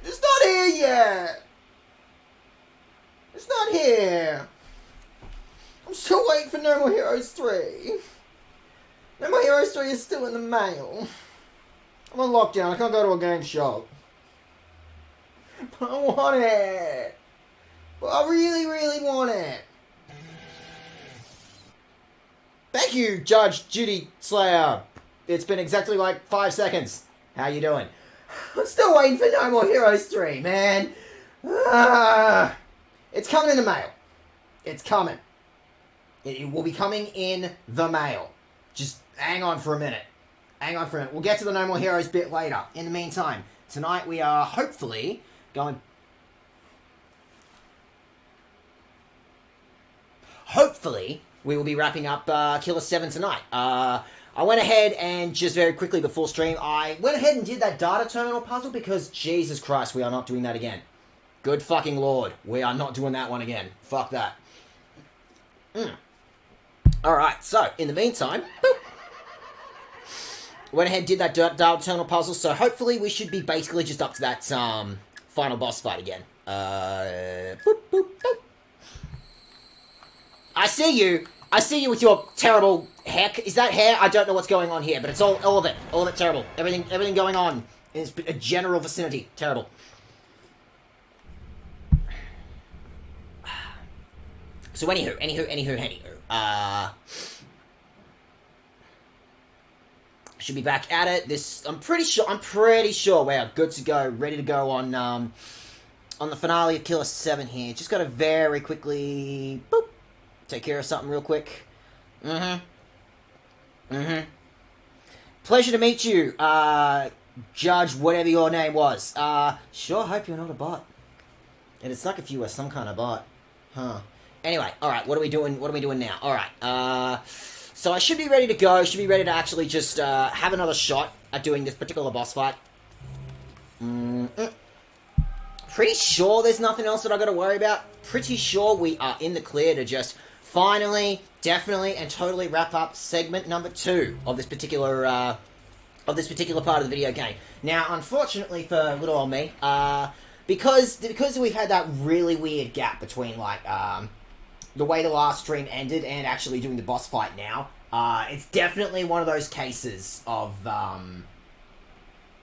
It's not here yet. It's not here. I'm still waiting for No More Heroes 3. No More Heroes 3 is still in the mail. I'm on lockdown. I can't go to a game shop. But I want it. But I really, really want it. Thank you, Judge Judy Slayer. It's been exactly like 5 seconds. How you doing? I'm still waiting for No More Heroes 3, man. It's coming in the mail. It's coming. It will be coming in the mail. Just hang on for a minute. Hang on for a minute. We'll get to the No More Heroes bit later. In the meantime, tonight we are hopefully going... Hopefully, we will be wrapping up Killer7 tonight. I went ahead and just very quickly before stream, I went ahead and did that data terminal puzzle because, Jesus Christ, we are not doing that again. Good fucking Lord. We are not doing that one again. Fuck that. Alright, so, in the meantime, boop, went ahead and did that data terminal puzzle, so hopefully we should be basically just up to that final boss fight again. Boop, boop, boop. I see you with your terrible hair. Is that hair? I don't know what's going on here, but it's all of it terrible. Everything going on in a general vicinity, terrible. So anywho. Should be back at it. I'm pretty sure we are good to go, ready to go on the finale of Killer7 here. Just gotta very quickly boop. Take care of something real quick. Pleasure to meet you, Judge, whatever your name was. Sure hope you're not a bot. It'd suck if you were some kind of bot. Huh. Anyway, alright, what are we doing now? Alright, so I should be ready to go. Should be ready to actually just, have another shot at doing this particular boss fight. Pretty sure there's nothing else that I gotta worry about. Pretty sure we are in the clear to just... finally, definitely, and totally wrap up segment number 2 of this particular part of the video game. Now, unfortunately for little old me, because we've had that really weird gap between like the way the last stream ended and actually doing the boss fight now, it's definitely one of those cases of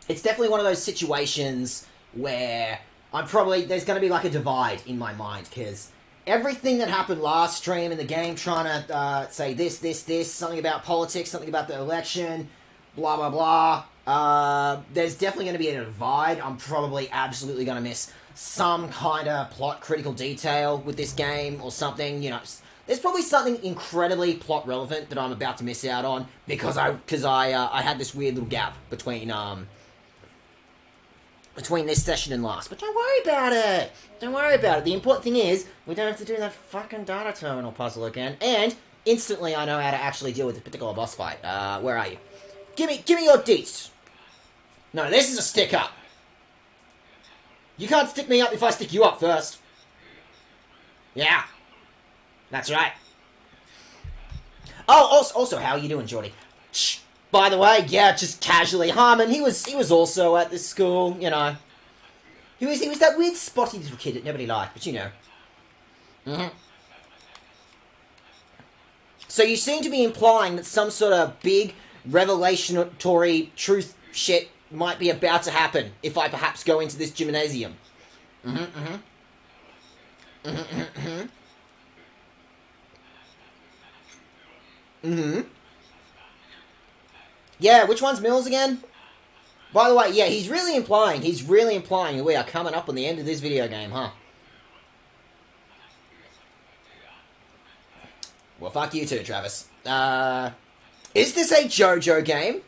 it's definitely one of those situations where there's going to be like a divide in my mind because. Everything that happened last stream in the game, trying to say this, something about politics, something about the election, blah, blah, blah. There's definitely going to be a divide. I'm probably absolutely going to miss some kind of plot critical detail with this game or something. You know, there's probably something incredibly plot relevant that I'm about to miss out on because I had this weird little gap between this session and last. But don't worry about it. Don't worry about it. The important thing is, we don't have to do that fucking data terminal puzzle again. And, instantly I know how to actually deal with this particular boss fight. Where are you? Give me your deets. No, this is a stick up. You can't stick me up if I stick you up first. Yeah. That's right. Oh, also, how are you doing, Jordy? Shh. By the way, yeah, just casually. Harmon, he was also at this school, you know. He was that weird spotty little kid that nobody liked, but you know. So you seem to be implying that some sort of big revelatory truth shit might be about to happen if I perhaps go into this gymnasium. Yeah, which one's Mills again? By the way, yeah, he's really implying that we are coming up on the end of this video game, huh? Well, fuck you too, Travis. Is this a JoJo game?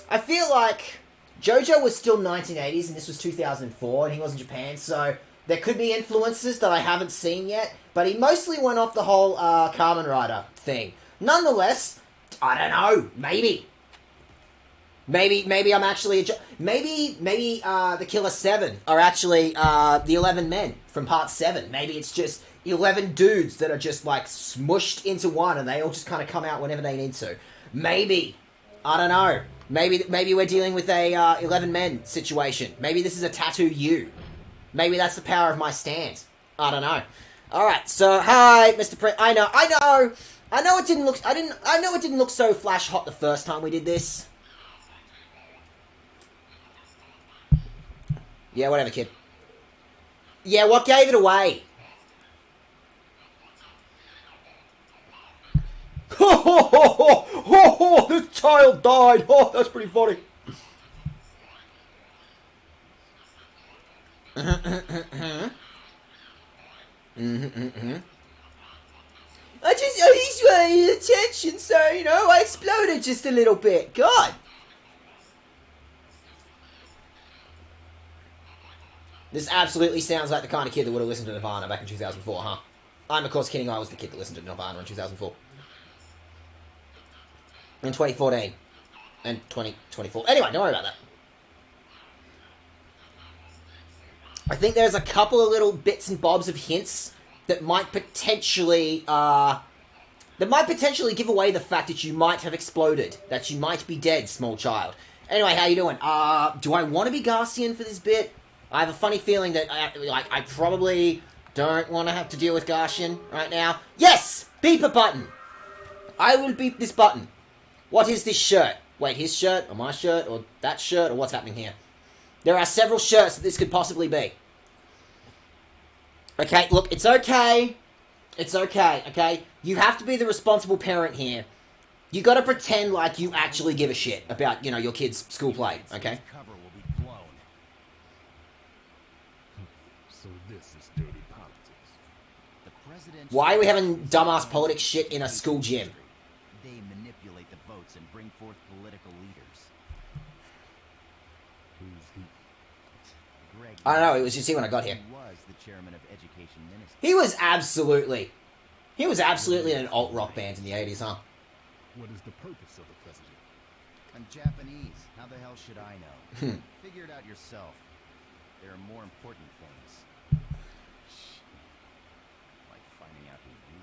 I feel like JoJo was still 1980s and this was 2004 and he was in Japan, so there could be influences that I haven't seen yet, but he mostly went off the whole Kamen Rider thing. Nonetheless, I don't know. Maybe I'm actually maybe the Killer7 are actually the 11 men from part 7. Maybe it's just 11 dudes that are just like smushed into one, and they all just kind of come out whenever they need to. Maybe, I don't know. Maybe we're dealing with a 11 men situation. Maybe this is a tattoo you. Maybe that's the power of my stand. I don't know. All right. So hi, Mr. Prince. I know it didn't look. I know it didn't look so flash hot the first time we did this. Yeah, whatever, kid. Yeah, what gave it away? This child died. Oh, that's pretty funny. I just wanted attention, so, I exploded just a little bit. God. This absolutely sounds like the kind of kid that would have listened to Nirvana back in 2004, huh? I'm, of course, kidding. I was the kid that listened to Nirvana in 2004. In 2014. And 2024. Anyway, don't worry about that. I think there's a couple of little bits and bobs of hints that might potentially, give away the fact that you might have exploded. That you might be dead, small child. Anyway, how you doing? Do I want to be Garcian for this bit? I have a funny feeling that I probably don't want to have to deal with Garcian right now. Yes! Beep a button! I will beep this button. What is this shirt? Wait, his shirt, or my shirt, or that shirt, or what's happening here? There are several shirts that this could possibly be. Okay, look, it's okay. It's okay, okay? You have to be the responsible parent here. You gotta pretend like you actually give a shit about, your kid's school play, okay? Why are we having dumbass politics shit in a school gym? They manipulate the votes and bring forth political leaders. Who's he? Greg. I don't know, it was just here when I got here. He was the chairman of Education Ministry. He was absolutely in an alt-rock band in the 80s, huh? What is the purpose of the president? I'm Japanese. How the hell should I know? Figure it out yourself. There are more important things. Like finding out who you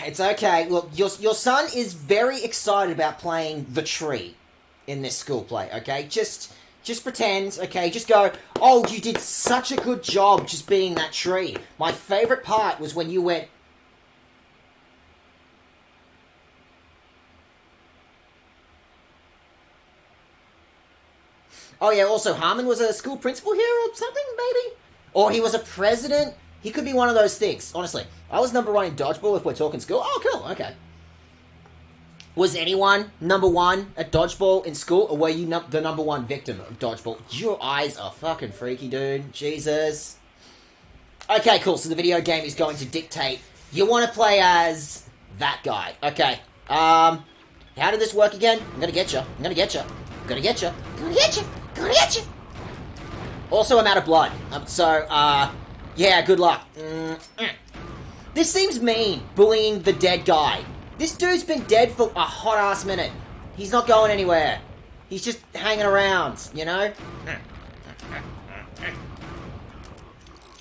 are. It's okay. Look, your son is very excited about playing the tree in this school play, okay? Just pretend, okay? Just go, oh, you did such a good job just being that tree. My favorite part was when you went... Oh, yeah, also, Harmon was a school principal here or something, maybe? Or he was a president? He could be one of those things, honestly. I was number 1 in dodgeball if we're talking school. Oh, cool, okay. Was anyone number 1 at dodgeball in school, or were you the number 1 victim of dodgeball? Your eyes are fucking freaky, dude. Jesus. Okay, cool, so the video game is going to dictate. You want to play as that guy. Okay, how did this work again? I'm gonna get you. I'm gonna get you. I'm gonna get you. I'm gonna get you. I'm gonna get you. Also, I'm out of blood. Yeah, good luck. This seems mean, bullying the dead guy. This dude's been dead for a hot-ass minute. He's not going anywhere. He's just hanging around, you know?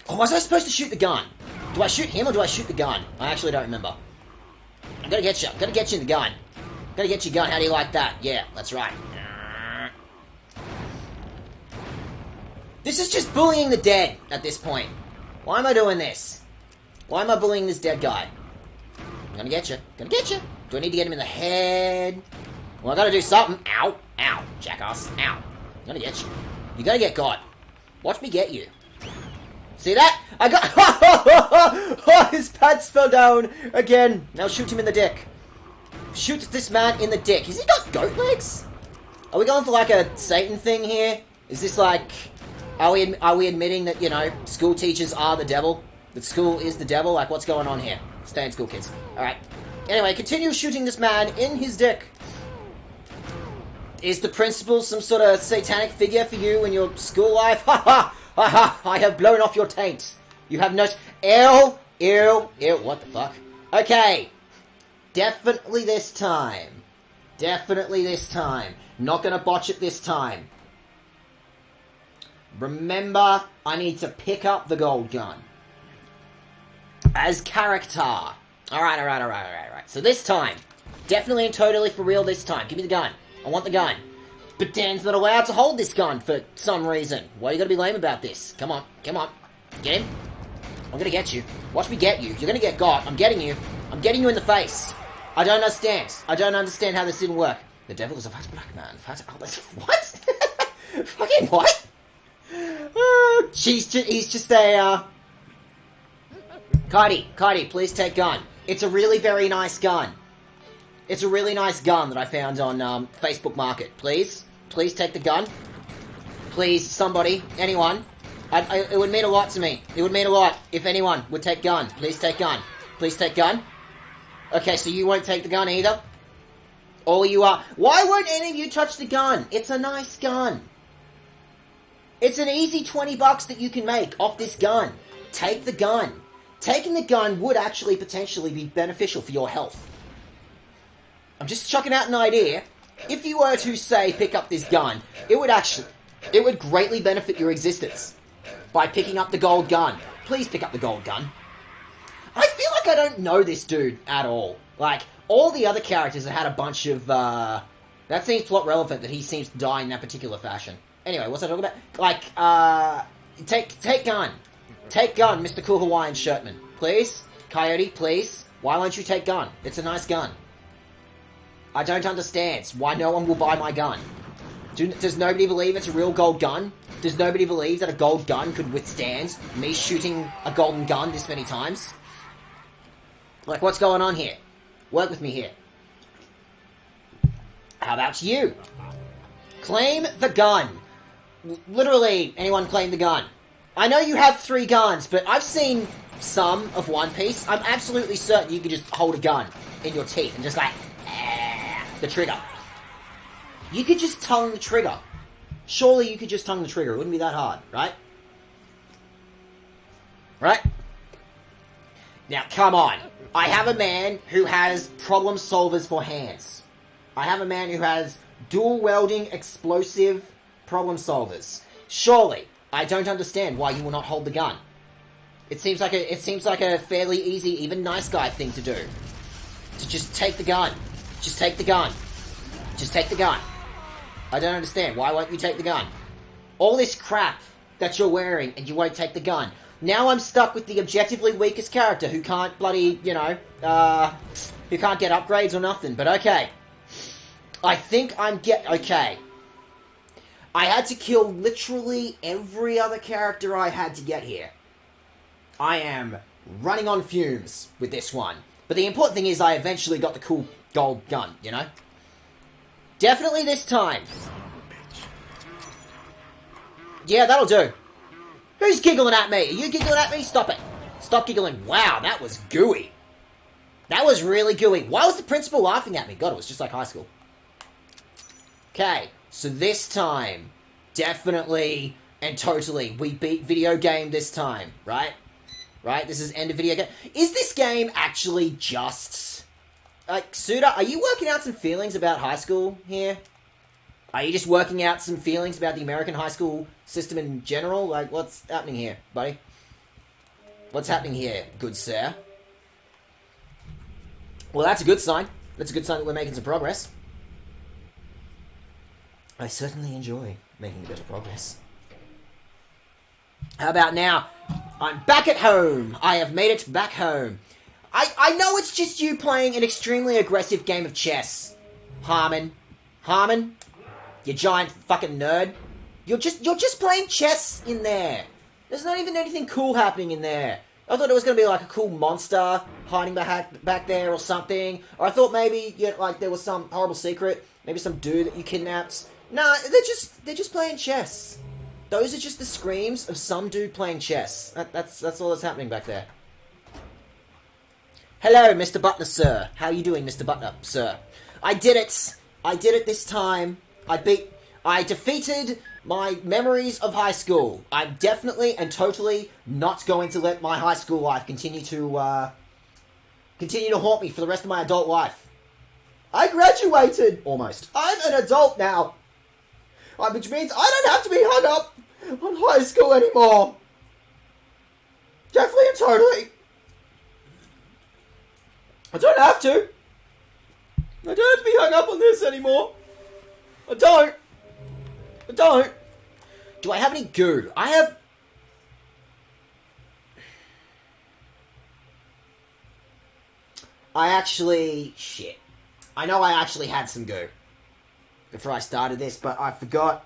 Oh, was I supposed to shoot the gun? Do I shoot him or do I shoot the gun? I actually don't remember. I'm gonna get you. I'm gonna get you in the gun. I'm gonna get you gun. How do you like that? Yeah, that's right. This is just bullying the dead at this point. Why am I doing this? Why am I bullying this dead guy? I'm gonna get you. Gonna get you. Do I need to get him in the head? Well, I gotta do something. Ow. Ow. Jackass. Ow. I'm gonna get you. You gotta get God. Watch me get you. See that? I got... Oh, his pants fell down again. Now shoot him in the dick. Shoot this man in the dick. Has he got goat legs? Are we going for like a Satan thing here? Is this like... Are we admitting that, school teachers are the devil? That school is the devil? Like, what's going on here? Stay in school, kids. Alright. Anyway, continue shooting this man in his dick. Is the principal some sort of satanic figure for you in your school life? Ha ha! Ha ha! I have blown off your taint. You have no... Ew, ew, ew, what the fuck? Okay. Definitely this time. Definitely this time. Not gonna botch it this time. Remember, I need to pick up the gold gun. As character. Alright. So this time, definitely and totally for real this time. Give me the gun. I want the gun. But Dan's not allowed to hold this gun for some reason. Why are you gonna be lame about this? Come on. Get him. I'm gonna get you. Watch me get you. You're gonna get got. I'm getting you. I'm getting you in the face. I don't understand how this didn't work. The devil is a fat black man. What? Fucking what? He's just a, Cardi, please take gun. It's a really very nice gun. It's a really nice gun that I found on, Facebook Market. Please take the gun. Please, somebody, anyone. It would mean a lot to me. It would mean a lot if anyone would take gun. Please take gun. Please take gun. Okay, so you won't take the gun either? All you are... Why won't any of you touch the gun? It's a nice gun. It's an easy $20 that you can make off this gun. Take the gun. Taking the gun would actually potentially be beneficial for your health. I'm just chucking out an idea. If you were to, say, pick up this gun, it would greatly benefit your existence by picking up the gold gun. Please pick up the gold gun. I feel like I don't know this dude at all. Like, all the other characters have had a bunch of, that seems plot relevant that he seems to die in that particular fashion. Anyway, what's I talking about? Like, take gun. Take gun, Mr. Cool Hawaiian Shirtman. Please? Coyote, please? Why won't you take gun? It's a nice gun. I don't understand why no one will buy my gun. Does nobody believe it's a real gold gun? Does nobody believe that a gold gun could withstand me shooting a golden gun this many times? Like, what's going on here? Work with me here. How about you? Claim the gun. Literally, anyone claim the gun. I know you have 3 guns, but I've seen some of One Piece. I'm absolutely certain you could just hold a gun in your teeth and just like, the trigger. You could just tongue the trigger. Surely you could just tongue the trigger. It wouldn't be that hard, right? Right? Now, come on. I have a man who has problem solvers for hands. I have a man who has dual welding explosive problem solvers. Surely, I don't understand why you will not hold the gun. It seems like a fairly easy, even nice guy thing to do. To just take the gun. Just take the gun. Just take the gun. I don't understand. Why won't you take the gun? All this crap that you're wearing and you won't take the gun. Now I'm stuck with the objectively weakest character who can't bloody, who can't get upgrades or nothing. But okay. I think okay. I had to kill literally every other character I had to get here. I am running on fumes with this one. But the important thing is I eventually got the cool gold gun, you know? Definitely this time. Yeah, that'll do. Who's giggling at me? Are you giggling at me? Stop it. Stop giggling. Wow, that was gooey. That was really gooey. Why was the principal laughing at me? God, it was just like high school. Okay, so this time, definitely and totally, we beat video game this time, right? Right? This is end of video game. Is this game actually just... Like, Suda, are you working out some feelings about high school here? Are you just working out some feelings about the American high school system in general? Like, what's happening here, buddy? What's happening here, good sir? Well, that's a good sign. That's a good sign that we're making some progress. I certainly enjoy making a bit of progress. How about now? I'm back at home. I have made it back home. I know it's just you playing an extremely aggressive game of chess. Harmon, you giant fucking nerd. You're just playing chess in there. There's not even anything cool happening in there. I thought it was going to be like a cool monster hiding back there or something. Or I thought maybe like there was some horrible secret. Maybe some dude that you kidnapped. Nah, they're just playing chess. Those are just the screams of some dude playing chess. That's all that's happening back there. Hello, Mr. Butler, sir. How are you doing, Mr. Butler, sir? I did it. I did it this time. I defeated my memories of high school. I'm definitely and totally not going to let my high school life continue to haunt me for the rest of my adult life. I graduated! Almost. I'm an adult now. Which means I don't have to be hung up on high school anymore. Definitely and totally. I don't have to. I don't have to be hung up on this anymore. I don't. Do I have any goo? I actually... Shit. I know I actually had some goo before I started this, but I forgot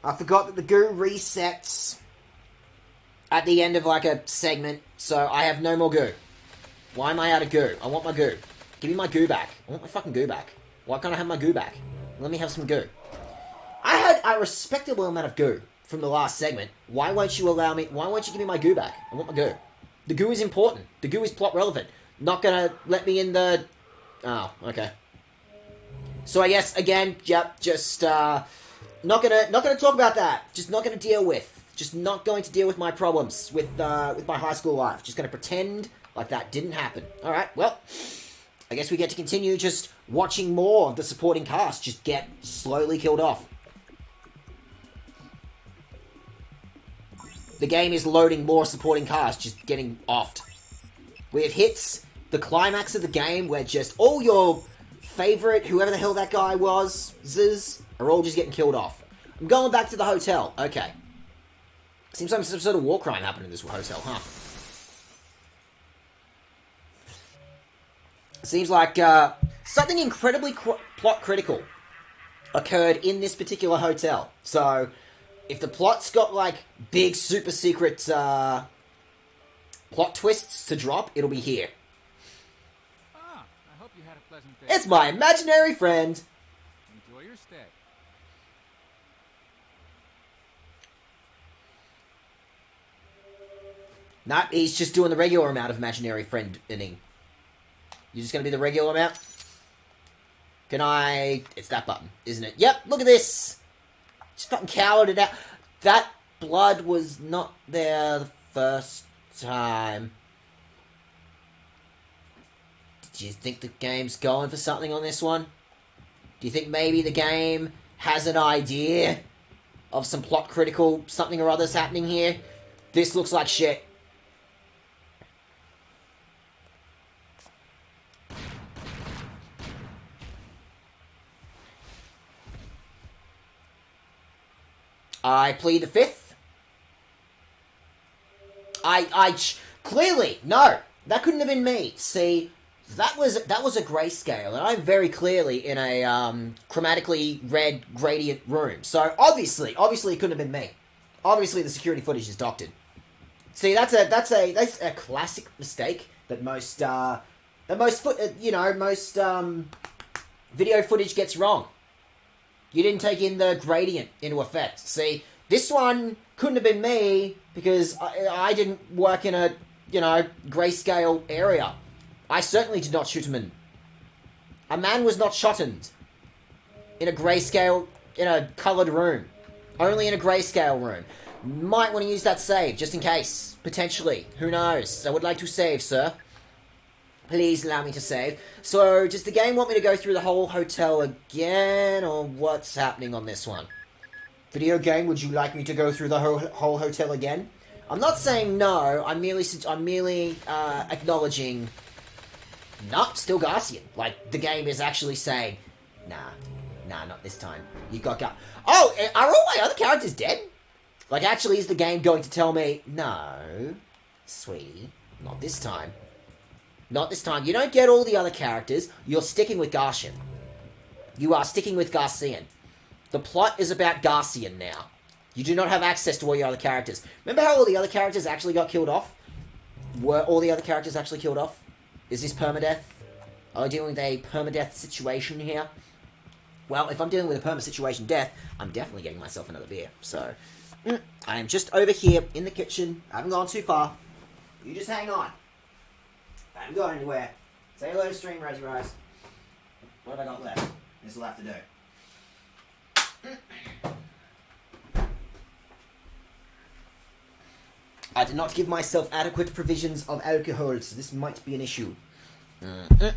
that the goo resets at the end of, like, a segment, so I have no more goo. Why am I out of goo? I want my goo. Give me my goo back. I want my fucking goo back. Why can't I have my goo back? Let me have some goo. I had a respectable amount of goo from the last segment. Why won't you give me my goo back? I want my goo. The goo is important. The goo is plot relevant. Not gonna let me in the... Oh, okay. So I guess, again, yep, just, not gonna talk about that. Just not gonna deal with. Just not going to deal with my problems with my high school life. Just gonna pretend like that didn't happen. Alright, well, I guess we get to continue just watching more of the supporting cast just get slowly killed off. The game is loading more supporting cast just getting offed. We have hits the climax of the game where just all your favorite, whoever the hell that guy was, are all just getting killed off. I'm going back to the hotel. Okay. Seems like some sort of war crime happened in this hotel, huh? Seems like something incredibly plot critical occurred in this particular hotel. So, if the plot's got, like, big super secret plot twists to drop, it'll be here. Ah, I hope you had a pleasant day. It's my imaginary friend. Enjoy your stay. Nah, he's just doing the regular amount of imaginary friend-inning. You're just gonna be the regular amount? Can I... It's that button, isn't it? Yep, look at this! Just fucking cowered it out. That blood was not there the first time. Do you think the game's going for something on this one? Do you think maybe the game has an idea of some plot critical something or other's happening here? This looks like shit. I plead the fifth. Clearly, no, that couldn't have been me. See, that was a grayscale, and I'm very clearly in a chromatically red gradient room. So obviously, it couldn't have been me. Obviously, the security footage is doctored. See, that's a classic mistake that most video footage gets wrong. You didn't take in the gradient into effect. See, this one couldn't have been me because I didn't work in a, grayscale area. I certainly did not shoot a man. A man was not shottened in a grayscale, in a coloured room. Only in a grayscale room. Might want to use that save, just in case. Potentially. Who knows? I would like to save, sir. Please allow me to save. So, does the game want me to go through the whole hotel again, or what's happening on this one? Video game, would you like me to go through the whole hotel again? I'm not saying no. I'm merely acknowledging. Nope, still Garcian. Like the game is actually saying, nah, not this time. You got Oh, are all my other characters dead? Like, actually, is the game going to tell me, no, sweetie, not this time. Not this time. You don't get all the other characters. You're sticking with Garcian. You are sticking with Garcian. The plot is about Garcian now. You do not have access to all your other characters. Remember how all the other characters actually got killed off? Were all the other characters actually killed off? Is this permadeath? Are we dealing with a permadeath situation here? Well, if I'm dealing with a perma situation death, I'm definitely getting myself another beer. So, I am just over here in the kitchen. I haven't gone too far. You just hang on. I haven't gone anywhere. Say hello to stream, raise your eyes. What have I got left? This will have to do. I did not give myself adequate provisions of alcohol, so this might be an issue. And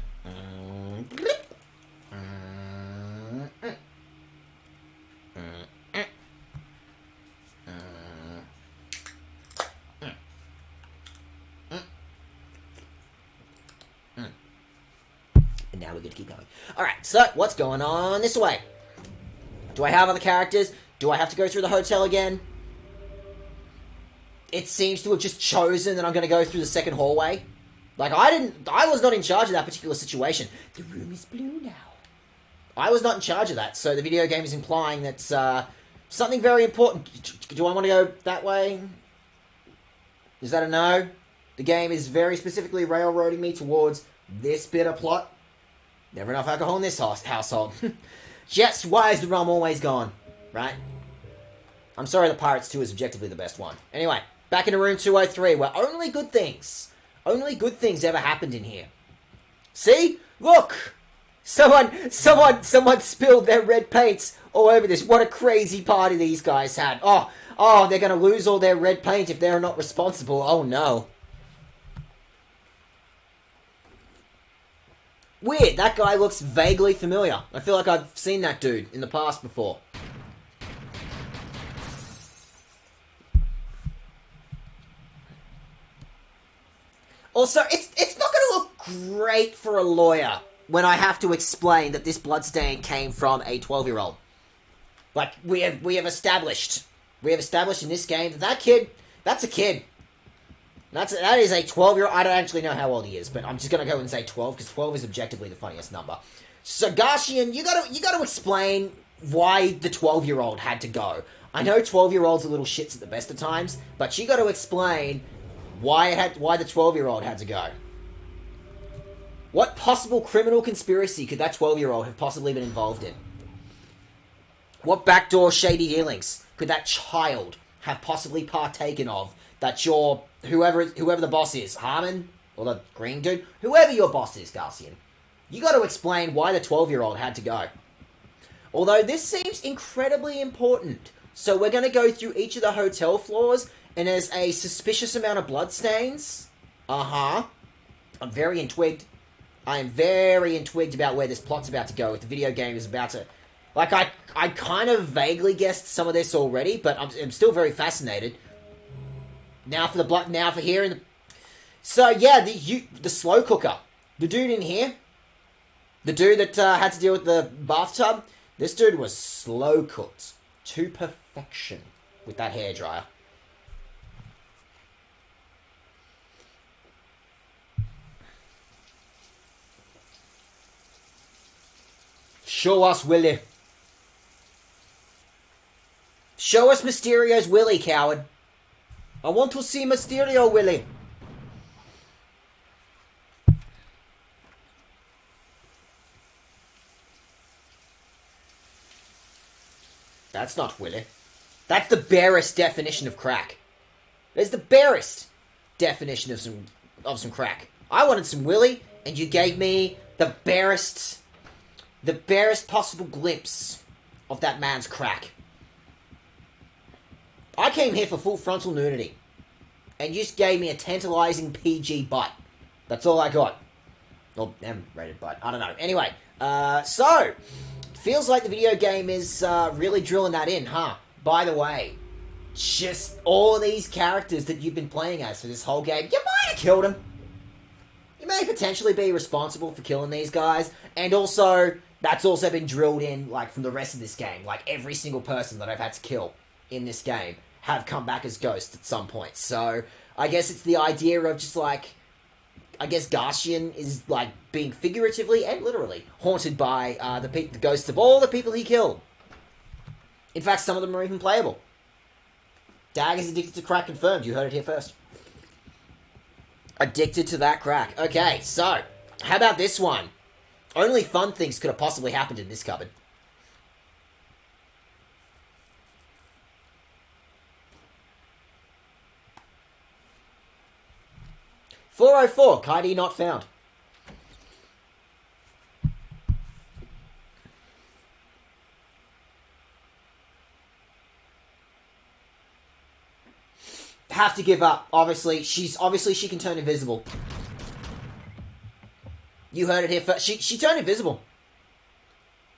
now we're going to keep going. Alright, so what's going on this way? Do I have other characters? Do I have to go through the hotel again? It seems to have just chosen that I'm going to go through the second hallway. Like, I was not in charge of that particular situation. The room is blue now. I was not in charge of that, so the video game is implying that, something very important. Do I want to go that way? Is that a no? The game is very specifically railroading me towards this bit of plot. Never enough alcohol in this household. Yes, why is the rum always gone? Right? I'm sorry the Pirates 2 is objectively the best one. Anyway, back into room 203, where only good things ever happened in here. See? Look! Someone spilled their red paints all over this. What a crazy party these guys had. Oh, they're gonna lose all their red paint if they're not responsible. Oh no. Weird, that guy looks vaguely familiar. I feel like I've seen that dude in the past before. Also, it's not going to look great for a lawyer when I have to explain that this bloodstain came from a 12-year-old. Like, we have established in this game that kid, that's a kid. That is a 12-year-old. I don't actually know how old he is, but I'm just gonna go and say 12 because 12 is objectively the funniest number. So Garcian, you gotta explain why the 12-year-old had to go. I know 12-year-olds are little shits at the best of times, but you gotta explain why the 12-year-old had to go. What possible criminal conspiracy could that 12-year-old have possibly been involved in? What backdoor shady dealings could that child have possibly partaken of that whoever the boss is, Harmon, or the green dude, whoever your boss is, Garcian, you got to explain why the 12-year-old had to go. Although this seems incredibly important, so we're going to go through each of the hotel floors, and there's a suspicious amount of bloodstains. I'm very intrigued. I am very intrigued about where this plot's about to go, if the video game is about to... Like, I kind of vaguely guessed some of this already, but I'm still very fascinated. Now for here in the... So, yeah, the slow cooker. The dude in here. The dude that had to deal with the bathtub. This dude was slow cooked to perfection with that hairdryer. Show us Willie. Show us Mysterio's Willie, coward. I want to see Mysterio Willie. That's not Willie. That's the barest definition of crack. There's the barest definition of some crack. I wanted some Willie, and you gave me the barest possible glimpse of that man's crack. I came here for full frontal nudity, and you just gave me a tantalizing PG butt. That's all I got. Or M-rated butt. I don't know. Anyway, so, feels like the video game is really drilling that in, huh? By the way, just all these characters that you've been playing as for this whole game, you might have killed them. You may potentially be responsible for killing these guys, and also, that's also been drilled in, like, from the rest of this game. Like, every single person that I've had to kill in this game have come back as ghosts at some point. So, I guess it's the idea of just, like, I guess Garcian is, like, being figuratively and literally haunted by the ghosts of all the people he killed. In fact, some of them are even playable. Daget is addicted to crack confirmed. You heard it here first. Addicted to that crack. Okay, so, how about this one? Only fun things could have possibly happened in this cupboard. .404, Kaidi not found. have to give up. Obviously, she can turn invisible. You heard it here first. She turned invisible.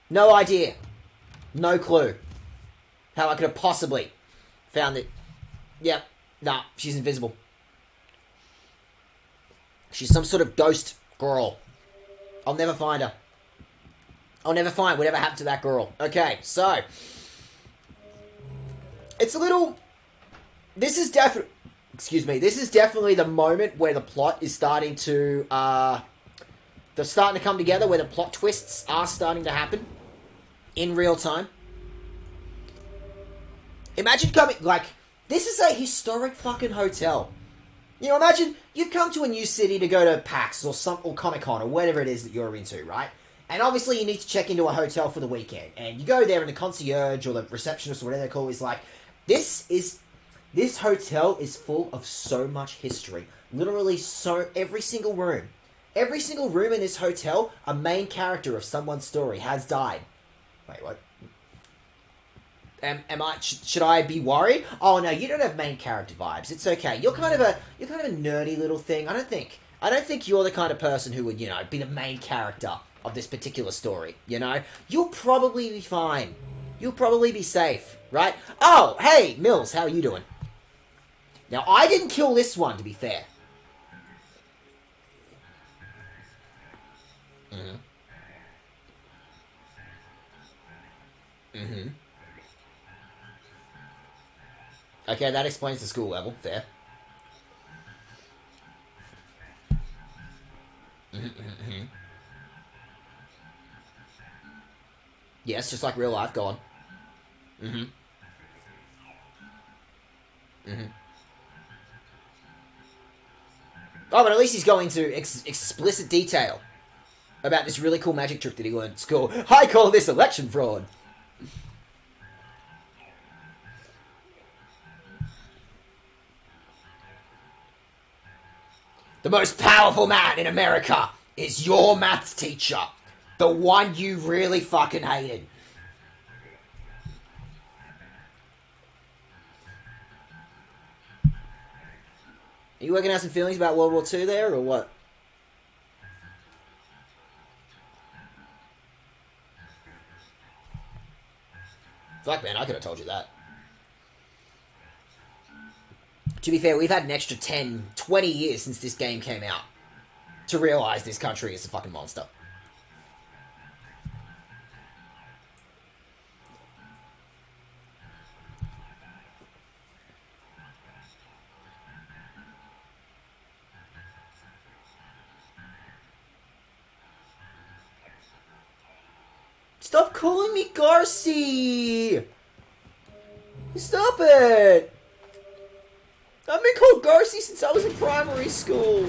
No idea. No clue. How I could have possibly found it. Yep. Nah, she's invisible. She's some sort of ghost girl. I'll never find her. I'll never find whatever happened to that girl. Okay, so. It's a little... This is definitely... Excuse me. This is definitely the moment where the plot is starting to... they're starting to come together, where the plot twists are starting to happen. In real time. Imagine coming... Like, this is a historic fucking hotel. You know, imagine you've come to a new city to go to PAX or Comic-Con or whatever it is that you're into, right? And obviously you need to check into a hotel for the weekend. And you go there and the concierge or the receptionist or whatever they call is like, this hotel is full of so much history. Literally every single room in this hotel, a main character of someone's story has died. Wait, what? Should I be worried? Oh no, you don't have main character vibes. It's okay. You're kind of a nerdy little thing. I don't think you're the kind of person who would, be the main character of this particular story, You'll probably be fine. You'll probably be safe, right? Oh, hey, Mills, how are you doing? Now, I didn't kill this one, to be fair. Mm-hmm. Mm-hmm. Okay, that explains the school level. Fair. Mm-hmm. Yes, just like real life. Go on. Mm-hmm. Mm-hmm. Oh, but at least he's going to explicit detail about this really cool magic trick that he learned at school. I call this election fraud. The most powerful man in America is your maths teacher. The one you really fucking hated. Are you working out some feelings about World War II there, or what? Fuck, man, I could have told you that. To be fair, we've had an extra 10, 20 years since this game came out to realise this country is a fucking monster. Stop calling me Garcy! Stop it! I've been called Garcy since I was in primary school.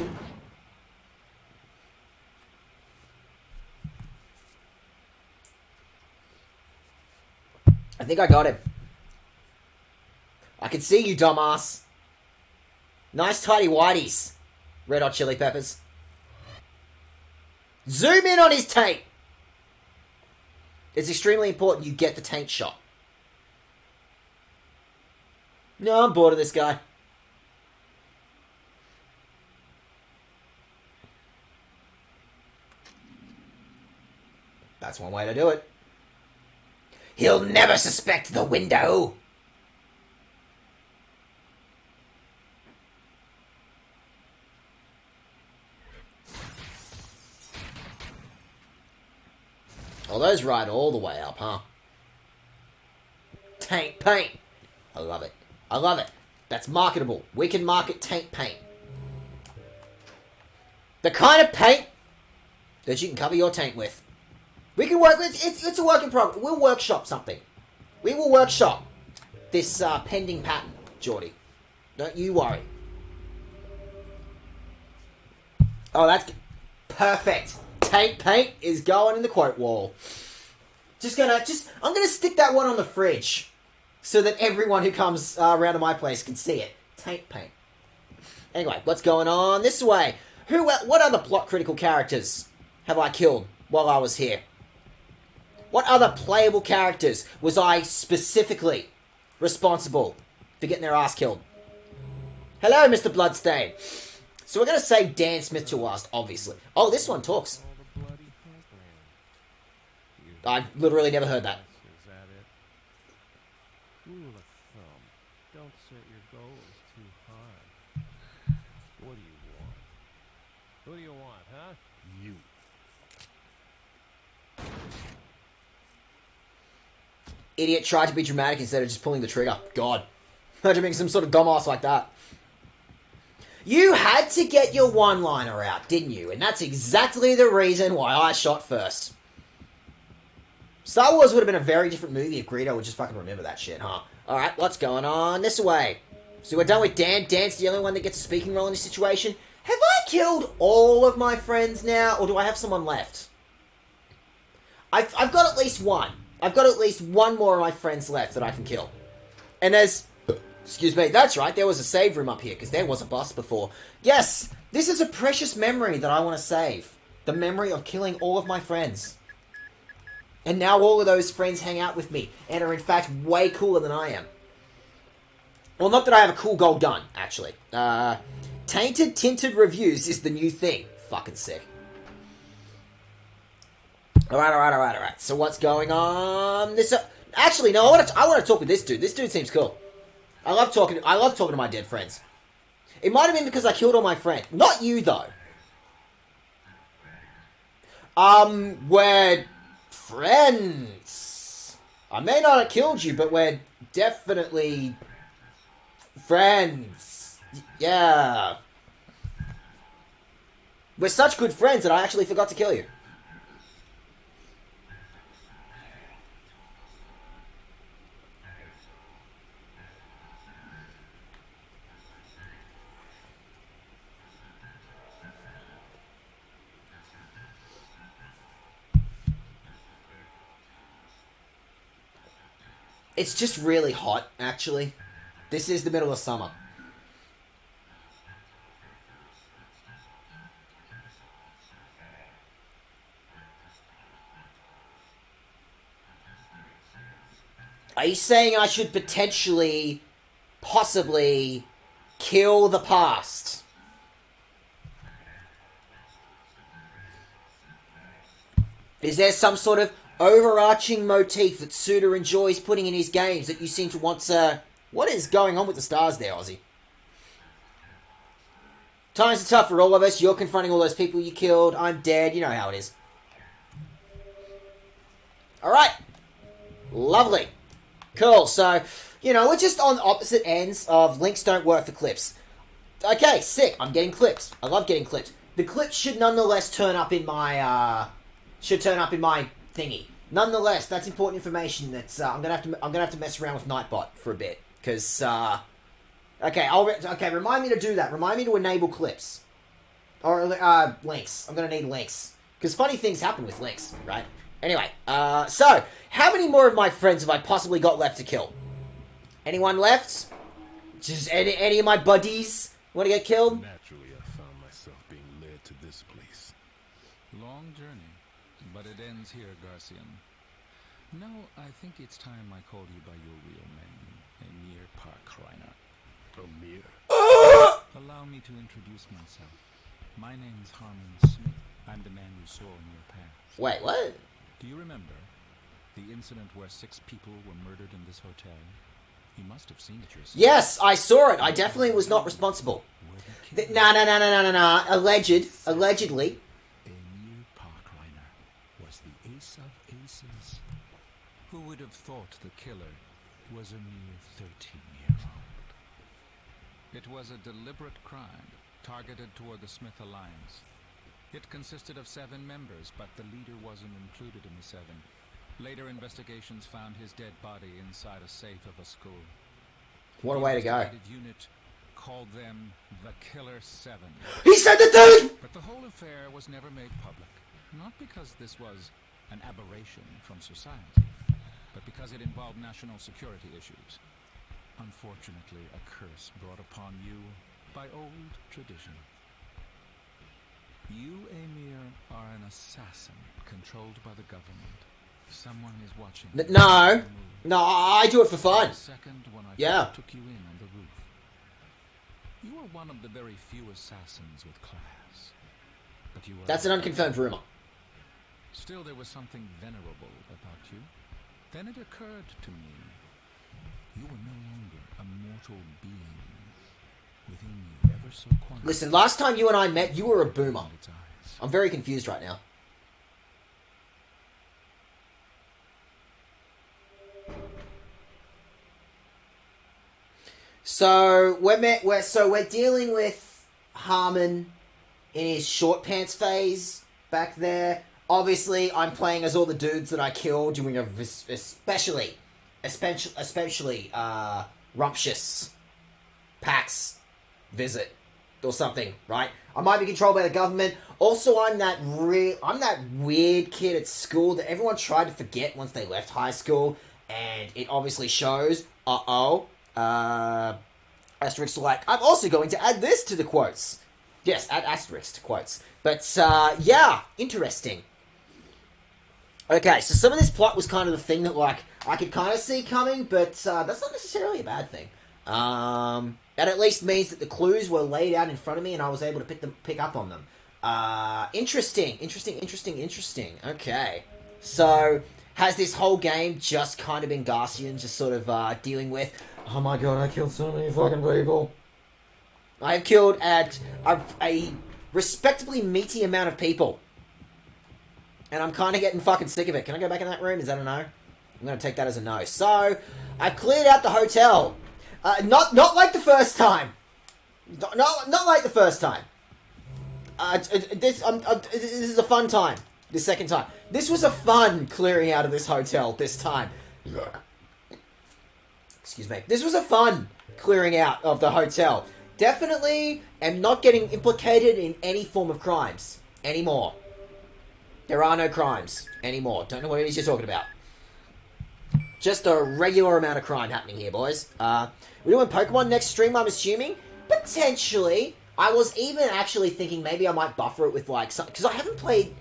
I think I got him. I can see you, dumbass. Nice tidy whities. Red Hot Chili Peppers. Zoom in on his taint. It's extremely important you get the taint shot. No, I'm bored of this guy. That's one way to do it. He'll never suspect the window. Oh, those ride all the way up, huh? Taint paint. I love it. I love it. That's marketable. We can market taint paint. The kind of paint that you can cover your taint with. We can work... It's a work in progress. We'll workshop something. We will workshop this pending patent, Geordie. Don't you worry. Oh, that's... Perfect. Taint paint is going in the quote wall. I'm gonna stick that one on the fridge so that everyone who comes around to my place can see it. Taint paint. Anyway, what's going on this way? What other plot critical characters have I killed while I was here? What other playable characters was I specifically responsible for getting their ass killed? Hello, Mr. Bloodstain. So we're going to save Dan Smith to last, obviously. Oh, this one talks. I've literally never heard that. Is that it? Rule of thumb. Don't set your goals too high. What do you want? Who do you want, huh? You. Idiot tried to be dramatic instead of just pulling the trigger. God. Imagine being some sort of dumbass like that. You had to get your one-liner out, didn't you? And that's exactly the reason why I shot first. Star Wars would have been a very different movie if Greedo would just fucking remember that shit, huh? Alright, what's going on this way? So we're done with Dan. Dan's the only one that gets a speaking role in this situation. Have I killed all of my friends now, or do I have someone left? I've got at least one. I've got at least one more of my friends left that I can kill. And there's... Excuse me, that's right, there was a save room up here, because there was a boss before. Yes, this is a precious memory that I want to save. The memory of killing all of my friends. And now all of those friends hang out with me, and are in fact way cooler than I am. Well, not that I have a cool gold gun, actually. Tainted Tinted Reviews is the new thing. Fucking sick. Alright. So what's going on? This... actually, no, I want to talk with this dude. This dude seems cool. I love talking to my dead friends. It might have been because I killed all my friends. Not you, though. We're friends. I may not have killed you, but we're definitely friends. Yeah. We're such good friends that I actually forgot to kill you. It's just really hot, actually. This is the middle of summer. Are you saying I should potentially, possibly, kill the past? Is there some sort of overarching motif that Suda enjoys putting in his games that you seem to want to... What is going on with the stars there, Ozzy? Times are tough for all of us. You're confronting all those people you killed. I'm dead. You know how it is. Alright. Lovely. Cool. So, you know, we're just on opposite ends of links don't work for clips. Okay, sick. I'm getting clips. I love getting clips. The clips should nonetheless turn up in my, thingy. Nonetheless, that's important information. That's I'm gonna have to mess around with Nightbot for a bit because okay. Remind me to do that. Remind me to enable clips or links. I'm gonna need links because funny things happen with links, right? Anyway, so how many more of my friends have I possibly got left to kill? Anyone left? Just any of my buddies want to get killed? Naturally, I found myself being led to this place. Long journey, but it ends here, Garcian. No, I think it's time I called you by your real name, Emir Parkreiner. Amir. Allow me to introduce myself. My name's Harmon Smith. I'm the man you saw in your past. Wait, what? Do you remember the incident where 6 people were murdered in this hotel? You must have seen it yourself. Yes, I saw it. I definitely was not responsible. No. Allegedly. Emir Parkreiner was the ace of aces. Who would have thought the killer was a mere 13-year-old? It was a deliberate crime targeted toward the Smith Alliance. It consisted of 7 members, but the leader wasn't included in the 7. Later investigations found his dead body inside a safe of a school. What a way to go. The unit called them the Killer7. He said the thing! But the whole affair was never made public. Not because this was an aberration from society, but because it involved national security issues. Unfortunately, a curse brought upon you by old tradition. You, Emir, are an assassin controlled by the government. Someone is watching. No, I do it for fun. Second, when I Yeah. took you in on the roof, You are one of the very few assassins with class. But you are... That's an unconfirmed rumor. Still, there was something venerable about you. Then it occurred to me. You were no longer a mortal being. Within you, ever so quiet. Listen, last time you and I met, you were a boomer. In its eyes. I'm very confused right now. So we're dealing with Harmon in his short pants phase back there. Obviously, I'm playing as all the dudes that I killed doing a especially rumptious PAX visit or something, right? I might be controlled by the government. Also, I'm that weird kid at school that everyone tried to forget once they left high school, and it obviously shows. Asterisks are like, I'm also going to add this to the quotes. Yes, add asterisks to quotes. But, yeah, interesting. Okay, so some of this plot was kind of the thing that, like, I could kind of see coming, but that's not necessarily a bad thing. That at least means that the clues were laid out in front of me and I was able to pick up on them. Interesting. Okay. So, has this whole game just kind of been Garcian, just sort of dealing with, oh my god, I killed so many fucking people. I've killed at a respectably meaty amount of people. And I'm kind of getting fucking sick of it. Can I go back in that room? Is that a no? I'm going to take that as a no. So, I've cleared out the hotel. Not like the first time. Not like the first time. This is a fun time. The second time. This was a fun clearing out of this hotel this time. Excuse me. This was a fun clearing out of the hotel. Definitely am not getting implicated in any form of crimes anymore. There are no crimes anymore. Don't know what it is you're talking about. Just a regular amount of crime happening here, boys. We're doing Pokemon next stream, I'm assuming? Potentially. I was even actually thinking maybe I might buffer it with, like, some... Because I haven't played...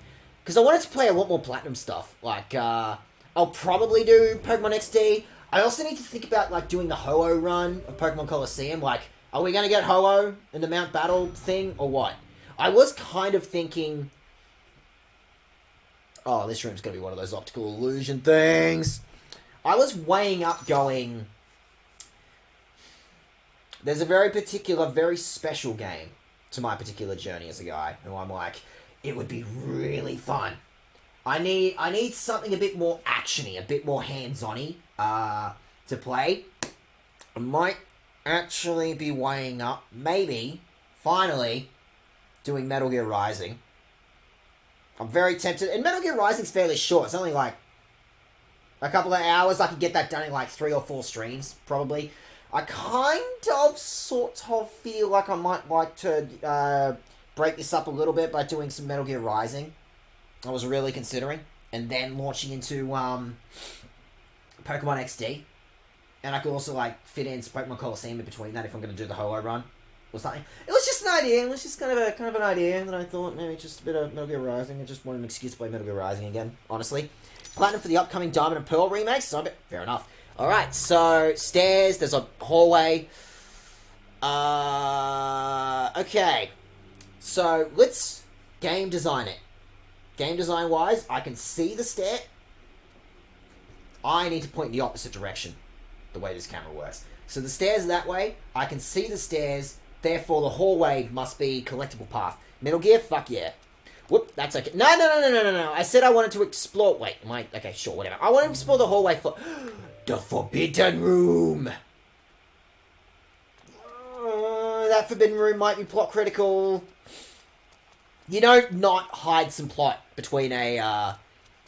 Because I wanted to play a lot more Platinum stuff. Like, I'll probably do Pokemon XD. I also need to think about, like, doing the Ho-Oh run of Pokemon Coliseum. Like, are we going to get Ho-Oh in the Mount Battle thing, or what? I was kind of thinking... Oh, this room's going to be one of those optical illusion things. I was weighing up going... There's a very particular, very special game to my particular journey as a guy. And I'm like, it would be really fun. I need something a bit more actiony, a bit more hands-on-y to play. I might actually be weighing up, maybe, finally, doing Metal Gear Rising. I'm very tempted. And Metal Gear Rising's fairly short. It's only like a couple of hours. I could get that done in like 3 or 4 streams, probably. I kind of, sort of feel like I might like to break this up a little bit by doing some Metal Gear Rising. I was really considering. And then launching into Pokemon XD. And I could also like fit in some Pokemon Coliseum in between that if I'm going to do the Ho-Oh run. Or something. It was just an idea. It was just kind of an idea that I thought maybe just a bit of Metal Gear Rising. I just wanted an excuse to play Metal Gear Rising again, honestly. Platinum for the upcoming Diamond and Pearl remakes. So fair enough. Alright, so stairs, there's a hallway. Okay. So let's game design it. Game design wise, I can see the stair. I need to point in the opposite direction, the way this camera works. So the stairs are that way. I can see the stairs. Therefore, the hallway must be collectible path. Metal Gear? Fuck yeah. Whoop, that's okay. No. I said I wanted to explore... Wait, am I... Okay, sure, whatever. I want to explore the hallway for... The Forbidden Room! That Forbidden Room might be plot critical. You don't not hide some plot between a...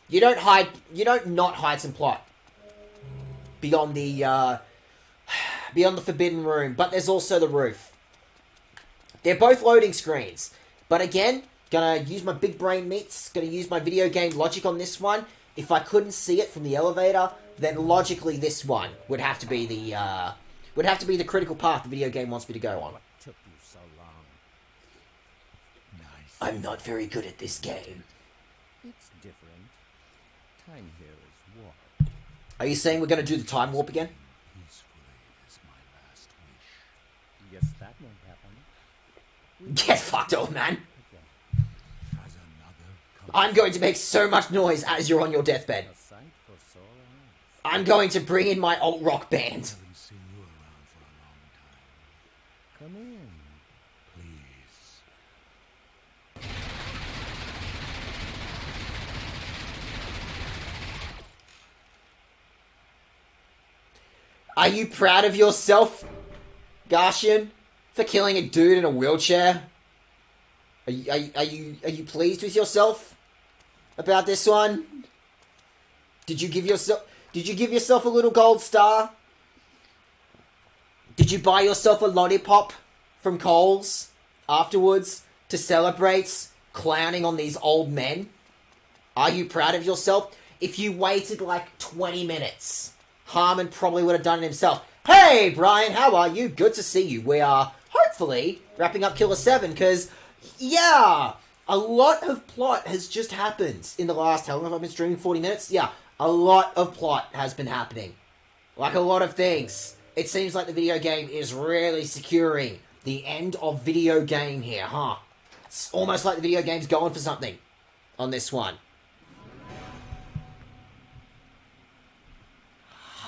You don't not hide some plot beyond the Forbidden Room, but there's also the roof. They're both loading screens. But again, gonna use my big brain meats, gonna use my video game logic on this one. If I couldn't see it from the elevator, then logically this one would have to be the critical path the video game wants me to go on. What took you so long? Nice. I'm not very good at this game. It's different. Time here is warm. Are you saying we're gonna do the time warp again? Peacefully is my last wish. Guess that won't happen. Get fucked, old man. As another I'm going to make so much noise as you're on your deathbed. a sight for sore eyes. I'm going to bring in my alt rock band. Haven't seen you around for a long time. Come in, please. Are you proud of yourself, Garshian, for killing a dude in a wheelchair? Are you pleased with yourself about this one? Did you give yourself a little gold star? Did you buy yourself a lollipop from Coles afterwards to celebrate clowning on these old men? Are you proud of yourself? If you waited like 20 minutes, Harmon probably would have done it himself. Hey, Brian, how are you? Good to see you. We are hopefully wrapping up Killer7 because, yeah, a lot of plot has just happened in the last, how long have I been streaming? 40 minutes? Yeah, a lot of plot has been happening. Like a lot of things. It seems like the video game is really securing the end of video game here, huh? It's almost like the video game's going for something on this one.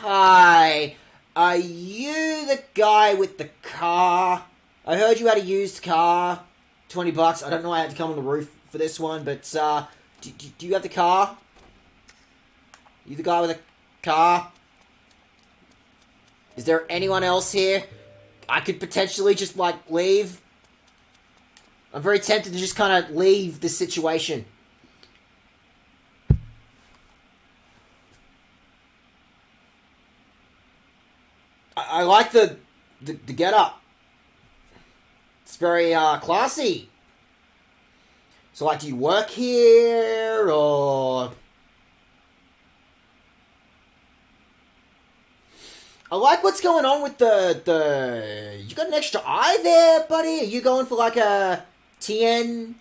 Hi, are you the guy with the car? I heard you had a used car, $20. I don't know why I had to come on the roof for this one, but do you have the car? You the guy with the car? Is there anyone else here? I could potentially just, like, leave. I'm very tempted to just kind of leave this situation. I like the get-up. It's very, classy. So, like, do you work here, or... I like what's going on with the... You got an extra eye there, buddy? Are you going for, like, a TN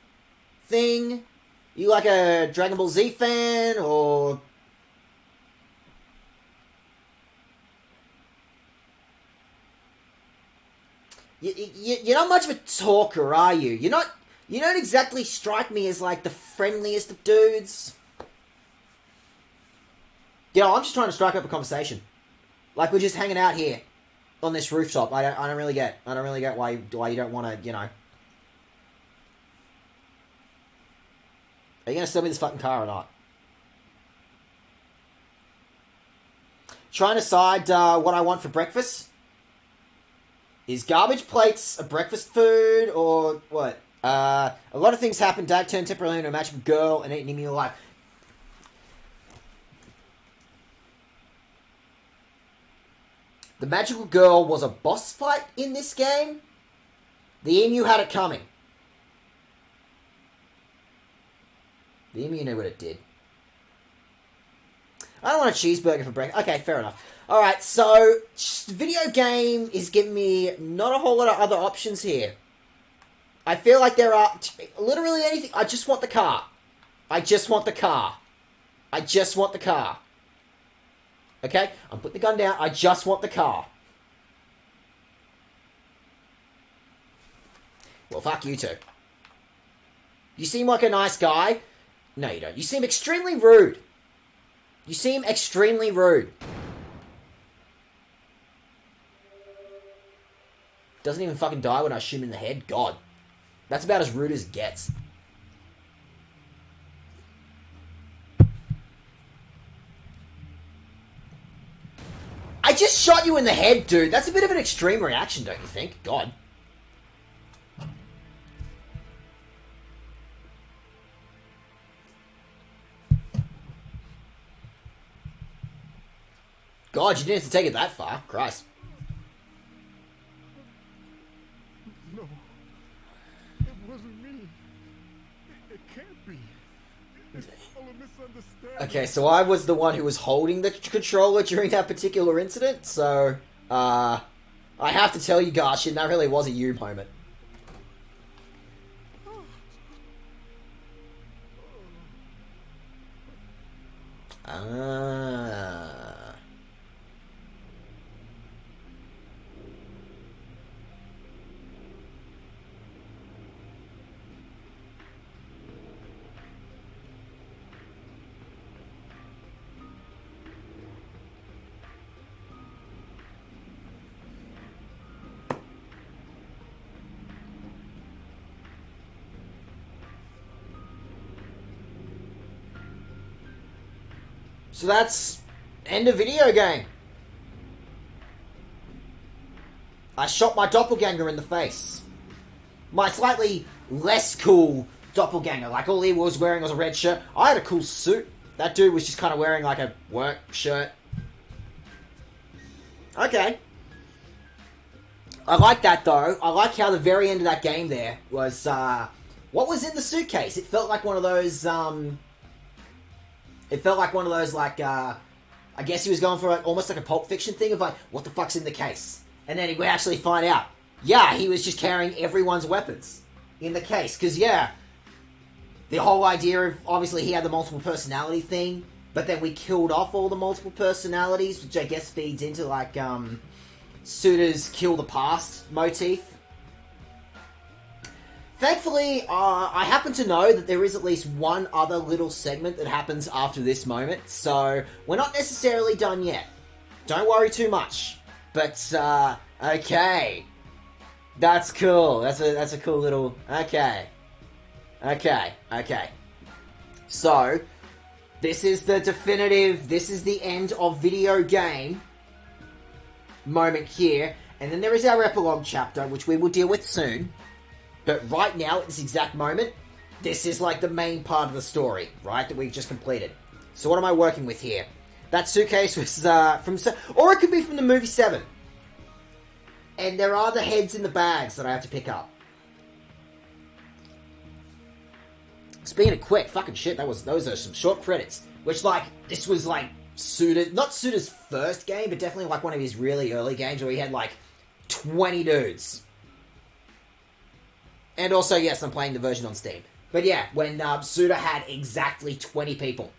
thing? You like a Dragon Ball Z fan, or... You're not much of a talker, are you? You don't exactly strike me as, like, the friendliest of dudes. You know, I'm just trying to strike up a conversation. Like, we're just hanging out here on this rooftop. I don't really get why you don't want to, you know. Are you going to sell me this fucking car or not? Trying to decide what I want for breakfast. Is garbage plates a breakfast food, or what? A lot of things happen. Dag turned temporarily into a magical girl and ate an emu alive. The magical girl was a boss fight in this game. The emu had it coming. The emu knew what it did. I don't want a cheeseburger for breakfast. Okay, fair enough. Alright, so, video game is giving me not a whole lot of other options here. I feel like there are literally anything. I just want the car. I just want the car. I just want the car. Okay? I'm putting the gun down. I just want the car. Well, fuck you two. You seem like a nice guy. No, you don't. You seem extremely rude. You seem extremely rude. Doesn't even fucking die when I shoot him in the head. God. That's about as rude as it gets. I just shot you in the head, dude. That's a bit of an extreme reaction, don't you think? God. God, you didn't have to take it that far. Christ. No. It wasn't me. It can't be. It's all a misunderstanding. Okay, so I was the one who was holding the controller during that particular incident, so, I have to tell you, Garshin, that really was a you moment. Ah. So that's end of video game. I shot my doppelganger in the face. My slightly less cool doppelganger. Like, all he was wearing was a red shirt. I had a cool suit. That dude was just kind of wearing, like, a work shirt. Okay. I like that, though. I like how the very end of that game there was, what was in the suitcase? It felt like one of those, like, I guess he was going for, like, almost like a Pulp Fiction thing of, like, what the fuck's in the case? And then he would actually find out, yeah, he was just carrying everyone's weapons in the case. Because, yeah, the whole idea of, obviously, he had the multiple personality thing, but then we killed off all the multiple personalities, which I guess feeds into, like, Suda's kill the past motif. Thankfully, I happen to know that there is at least one other little segment that happens after this moment, so we're not necessarily done yet. Don't worry too much. But, okay. That's cool. That's a cool little... Okay. So, this is the definitive... This is the end of video game moment here. And then there is our epilogue chapter, which we will deal with soon. But right now, at this exact moment, this is like the main part of the story, right? That we've just completed. So what am I working with here? That suitcase was from... Or it could be from the movie 7. And there are the heads in the bags that I have to pick up. Speaking of quick, fucking shit, those are some short credits. Which, like, this was, like, Suda... Not Suda's first game, but definitely, like, one of his really early games where he had, like, 20 dudes. And also, yes, I'm playing the version on Steam. But yeah, when Suda had exactly 20 people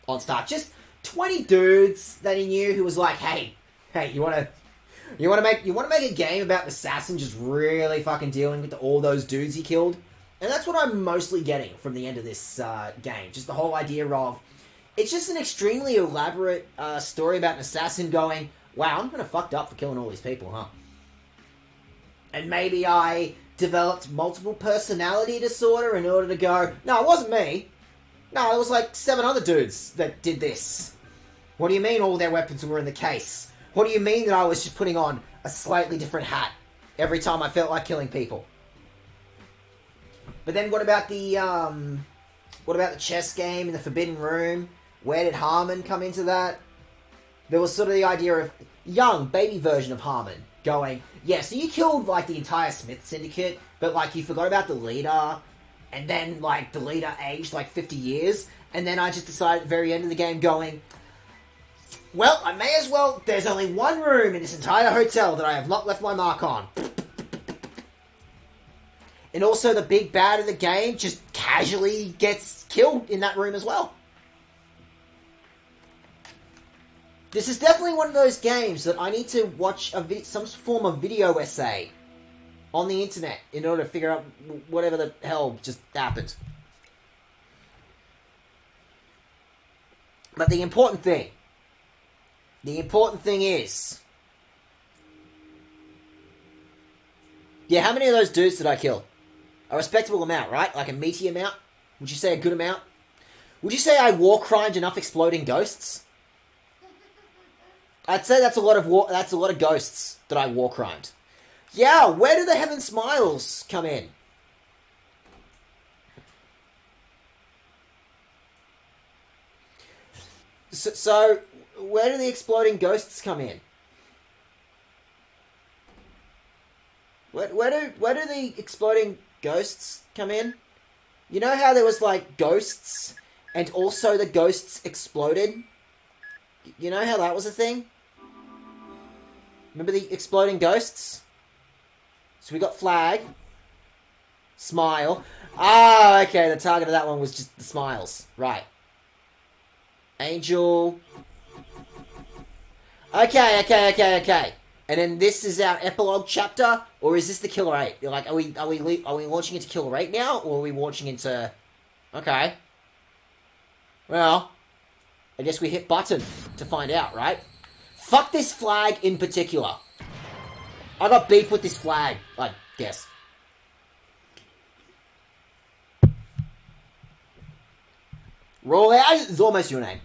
on start. Just 20 dudes that he knew who was like, hey, you want to make a game about the assassin just really fucking dealing with all those dudes he killed? And that's what I'm mostly getting from the end of this game. Just the whole idea of, it's just an extremely elaborate story about an assassin going, wow, I'm kind of fucked up for killing all these people, huh? And maybe I developed multiple personality disorder in order to go, no, it wasn't me. No, it was like 7 other dudes that did this. What do you mean all their weapons were in the case? What do you mean that I was just putting on a slightly different hat every time I felt like killing people? But then what about the chess game in the Forbidden Room? Where did Harmon come into that? There was sort of the idea of young, baby version of Harmon going, yeah, so you killed, like, the entire Smith Syndicate, but, like, you forgot about the leader, and then, like, the leader aged, like, 50 years, and then I just decided at the very end of the game going, well, I may as well, there's only one room in this entire hotel that I have not left my mark on. And also the big bad of the game just casually gets killed in that room as well. This is definitely one of those games that I need to watch some form of video essay on the internet in order to figure out whatever the hell just happened. But the important thing is, yeah, how many of those dudes did I kill? A respectable amount, right? Like a meaty amount? Would you say a good amount? Would you say I war crimed enough exploding ghosts? I'd say that's a lot of ghosts that I war crimed. Yeah, where do the Heaven Smiles come in? So where do the exploding ghosts come in? Where do the exploding ghosts come in? You know how there was, like, ghosts, and also the ghosts exploded? You know how that was a thing? Remember the exploding ghosts? So we got Flag. Smile. Ah, okay, the target of that one was just the smiles. Right. Angel. Okay. And then this is our epilogue chapter, or is this the Killer 8? Like, are we launching into Killer 8 now, or are we launching into... Okay. Well, I guess we hit button to find out, right? Fuck this flag in particular. I got beef with this flag, I guess. Roll out is almost your name.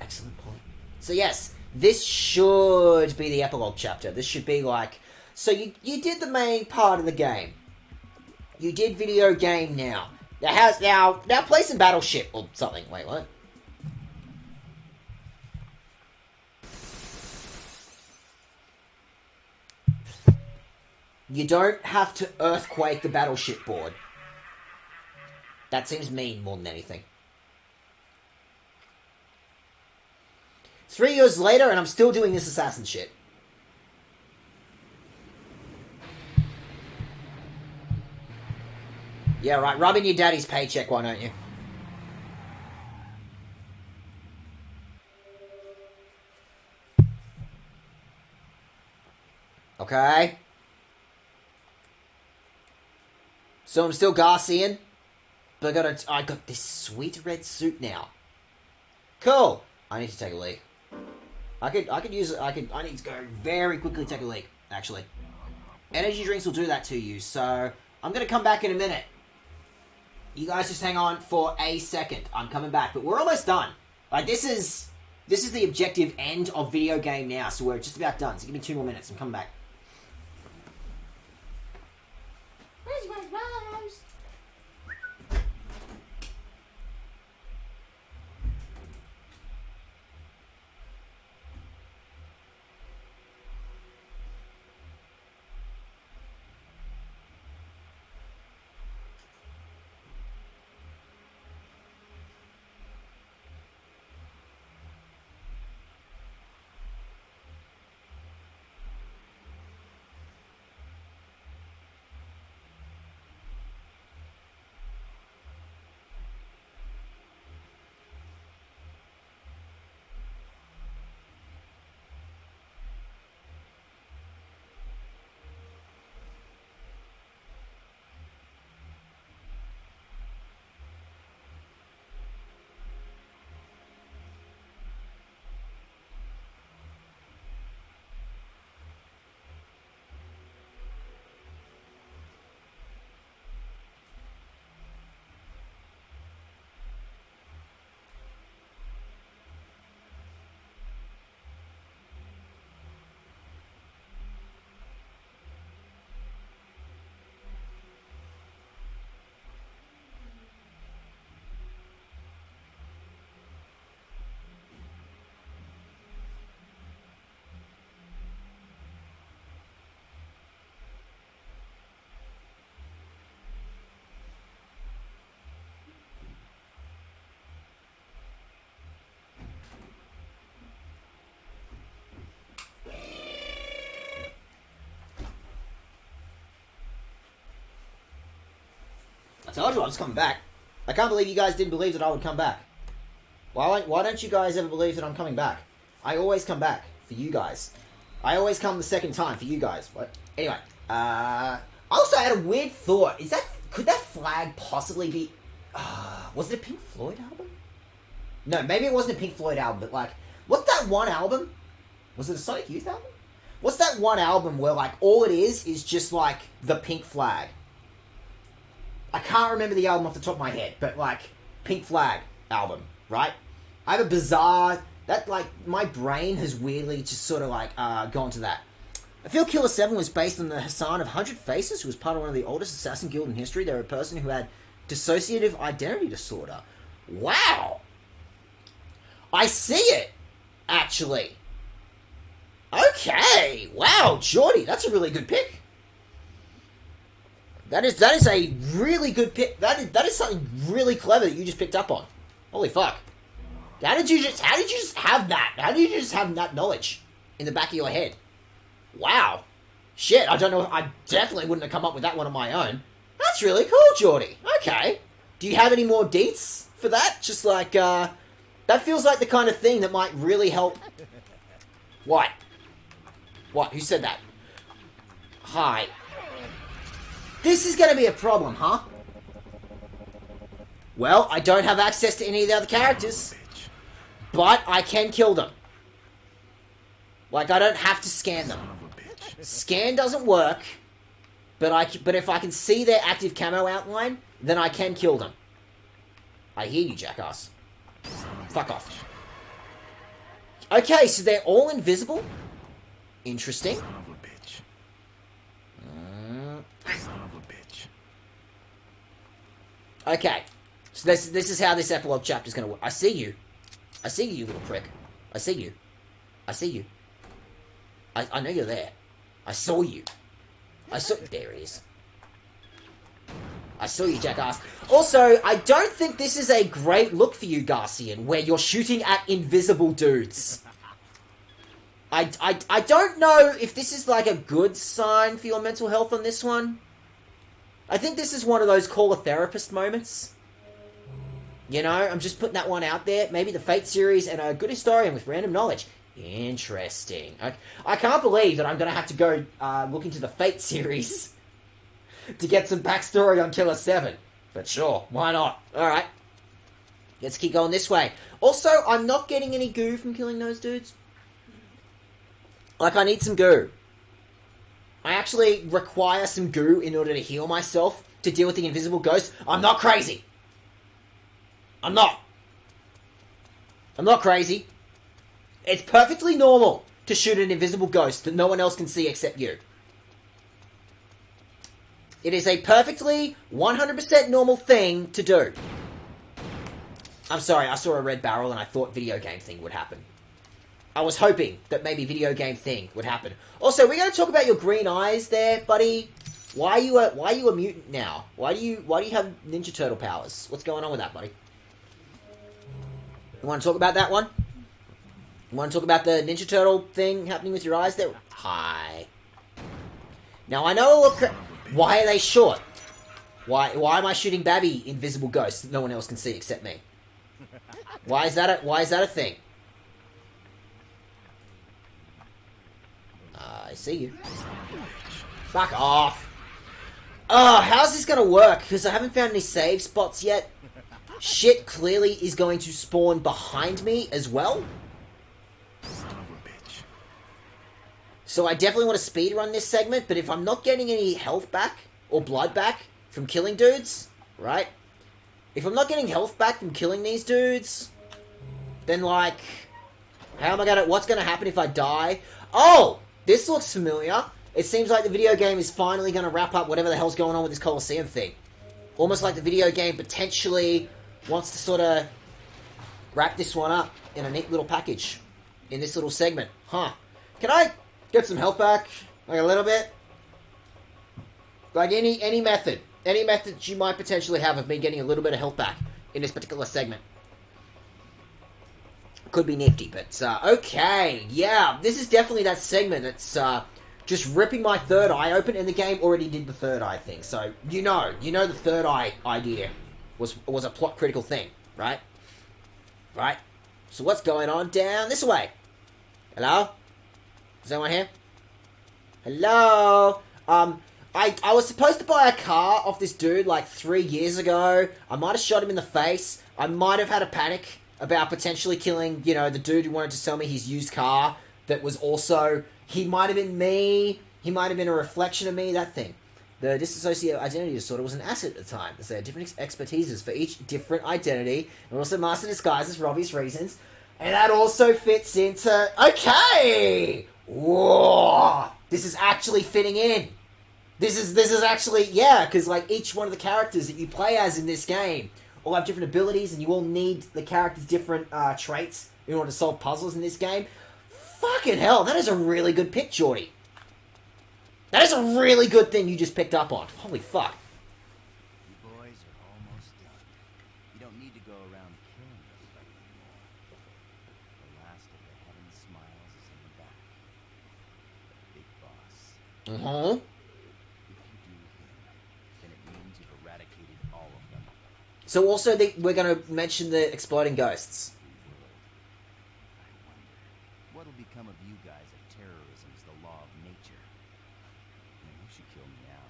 Excellent point. So yes, this should be the epilogue chapter. This should be like... So you did the main part of the game. You did video game now. Now play some Battleship or something. Wait, what? You don't have to earthquake the Battleship board. That seems mean more than anything. 3 years later, and I'm still doing this assassin shit. Yeah, right. Rub in your daddy's paycheck, why don't you? Okay. So I'm still Garcian, but I got this sweet red suit now. Cool. I need to take a leak. I need to go very quickly take a leak, actually. Energy drinks will do that to you, so I'm gonna come back in a minute. You guys just hang on for a second. I'm coming back, but we're almost done. Like, this is the objective end of video game now, so we're just about done. So give me 2 more minutes. I'm coming back. Where's my rose? I told you I was coming back. I can't believe you guys didn't believe that I would come back. Why don't you guys ever believe that I'm coming back? I always come back for you guys. I always come the second time for you guys. What? Anyway, also I had a weird thought. Could that flag possibly be... was it a Pink Floyd album? No, maybe it wasn't a Pink Floyd album, but like... What's that one album? Was it a Sonic Youth album? What's that one album where like all it is just like the pink flag? I can't remember the album off the top of my head, but like Pink Flag album, right? I have a bizarre... That, like, my brain has weirdly just sort of, like, gone to that. I feel Killer7 was based on the Hassan of 100 Faces, who was part of one of the oldest assassin guild in history. They were a person who had dissociative identity disorder. Wow! I see it, actually. Okay! Wow, Jordy, that's a really good pick. That is a really good pick. That is something really clever that you just picked up on. Holy fuck. How did you just have that? How did you just have that knowledge in the back of your head? Wow. Shit, I don't know. I definitely wouldn't have come up with that one on my own. That's really cool, Geordie. Okay. Do you have any more deets for that? Just like, that feels like the kind of thing that might really help. What? What? Who said that? Hi. This is gonna be a problem, huh? Well, I don't have access to any of the other characters. But I can kill them. Like, I don't have to scan them. Scan doesn't work. But if I can see their active camo outline, then I can kill them. I hear you, jackass. Fuck off. Okay, so they're all invisible? Interesting. Son of a bitch. Son of a bitch. Okay. So this is how this epilogue chapter is going to work. I see you. I see you, you little prick. I see you. I see you. I know you're there. I saw you. I saw... There he is. I saw you, jackass. Also, I don't think this is a great look for you, Garcian, where you're shooting at invisible dudes. I don't know if this is like a good sign for your mental health on this one. I think this is one of those call a therapist moments. You know, I'm just putting that one out there. Maybe the Fate series and a good historian with random knowledge. Interesting. I can't believe that I'm going to have to go look into the Fate series to get some backstory on Killer7. But sure, why not? Alright. Let's keep going this way. Also, I'm not getting any goo from killing those dudes. Like, I need some goo. I actually require some goo in order to heal myself to deal with the invisible ghost. I'm not crazy. I'm not. I'm not crazy. It's perfectly normal to shoot an invisible ghost that no one else can see except you. It is a perfectly 100% normal thing to do. I'm sorry, I saw a red barrel and I thought video game thing would happen. I was hoping that maybe video game thing would happen. Also, we're going to talk about your green eyes there, buddy. Why are you a mutant now? Why do you have Ninja Turtle powers? What's going on with that, buddy? You want to talk about that one? You want to talk about the Ninja Turtle thing happening with your eyes there? Hi. Now, I know... Why are they short? Why am I shooting Babby invisible ghosts that no one else can see except me? Why is that a thing? I see you. Fuck off. Oh, how's this gonna work? Because I haven't found any save spots yet. Shit clearly is going to spawn behind me as well. Son of a bitch. So I definitely want to speedrun this segment, but if I'm not getting any health back, or blood back, from killing dudes, right? If I'm not getting health back from killing these dudes, then like, what's gonna happen if I die? Oh! This looks familiar. It seems like the video game is finally gonna wrap up whatever the hell's going on with this Coliseum thing. Almost like the video game potentially wants to sort of wrap this one up in a neat little package. In this little segment. Huh. Can I get some health back? Like a little bit? Like any method. Any method you might potentially have of me getting a little bit of health back in this particular segment. Could be nifty, but, okay. Yeah, this is definitely that segment that's, just ripping my third eye open, and the game already did the third eye thing. So, you know the third eye idea was a plot critical thing, right? Right? So what's going on down this way? Hello? Is anyone here? Hello? I was supposed to buy a car off this dude like 3 years ago. I might have shot him in the face. I might have had a panic about potentially killing, you know, the dude who wanted to sell me his used car that was also... He might have been me. He might have been a reflection of me. That thing. The dissociative identity disorder was an asset at the time. They had different expertises for each different identity, and also master disguises for obvious reasons. And that also fits into... Okay! Whoa! This is actually fitting in. This is actually... Yeah, because like each one of the characters that you play as in this game all have different abilities, and you all need the character's different traits in order to solve puzzles in this game. Fucking hell, that is a really good pick, Jordy. That is a really good thing you just picked up on. Holy fuck. You boys are almost done. You don't need to go around killing everybody anymore. The last of the heaven smiles is in the back. The big boss. Uh-huh. If you do him, then it means you've eradicated all of them. So also, we're going to mention the exploding ghosts. What'll become of you guys if terrorism is the law of nature? I mean, you should kill me now.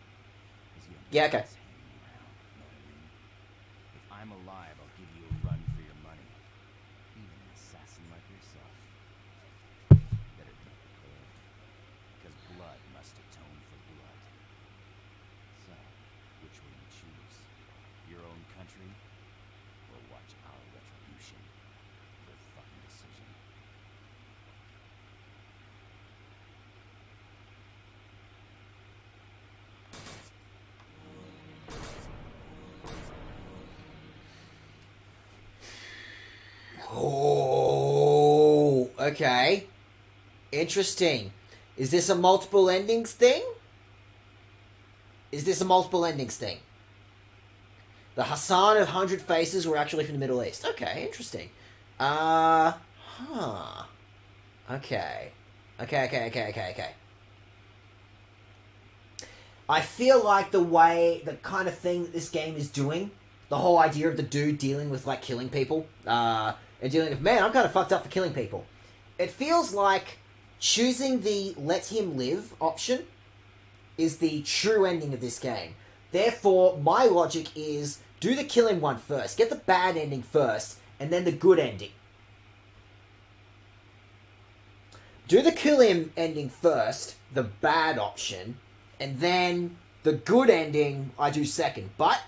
'Cause you have Yeah, okay. guys hanging around, know what I mean? If I'm alive, I'll give you a run for your money. Even an assassin like yourself. Better be prepared. Because blood must atone for blood. So, which will you choose? Your own country? Or watch our retribution? Your fucking decision. Oh, okay. Interesting. Is this a multiple endings thing? Is this a multiple endings thing? The Hassan of 100 Faces were actually from the Middle East. Okay, interesting. Huh. Okay. Okay. I feel like the kind of thing that this game is doing, the whole idea of the dude dealing with, like, killing people, and dealing with, man, I'm kind of fucked up for killing people. It feels like choosing the let him live option is the true ending of this game. Therefore, my logic is do the kill him one first, get the bad ending first, and then the good ending. Do the kill him ending first, the bad option, and then the good ending I do second. But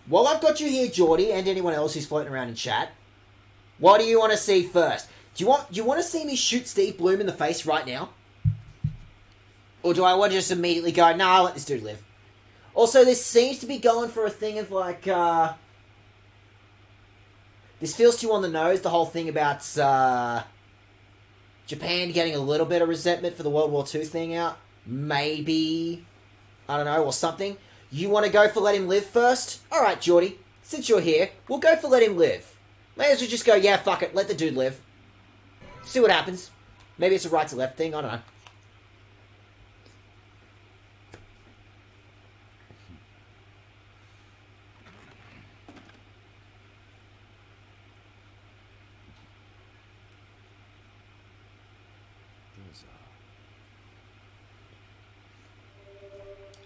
while I've got you here, Geordie, and anyone else who's floating around in chat, what do you want to see first? Do you want to see me shoot Steve Bloom in the face right now? Or do I want to just immediately go, nah, I'll let this dude live? Also, this seems to be going for a thing of, like, this feels too on the nose, the whole thing about, Japan getting a little bit of resentment for the World War II thing out. Maybe, I don't know, or something. You want to go for let him live first? Alright, Geordie, since you're here, we'll go for let him live. May as well just go, yeah, fuck it, let the dude live. See what happens. Maybe it's a right to left thing, I don't know.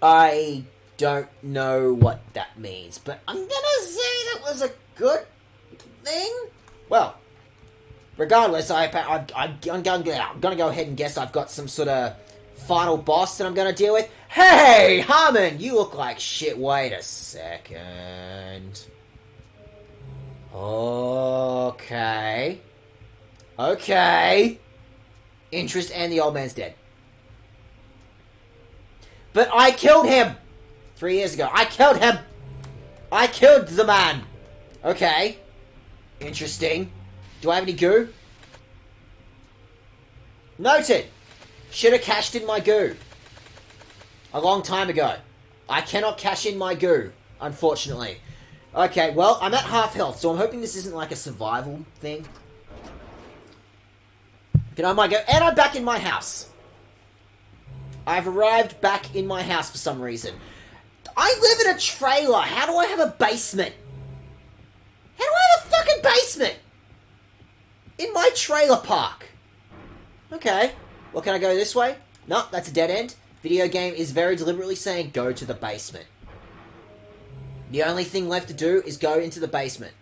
I don't know what that means, but I'm gonna say that was a good thing. Well, regardless, I'm gonna go ahead and guess I've got some sort of final boss that I'm gonna deal with. Hey, Harmon, you look like shit. Wait a second. Okay. Interest, and the old man's dead. But I killed him 3 years ago. I killed him. I killed the man. Okay. Interesting. Do I have any goo? Noted. Should have cashed in my goo a long time ago. I cannot cash in my goo, unfortunately. Okay, well, I'm at half health, so I'm hoping this isn't like a survival thing. Can I might go, and I'm back in my house. I've arrived back in my house for some reason. I live in a trailer. How do I have a basement? How do I have a fucking basement? In my trailer park. Okay. Well, can I go this way? No, that's a dead end. Video game is very deliberately saying go to the basement. The only thing left to do is go into the basement.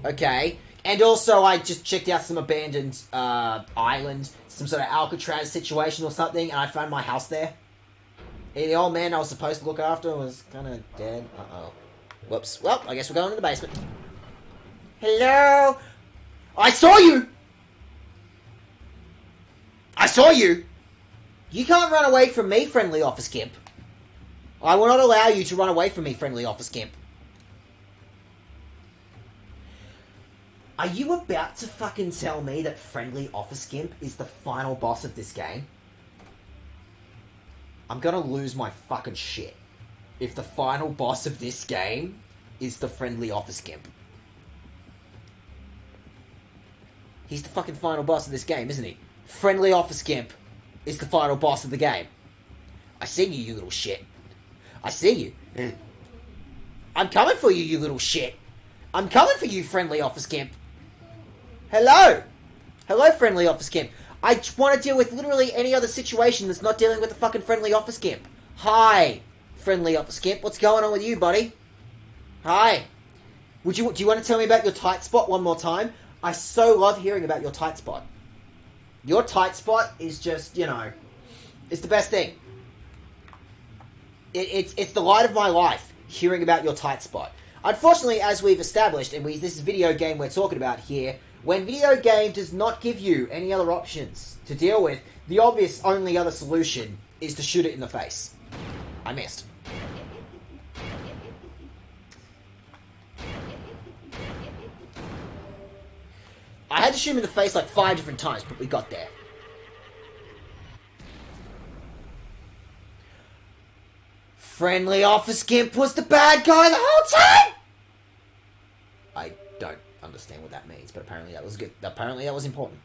Okay. And also, I just checked out some abandoned island, some sort of Alcatraz situation or something, and I found my house there. And the old man I was supposed to look after was kind of dead. Uh-oh. Whoops. Well, I guess we're going to the basement. Hello? I saw you! I saw you! You can't run away from me, friendly office gimp. I will not allow you to run away from me, friendly office gimp. Are you about to fucking tell me that Friendly Office Gimp is the final boss of this game? I'm gonna lose my fucking shit if the final boss of this game is the Friendly Office Gimp. He's the fucking final boss of this game, isn't he? Friendly Office Gimp is the final boss of the game. I see you, you little shit. I see you. I'm coming for you, you little shit. I'm coming for you, Friendly Office Gimp. Hello! Hello, Friendly Office Gimp. I want to deal with literally any other situation that's not dealing with the fucking Friendly Office Gimp. Hi, Friendly Office Gimp. What's going on with you, buddy? Hi. Do you want to tell me about your tight spot one more time? I so love hearing about your tight spot. Your tight spot is just, you know, it's the best thing. It's the light of my life, hearing about your tight spot. Unfortunately, as we've established, and this is a video game we're talking about here, when video game does not give you any other options to deal with, the obvious only other solution is to shoot it in the face. I missed. I had to shoot him in the face like 5 different times, but we got there. Friendly Officer Gimp was the bad guy the whole time? I don't understand what that means, but apparently that was good. Apparently that was important.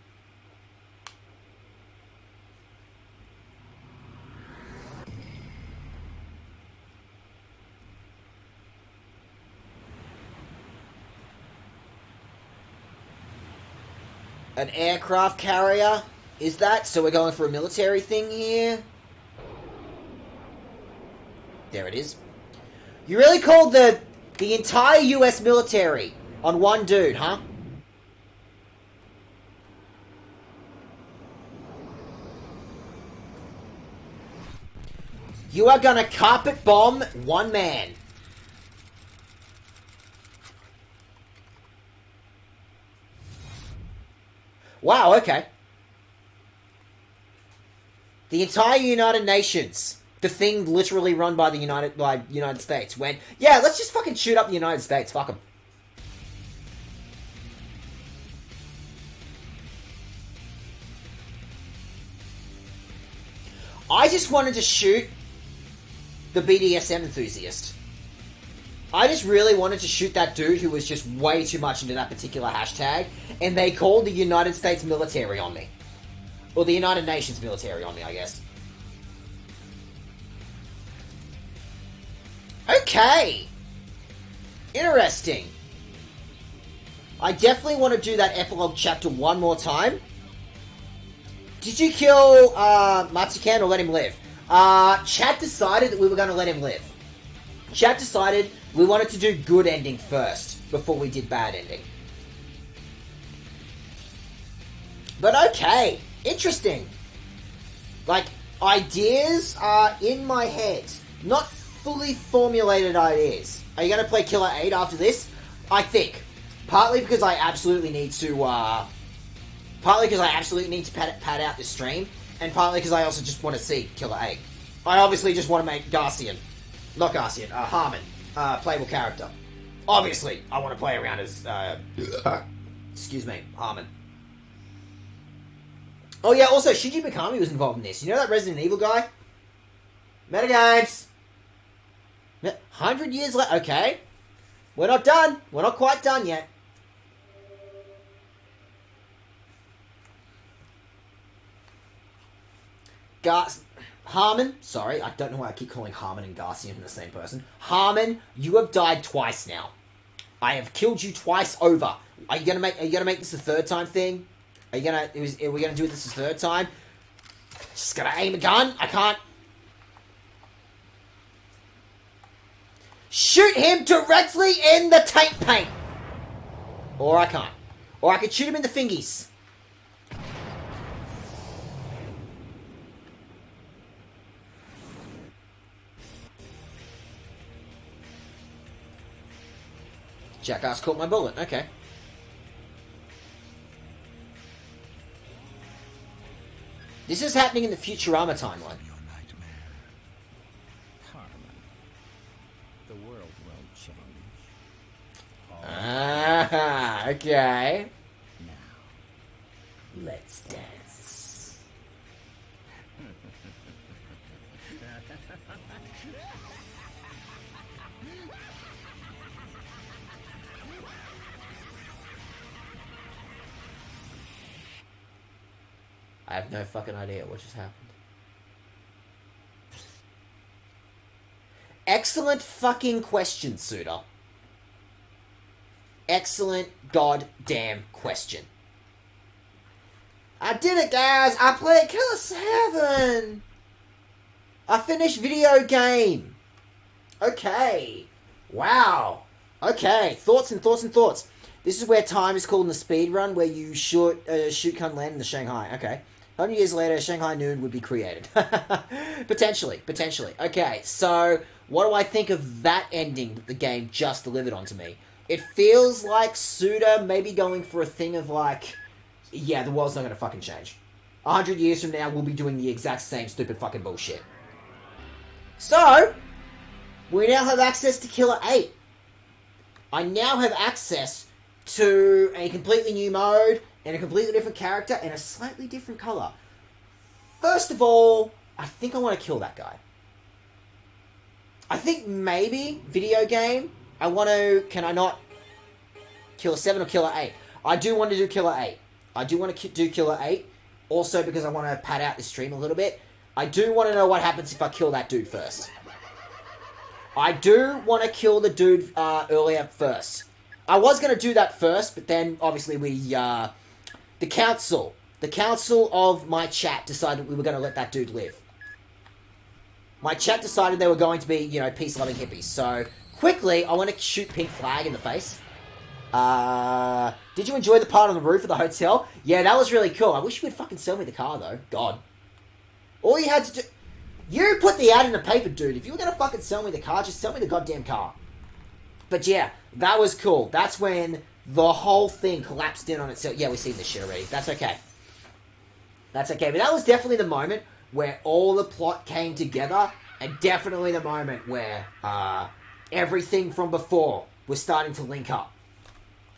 An aircraft carrier? Is that? So we're going for a military thing here? There it is. You really called the entire US military on one dude, huh? You are gonna carpet bomb one man. Wow, okay. The entire United Nations. The thing literally run by the United States went, yeah, let's just fucking shoot up the United States. Fuck them. I just wanted to shoot the BDSM enthusiast. I just really wanted to shoot that dude who was just way too much into that particular hashtag, and they called the United States military on me. Or the United Nations military on me, I guess. Okay! Interesting. I definitely want to do that epilogue chapter one more time. Did you kill Matsukan or let him live? Chat decided that we were going to let him live. Chat decided we wanted to do good ending first before we did bad ending. But okay, interesting. Like, ideas are in my head. Not fully formulated ideas. Are you going to play Killer 8 after this? I think. Partly because I absolutely need to, pad out this stream, and partly because I also just want to see Killer 8. I obviously just want to make Harmon, playable character. Obviously, I want to play around as, excuse me, Harmon. Oh yeah, also, Shinji Mikami was involved in this. You know that Resident Evil guy? Metagames! 100 years later, okay. We're not done. We're not quite done yet. Harmon, sorry, I don't know why I keep calling Harmon and Garcian the same person. Harmon, you have died twice now. I have killed you twice over. Are you gonna make this a third time thing? Are we gonna do this a third time? Just gonna aim a gun? I can't. Shoot him directly in the tank paint! Or I can't. Or I could shoot him in the fingies. Jackass caught my bullet, okay. This is happening in the Futurama timeline. Ah, okay. Now, let's dance. I have no fucking idea what just happened. Excellent fucking question, Suda. Excellent goddamn question. I did it, guys! I played Killer7! I finished video game! Okay. Wow. Okay. Thoughts and thoughts and thoughts. This is where time is called in the speed run, where you shoot can land in the Shanghai. Okay. 100 years later, Shanghai Noon would be created. Potentially. Okay, so what do I think of that ending that the game just delivered onto me? It feels like Suda maybe going for a thing of like, yeah, the world's not going to fucking change. 100 years from now, we'll be doing the exact same stupid fucking bullshit. So, we now have access to Killer 8. I now have access to a completely new mode and a completely different character and a slightly different color. First of all, I think I want to kill that guy. I think maybe video game. I want to. Can I not? Killer7 or Killer8? I do want to do Killer8. I do want to do Killer8. Also because I want to pad out this stream a little bit. I do want to know what happens if I kill that dude first. I do want to kill the dude earlier first. I was going to do that first, but then obviously we... The council of my chat decided we were going to let that dude live. My chat decided they were going to be, you know, peace-loving hippies. So, quickly, I want to shoot Pink Flag in the face. Did you enjoy the part on the roof of the hotel? Yeah, that was really cool. I wish you would fucking sell me the car, though. God. All you had to do... You put the ad in the paper, dude. If you were going to fucking sell me the car, just sell me the goddamn car. But yeah, that was cool. That's when the whole thing collapsed in on itself. Yeah, we've seen this shit already. That's okay. That's okay. But that was definitely the moment where all the plot came together. And definitely the moment where everything from before was starting to link up.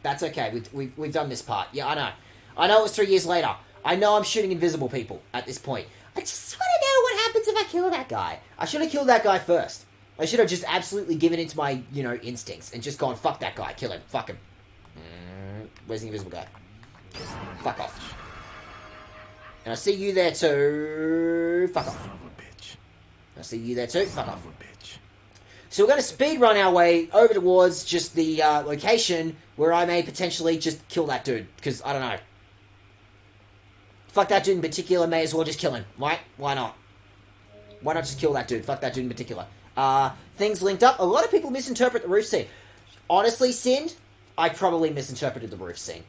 That's okay. We've done this part. Yeah, I know. I know it was 3 years later. I know I'm shooting invisible people at this point. I just want to know what happens if I kill that guy. I should have killed that guy first. I should have just absolutely given into my, you know, instincts and just gone, fuck that guy, kill him, fuck him. Where's the invisible guy? Fuck off. And I see you there too. Fuck off. I see you there too. Fuck off. So we're going to speed run our way over towards just the location where I may potentially just kill that dude. Because, I don't know. Fuck that dude in particular, may as well just kill him. Right? Why not? Why not just kill that dude? Fuck that dude in particular. Things linked up. A lot of people misinterpret the roof scene. Honestly, Sind, I probably misinterpreted the roof scene.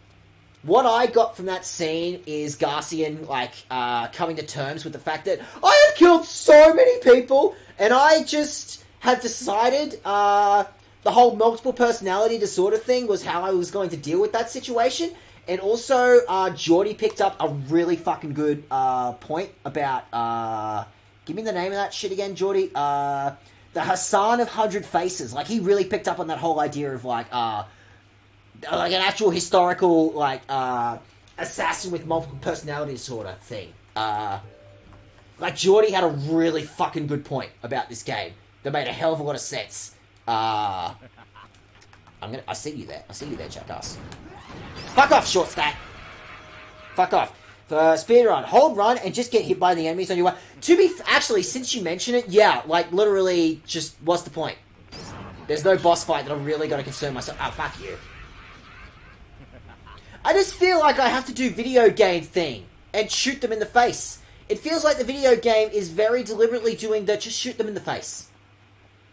What I got from that scene is Garcian, like, coming to terms with the fact that I have killed so many people, and I just had decided, the whole multiple personality disorder thing was how I was going to deal with that situation. And also, Geordie picked up a really fucking good, point about, give me the name of that shit again, Geordie. The Hassan of 100 Faces. Like, he really picked up on that whole idea of, like an actual historical, like, assassin with multiple personality disorder thing. Like, Geordie had a really fucking good point about this game that made a hell of a lot of sense. I see you there. I see you there, Jackass. Fuck off, short stack. Fuck off. Speed run. Hold run and just get hit by the enemies on your way. Actually, since you mention it, yeah, like, literally, just, what's the point? There's no boss fight that I'm really gonna concern myself. Oh, fuck you. I just feel like I have to do video game thing and shoot them in the face. It feels like the video game is very deliberately doing the just shoot them in the face.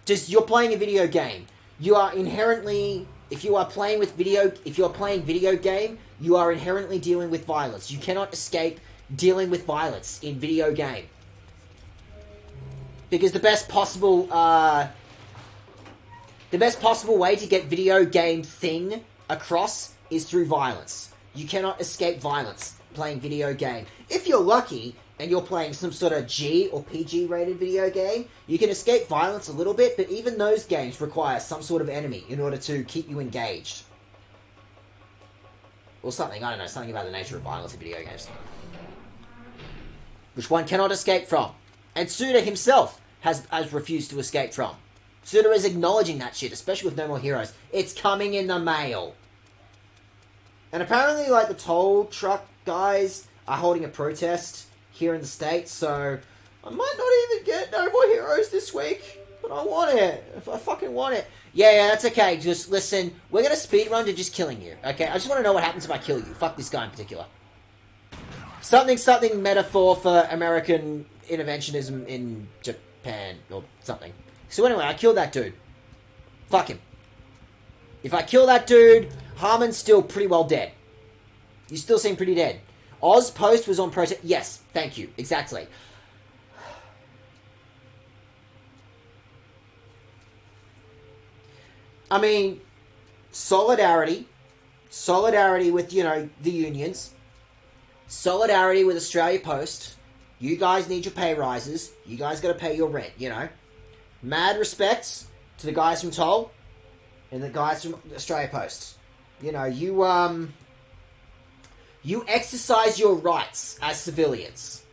Just, you're playing a video game. You are inherently... If you are playing video game, you are inherently dealing with violence. You cannot escape dealing with violence in video game. Because the best possible way to get video game thing across is through violence. You cannot escape violence playing video game. If you're lucky and you're playing some sort of G or PG rated video game, you can escape violence a little bit, but even those games require some sort of enemy in order to keep you engaged. Or something, I don't know, something about the nature of violence in video games. Which one cannot escape from. And Suda himself has refused to escape from. Suda is acknowledging that shit, especially with No More Heroes. It's coming in the mail. And apparently, like, the toll truck guys are holding a protest here in the States, so I might not even get No More Heroes this week, but I want it. If I fucking want it. Yeah, that's okay. Just listen, we're gonna speedrun to just killing you, okay? I just want to know what happens if I kill you. Fuck this guy in particular. Something metaphor for American interventionism in Japan, or something. So anyway, I killed that dude. Fuck him. If I kill that dude, Harmon's still pretty well dead. You still seem pretty dead. Oz Post was on protest. Yes, thank you. Exactly. I mean, solidarity with, you know, the unions. Solidarity with Australia Post. You guys need your pay rises. You guys got to pay your rent, you know. Mad respects to the guys from Toll and the guys from Australia Post. You know, You exercise your rights as civilians.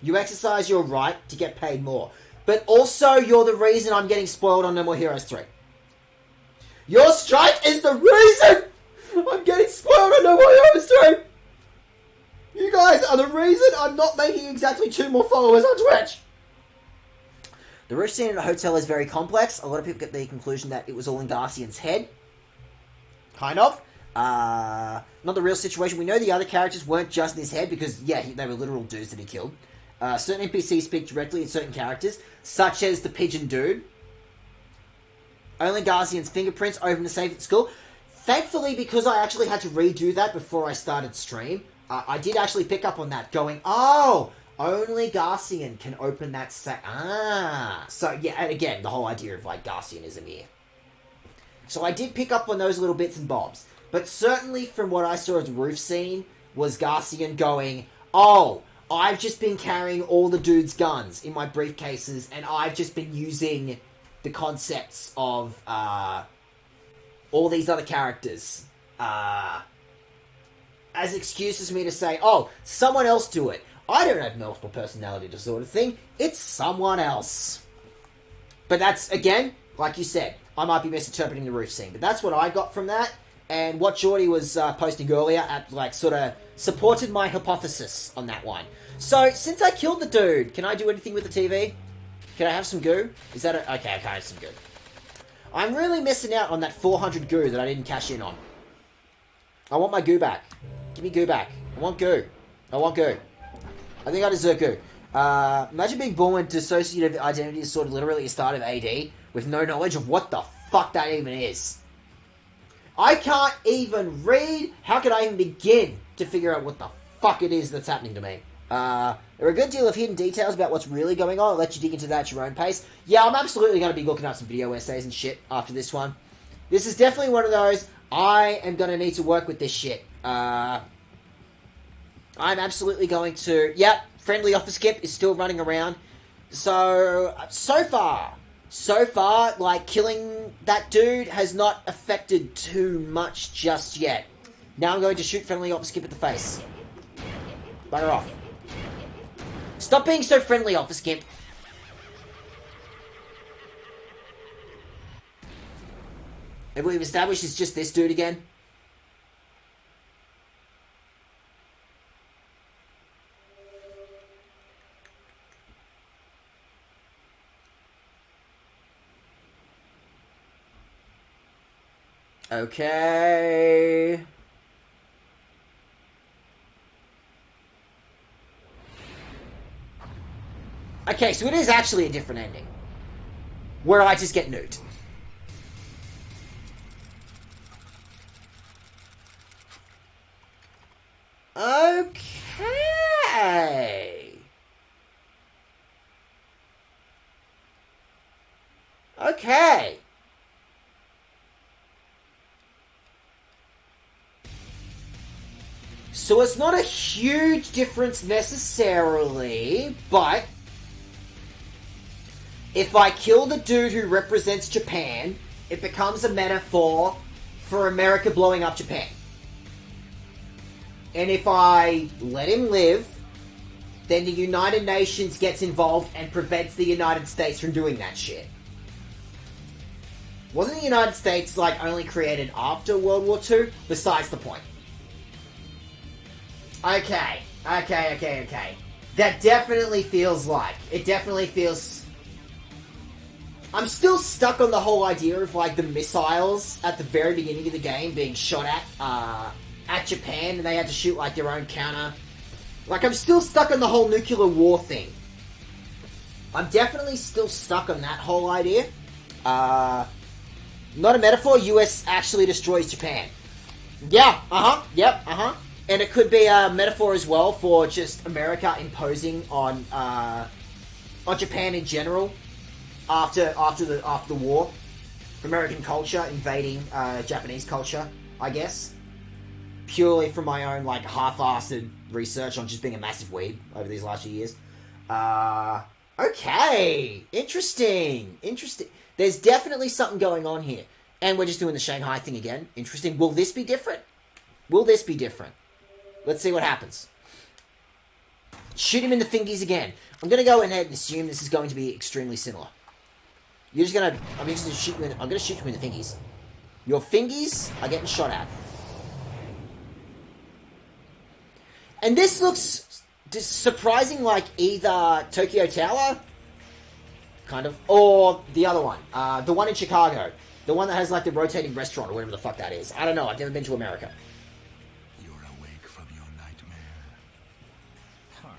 You exercise your right to get paid more. But also, you're the reason I'm getting spoiled on No More Heroes 3. Your strike is the reason I'm getting spoiled on No More Heroes 3. You guys are the reason I'm not making exactly 2 more followers on Twitch. The roof scene in a hotel is very complex. A lot of people get the conclusion that it was all in Garcian's head. Kind of. Not the real situation. We know the other characters weren't just in his head because, yeah, they were literal dudes that he killed. Certain NPCs speak directly in certain characters, such as the pigeon dude. Only Garcian's fingerprints open the safe at school. Thankfully, because I actually had to redo that before I started stream, I did actually pick up on that, going, oh, only Garcian can open that safe. So, yeah, and again, the whole idea of, like, Garcian is a mirror. So I did pick up on those little bits and bobs. But certainly from what I saw of the roof scene, was Garcian going, oh, I've just been carrying all the dudes' guns in my briefcases, and I've just been using the concepts of all these other characters as excuses for me to say, oh, someone else do it. I don't have multiple personality disorder thing. It's someone else. But that's, again, like you said, I might be misinterpreting the roof scene. But that's what I got from that. And what Geordie was posting earlier at, like, sort of supported my hypothesis on that one. So, since I killed the dude, can I do anything with the TV? Can I have some goo? Is that okay, I can have some goo. I'm really missing out on that 400 goo that I didn't cash in on. I want my goo back. Give me goo back. I want goo. I want goo. I think I deserve goo. Imagine being born with dissociative identity disorder literally at the start of AD with no knowledge of what the fuck that even is. I can't even read. How could I even begin to figure out what the fuck it is that's happening to me? There are a good deal of hidden details about what's really going on. I'll let you dig into that at your own pace. Yeah, I'm absolutely going to be looking up some video essays and shit after this one. This is definitely one of those, I am going to need to work with this shit. I'm absolutely going to... Yep, friendly office skip is still running around. So far, like, killing that dude has not affected too much just yet. Now I'm going to shoot friendly office skip at the face. Bugger off. Stop being so friendly, officer skip. And we've established it's just this dude again. Okay. Okay, so it is actually a different ending. Where I just get nuked. Okay. Okay. So it's not a huge difference necessarily, but if I kill the dude who represents Japan, it becomes a metaphor for America blowing up Japan. And if I let him live, then the United Nations gets involved and prevents the United States from doing that shit. Wasn't the United States, like, only created after World War II? Besides the point. Okay. That definitely feels like... It definitely feels... I'm still stuck on the whole idea of, like, the missiles at the very beginning of the game being shot at Japan, and they had to shoot, like, their own counter. Like, I'm still stuck on the whole nuclear war thing. I'm definitely still stuck on that whole idea. Not a metaphor, US actually destroys Japan. Yeah, yep. And it could be a metaphor as well for just America imposing on Japan in general after the war. American culture invading Japanese culture, I guess. Purely from my own, like, half-assed research on just being a massive weeb over these last few years. Okay. Interesting. There's definitely something going on here. And we're just doing the Shanghai thing again. Interesting. Will this be different? Let's see what happens. Shoot him in the fingies again. I'm going to go ahead and assume this is going to be extremely similar. You're just going to... I'm just going to shoot you in... I'm going to shoot you in the fingies. Your fingies are getting shot at. And this looks surprising like either Tokyo Tower, kind of, or the other one. The one in Chicago. The one that has like the rotating restaurant or whatever the fuck that is. I don't know. I've never been to America. You're awake from your nightmare. Harlan,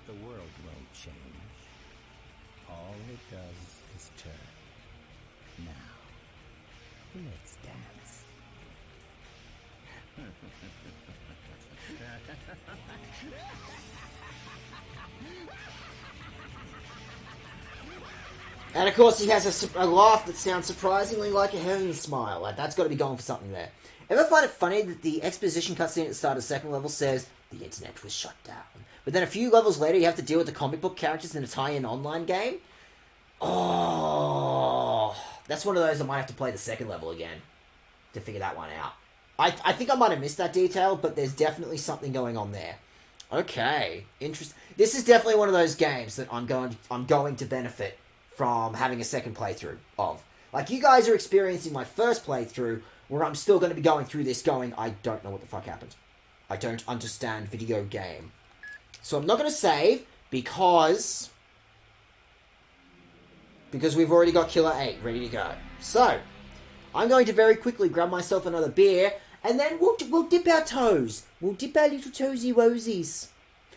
the world won't change. All it does is turn. Now, let's dance. And of course, he has a laugh that sounds surprisingly like a heaven smile. Like, that's got to be going for something there. Ever find it funny that the exposition cutscene at the start of the second level says, the internet was shut down. But then a few levels later, you have to deal with the comic book characters in a tie-in online game? Oh, that's one of those I might have to play the second level again to figure that one out. I think I might have missed that detail, but there's definitely something going on there. Okay, interesting. This is definitely one of those games that I'm going to benefit from having a second playthrough of. Like, you guys are experiencing my first playthrough, where I'm still going to be going through this going, I don't know what the fuck happened. I don't understand video game. So I'm not going to save, because we've already got Killer 8 ready to go. So, I'm going to very quickly grab myself another beer, and then we'll dip our toes. We'll dip our little toesy woesies.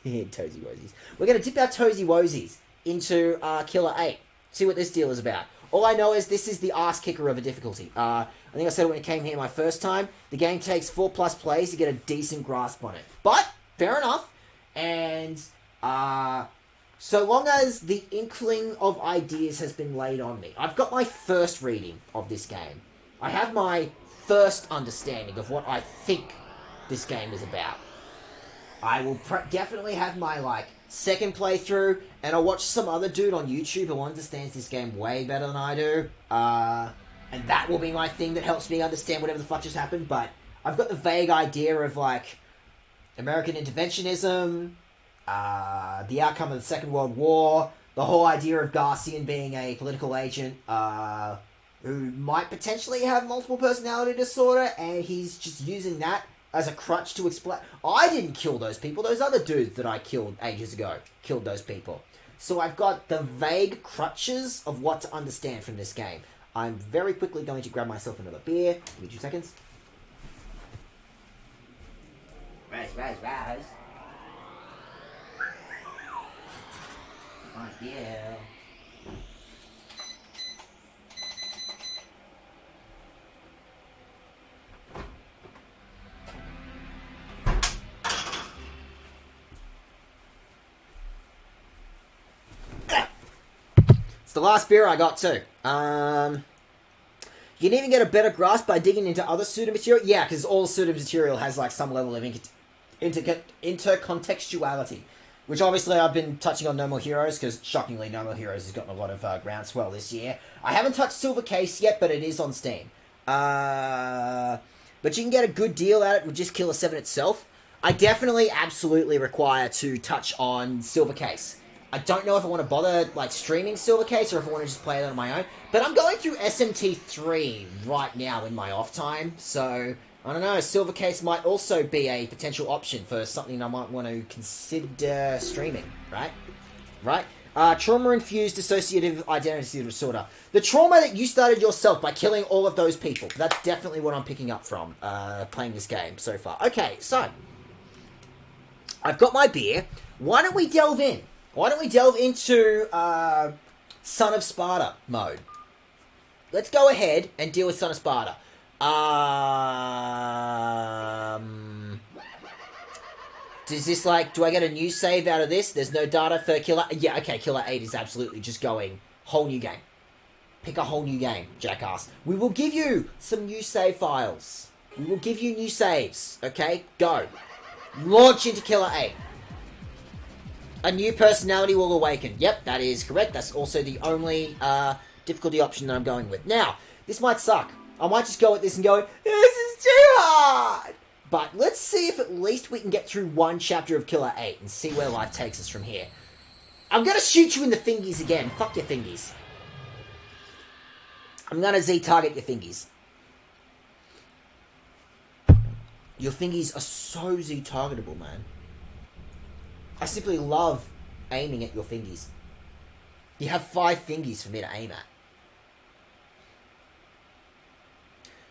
Toesy woesies. We're going to dip our toesy woesies into Killer 8. See what this deal is about. All I know is this is the ass kicker of a difficulty. I think I said it when it came here my first time. The game takes 4+ plays to get a decent grasp on it. But, fair enough. And, so long as the inkling of ideas has been laid on me. I've got my first reading of this game. I have my first understanding of what I think this game is about. I will definitely have my, like, second playthrough, and I'll watch some other dude on YouTube who understands this game way better than I do. And that will be my thing that helps me understand whatever the fuck just happened, but I've got the vague idea of, like, American interventionism, the outcome of the Second World War, the whole idea of Garcian being a political agent, who might potentially have multiple personality disorder, and he's just using that as a crutch to explain. I didn't kill those people. Those other dudes that I killed ages ago killed those people. So I've got the vague crutches of what to understand from this game. I'm very quickly going to grab myself another beer. Give me 2 seconds. Rise. My beer. It's the last beer I got too. You can even get a better grasp by digging into other pseudo-material. Yeah, because all pseudo-material has like some level of intercontextuality. Which obviously I've been touching on No More Heroes, because shockingly No More Heroes has gotten a lot of groundswell this year. I haven't touched Silver Case yet, but it is on Steam. But you can get a good deal at it with just Killer7 itself. I definitely absolutely require to touch on Silver Case. I don't know if I want to bother like streaming Silver Case or if I want to just play it on my own. But I'm going through SMT3 right now in my off time, so I don't know. Silver Case might also be a potential option for something I might want to consider streaming, right? Right? Trauma-infused dissociative identity disorder. The trauma that you started yourself by killing all of those people. That's definitely what I'm picking up from playing this game so far. Okay, so I've got my beer. Why don't we delve in? Why don't we delve into Son of Sparta mode? Let's go ahead and deal with Son of Sparta. Does this, like, do I get a new save out of this? There's no data for Killer... Yeah, okay, Killer 8 is absolutely just going whole new game. Pick a whole new game, jackass. We will give you some new save files. We will give you new saves, okay? Go. Launch into Killer 8. A new personality will awaken. Yep, that is correct. That's also the only difficulty option that I'm going with. Now, this might suck. I might just go with this and go, this is too hard! But let's see if at least we can get through one chapter of Killer 8 and see where life takes us from here. I'm gonna shoot you in the fingies again. Fuck your fingies. I'm gonna Z-target your fingies. Your fingies are so Z-targetable, man. I simply love aiming at your fingies. You have 5 fingies for me to aim at.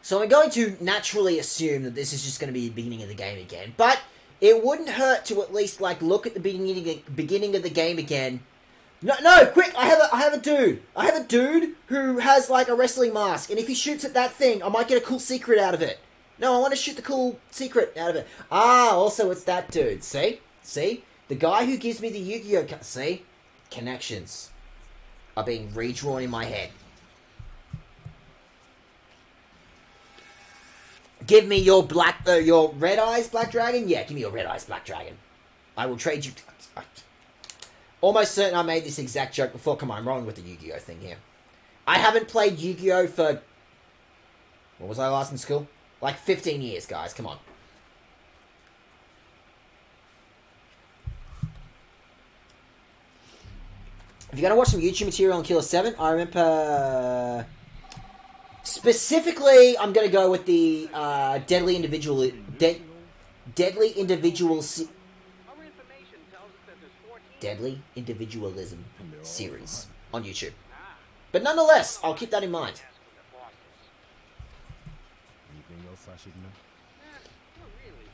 So I'm going to naturally assume that this is just going to be the beginning of the game again. But it wouldn't hurt to at least like look at the beginning of the game again. No, quick! I have a dude. I have a dude who has like a wrestling mask, and if he shoots at that thing, I might get a cool secret out of it. No, I want to shoot the cool secret out of it. Ah, also it's that dude. See? The guy who gives me the Yu-Gi-Oh! See? Connections are being redrawn in my head. Give me your your red eyes black dragon? Yeah, give me your red eyes black dragon. I will trade you... Almost certain I made this exact joke before. Come on, I'm rolling with the Yu-Gi-Oh! Thing here. I haven't played Yu-Gi-Oh! For... What was I last in school? Like 15 years, guys. Come on. If you're going to watch some YouTube material on Killer7, I remember... Specifically, I'm going to go with the Deadly Individualism series on YouTube. But nonetheless, I'll keep that in mind. Anything else I should know? Not really.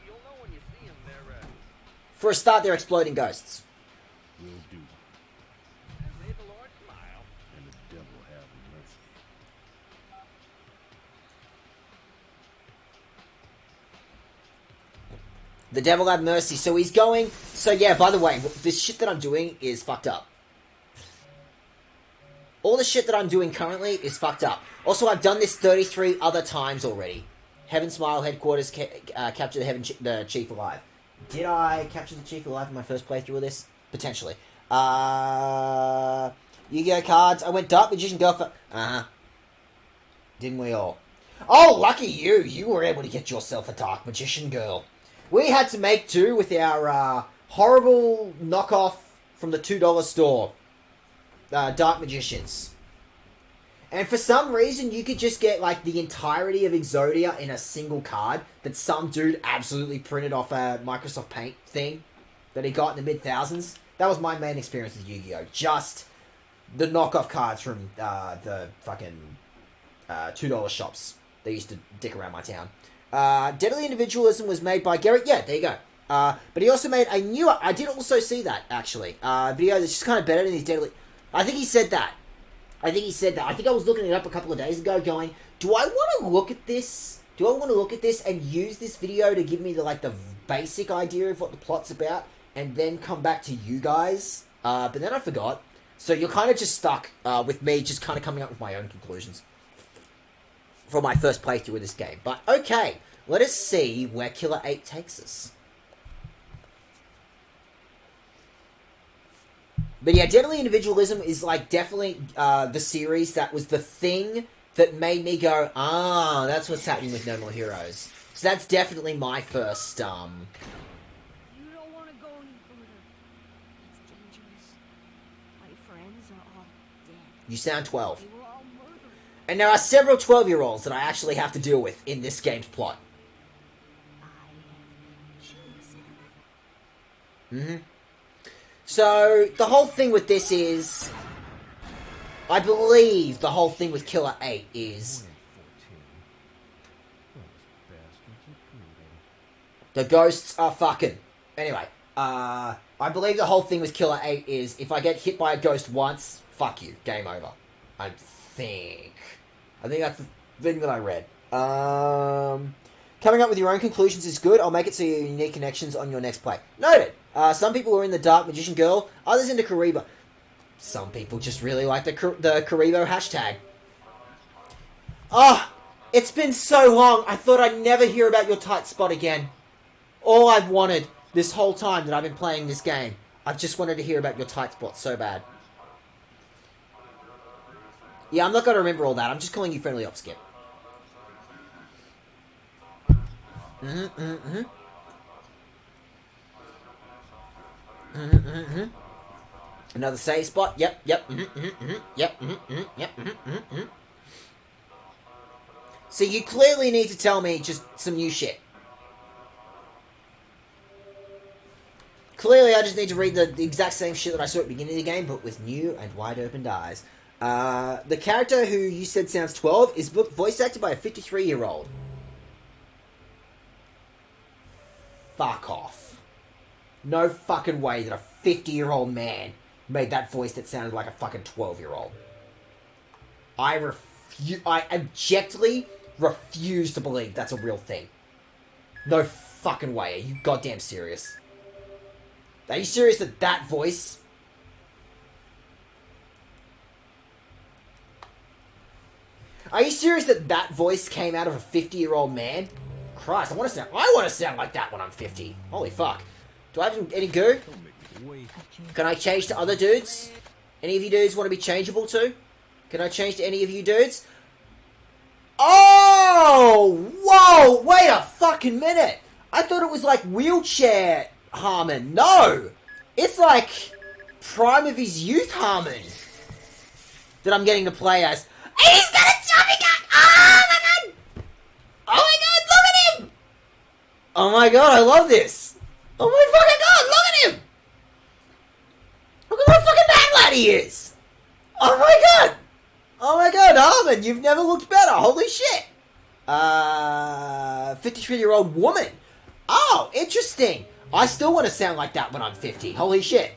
You'll know when you see them. They're, For a start, they're exploding ghosts. Will do. may the Lord smile. And the devil have mercy. The devil have mercy. So he's going... So yeah, by the way, this shit that I'm doing is fucked up. All the shit that I'm doing currently is fucked up. Also, I've done this 33 other times already. Heaven Smile Headquarters capture the Chief alive. Did I capture the Chief alive in my first playthrough of this? Potentially. Yu-Gi-Oh! Cards. I went Dark Magician Girl for... Uh-huh. Didn't we all? Oh, lucky you. You were able to get yourself a Dark Magician Girl. We had to make do with our horrible knockoff from the $2 store. Dark Magicians. And for some reason, you could just get, like, the entirety of Exodia in a single card that some dude absolutely printed off a Microsoft Paint thing that he got in the mid-thousands. That was my main experience with Yu-Gi-Oh! Just the knockoff cards from the fucking $2 shops that used to dick around my town. Deadly Individualism was made by Garrett. Yeah, there you go. But he also made a newer... I did also see that, actually. Video that's just kind of better than his Deadly... I think he said that. I think I was looking it up a couple of days ago going, do I want to look at this? Do I want to look at this and use this video to give me the basic idea of what the plot's about and then come back to you guys? But then I forgot. So you're kind of just stuck with me just kind of coming up with my own conclusions for my first playthrough of this game. But okay, let us see where Killer 8 takes us. But yeah, Deadly Individualism is like definitely the series that was the thing that made me go, ah, that's what's happening with No More Heroes. So that's definitely my first, You don't want to go any further. It's dangerous. My friends are all dead. You sound 12. They were all murdered. And there are several 12-year-olds that I actually have to deal with in this game's plot. I have chosen. Mm-hmm. So, the whole thing with this is... I believe the whole thing with Killer 8 is... The ghosts are fucking. Anyway, I believe the whole thing with Killer 8 is if I get hit by a ghost once, fuck you. Game over. I think that's the thing that I read. Coming up with your own conclusions is good. I'll make it so you have unique connections on your next play. Noted. Some people are in the Dark Magician Girl, others into Karibo. Some people just really like the Karibo hashtag. Oh, it's been so long. I thought I'd never hear about your tight spot again. All I've wanted this whole time that I've been playing this game, I've just wanted to hear about your tight spot so bad. Yeah, I'm not going to remember all that. I'm just calling you friendly off, Skip. Another save spot. Yep. Yep. Yep. Yep. So you clearly need to tell me just some new shit. Clearly, I just need to read the exact same shit that I saw at the beginning of the game, but with new and wide-opened eyes. The character who you said sounds 12 is voice acted by a 53-year-old. Fuck off. No fucking way that a 50-year-old man made that voice that sounded like a fucking 12-year-old. I abjectly refuse to believe that's a real thing. No fucking way. Are you goddamn serious? Are you serious that that voice... Are you serious that that voice came out of a 50-year-old man? Christ, I want to sound like that when I'm 50. Holy fuck. Do I have any goo? Can I change to other dudes? Any of you dudes want to be changeable to? Can I change to any of you dudes? Oh! Whoa! Wait a fucking minute! I thought it was like wheelchair Harmon. No! It's like prime of his youth Harmon that I'm getting to play as. And he's got a chubby gun! Oh my god! Oh my god, look at him! Oh my god, I love this! Oh my fucking god, look at him! Look at what fucking mad lad he is! Oh my god! Oh my god, Harmon, you've never looked better, holy shit! 53-year-old woman. Oh, interesting. I still want to sound like that when I'm 50. Holy shit.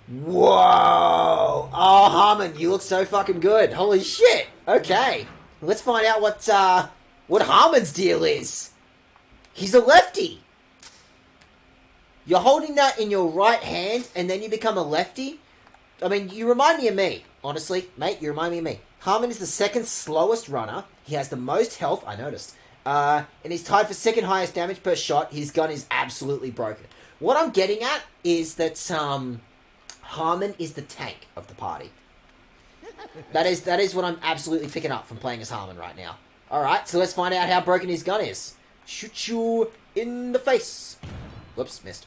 Whoa. Oh, Harmon, you look so fucking good. Holy shit. Okay. Let's find out what Harmon's deal is. He's a lefty. You're holding that in your right hand, and then you become a lefty? I mean, you remind me of me. Honestly, mate, you remind me of me. Harmon is the second slowest runner. He has the most health, I noticed. And he's tied for second highest damage per shot. His gun is absolutely broken. What I'm getting at is that Harmon is the tank of the party. That is what I'm absolutely picking up from playing as Harmon right now. Alright, so let's find out how broken his gun is. Shoot you in the face. Whoops, missed.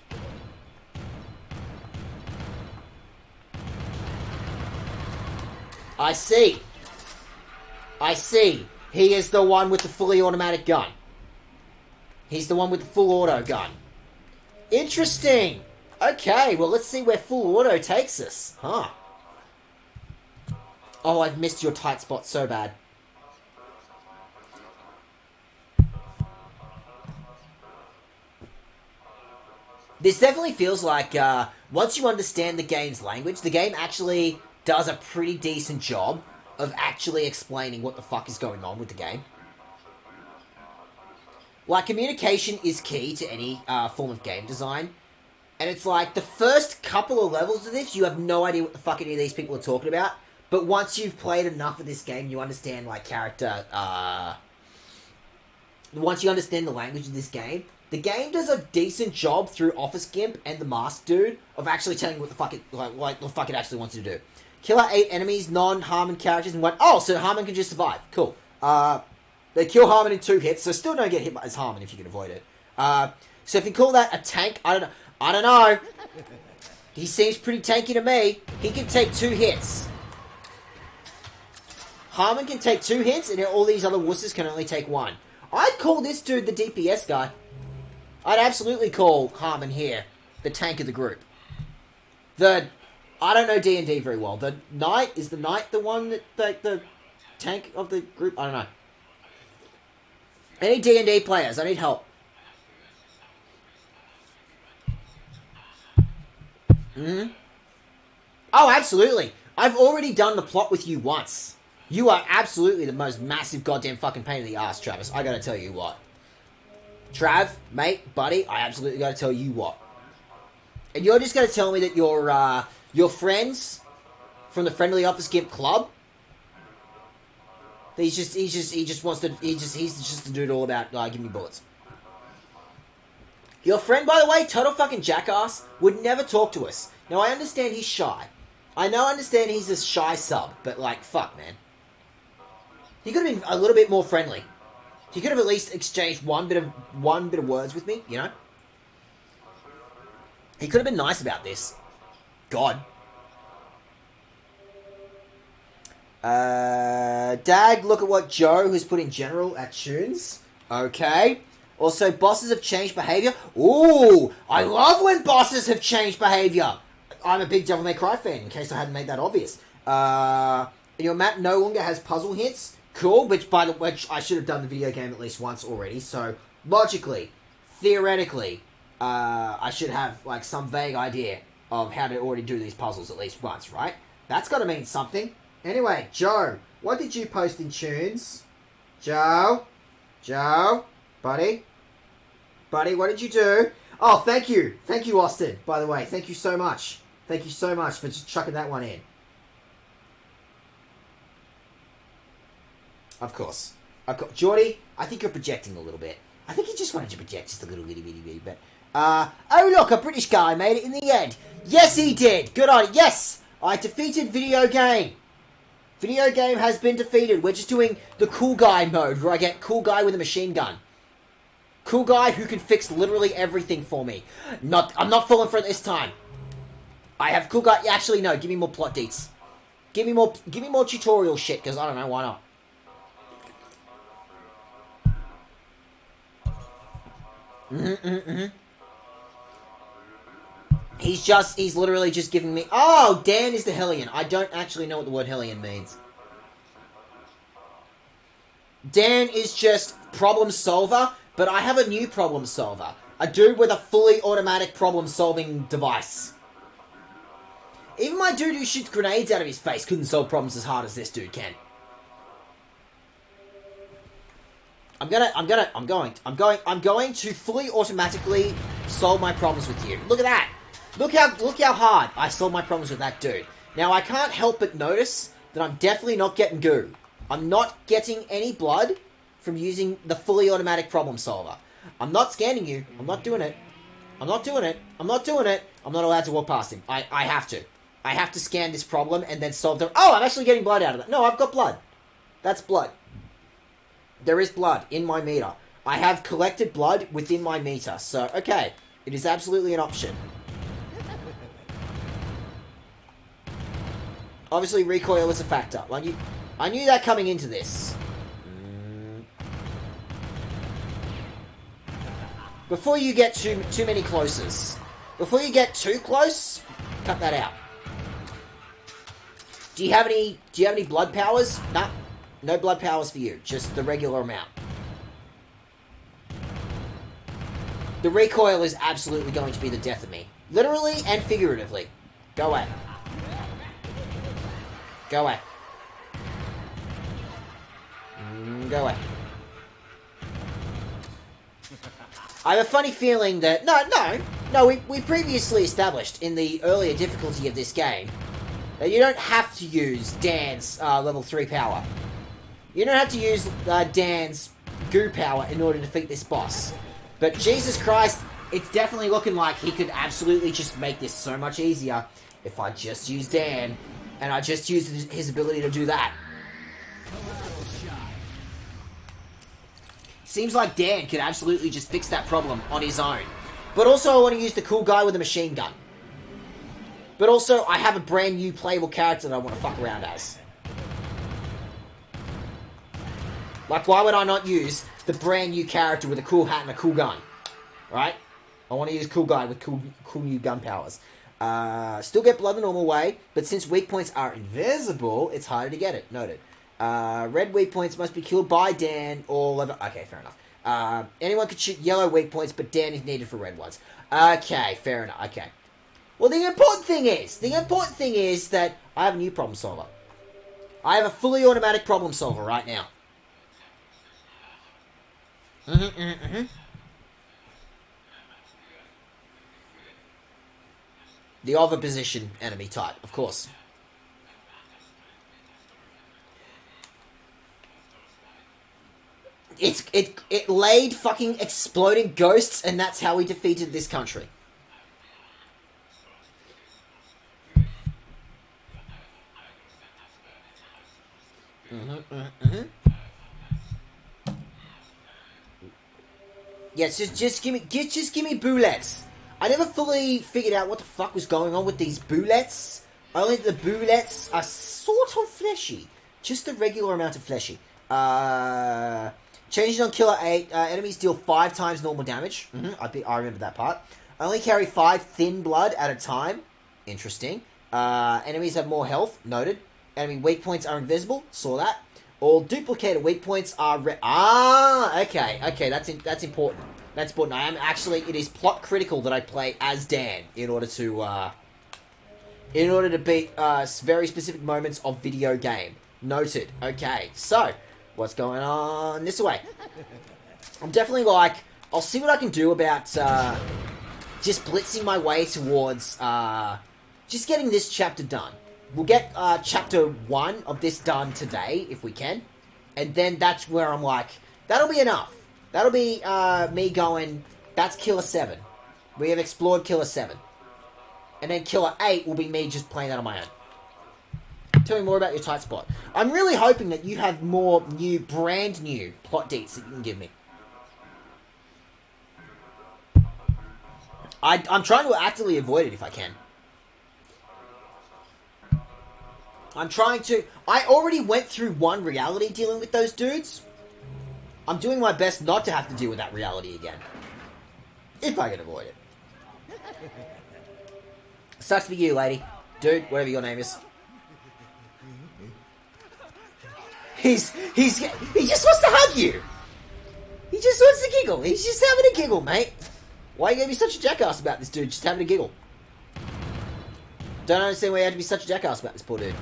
I see. He is the one with the fully automatic gun. He's the one with the full auto gun. Interesting. Okay, well, let's see where full auto takes us. Huh. Oh, I've missed your tight spot so bad. This definitely feels like, once you understand the game's language, the game actually does a pretty decent job of actually explaining what the fuck is going on with the game. Like, communication is key to any form of game design. And it's like, the first couple of levels of this, you have no idea what the fuck any of these people are talking about. But once you've played enough of this game, you understand, like, character, once you understand the language of this game, the game does a decent job through Office Gimp and the Masked Dude of actually telling you what the fuck the fuck it actually wants you to do. Kill 8 enemies, non-Harmon characters, and one... Oh, so Harmon can just survive. Cool. They kill Harmon in 2 hits, so still don't get hit as Harmon if you can avoid it. So if you call that a tank, I don't know. He seems pretty tanky to me. He can take 2 hits. Harmon can take 2 hits, and all these other wusses can only take 1. I'd call this dude the DPS guy. I'd absolutely call Harmon here the tank of the group. I don't know D&D very well. The Knight, is the Knight the one that the tank of the group? I don't know. Any D&D players? I need help. Oh, absolutely. I've already done the plot with you once. You are absolutely the most massive goddamn fucking pain in the ass, Travis. I gotta tell you what. Trav, mate, buddy, I absolutely gotta tell you what. And you're just gonna tell me that your friends from the Friendly Office Gimp Club. He's just the dude all about give me bullets. Your friend, by the way, total fucking jackass, would never talk to us. Now I understand he's shy. I understand he's a shy sub, but like fuck, man. He could have been a little bit more friendly. He could have at least exchanged one bit of words with me, you know? He could have been nice about this. God. Dag, look at what Joe has put in general at Tunes. Okay. Also, bosses have changed behavior. Ooh, I love when bosses have changed behavior. I'm a big Devil May Cry fan, in case I hadn't made that obvious. Your map no longer has puzzle hints. Cool, which I should have done the video game at least once already. So, logically, theoretically, I should have like some vague idea of how to already do these puzzles at least once, right? That's got to mean something. Anyway, Joe, what did you post in Tunes? Joe, buddy, what did you do? Oh, thank you, Austin. By the way, thank you so much for just chucking that one in. Of course. Geordie, I think you're projecting a little bit. I think you just wanted to project just a little bitty bit. Oh look, a British guy made it in the end. Yes, he did. Good on it. Yes, I defeated Video Game. Video Game has been defeated. We're just doing the cool guy mode, where I get cool guy with a machine gun. Cool guy who can fix literally everything for me. I'm not falling for it this time. I have cool guy. Actually, no. Give me more plot deets. Give me more tutorial shit, because I don't know, why not? He's literally just giving me... Oh, Dan is the Hellion. I don't actually know what the word Hellion means. Dan is just problem solver, but I have a new problem solver. A dude with a fully automatic problem solving device. Even my dude who shoots grenades out of his face couldn't solve problems as hard as this dude can. I'm going to fully automatically solve my problems with you. Look at that. Look how hard I solved my problems with that dude. Now, I can't help but notice that I'm definitely not getting goo. I'm not getting any blood from using the fully automatic problem solver. I'm not scanning you. I'm not doing it. I'm not doing it. I'm not allowed to walk past him. I have to. I have to scan this problem and then solve the... Oh, I'm actually getting blood out of it. No, I've got blood. That's blood. There is blood in my meter. I have collected blood within my meter. So, okay. It is absolutely an option. Obviously, recoil is a factor. I knew that coming into this. Before you get too many closes. Before you get too close, cut that out. Do you have any blood powers? Nah. No blood powers for you, just the regular amount. The recoil is absolutely going to be the death of me. Literally and figuratively. Go away. Go away. Go away. I have a funny feeling that... No, we previously established in the earlier difficulty of this game that you don't have to use Dan's level 3 power. You don't have to use Dan's goo power in order to defeat this boss. But Jesus Christ, it's definitely looking like he could absolutely just make this so much easier if I just use Dan, and I just use his ability to do that. Seems like Dan could absolutely just fix that problem on his own. But also I want to use the cool guy with a machine gun. But also I have a brand new playable character that I want to fuck around as. Like, why would I not use the brand new character with a cool hat and a cool gun? Right? I want to use cool guy with cool new gun powers. Still get blood the normal way, but since weak points are invisible, it's harder to get it. Noted. Red weak points must be killed by Dan or level... Okay, fair enough. Anyone could shoot yellow weak points, but Dan is needed for red ones. Okay, fair enough. Okay. Well, the important thing is that I have a new problem solver. I have a fully automatic problem solver right now. The other position enemy type, of course. It laid fucking exploding ghosts, and that's how we defeated this country. Yes, just give me bullets. I never fully figured out what the fuck was going on with these bullets. Only the bullets are sort of fleshy. Just the regular amount of fleshy. Changes on Killer 8. Enemies deal 5 times normal damage. I remember that part. Only carry 5 thin blood at a time. Interesting. Enemies have more health. Noted. Enemy weak points are invisible. Saw that. All duplicated weak points are... okay. Okay, that's important. That's important. I am actually... It is plot critical that I play as Dan in order to beat very specific moments of video game. Noted. Okay, so... What's going on this way? I'm definitely like... I'll see what I can do about just blitzing my way towards just getting this chapter done. We'll get chapter 1 of this done today, if we can. And then that's where I'm like, that'll be enough. That'll be me going, that's Killer 7. We have explored Killer 7. And then Killer 8 will be me just playing that on my own. Tell me more about your tight spot. I'm really hoping that you have more brand new plot deets that you can give me. I'm trying to actively avoid it if I can. I'm trying to... I already went through one reality dealing with those dudes. I'm doing my best not to have to deal with that reality again. If I can avoid it. Sucks for you, lady. Dude, whatever your name is. He just wants to hug you. He just wants to giggle. He's just having a giggle, mate. Why are you going to be such a jackass about this dude just having a giggle? Don't understand why you had to be such a jackass about this poor dude.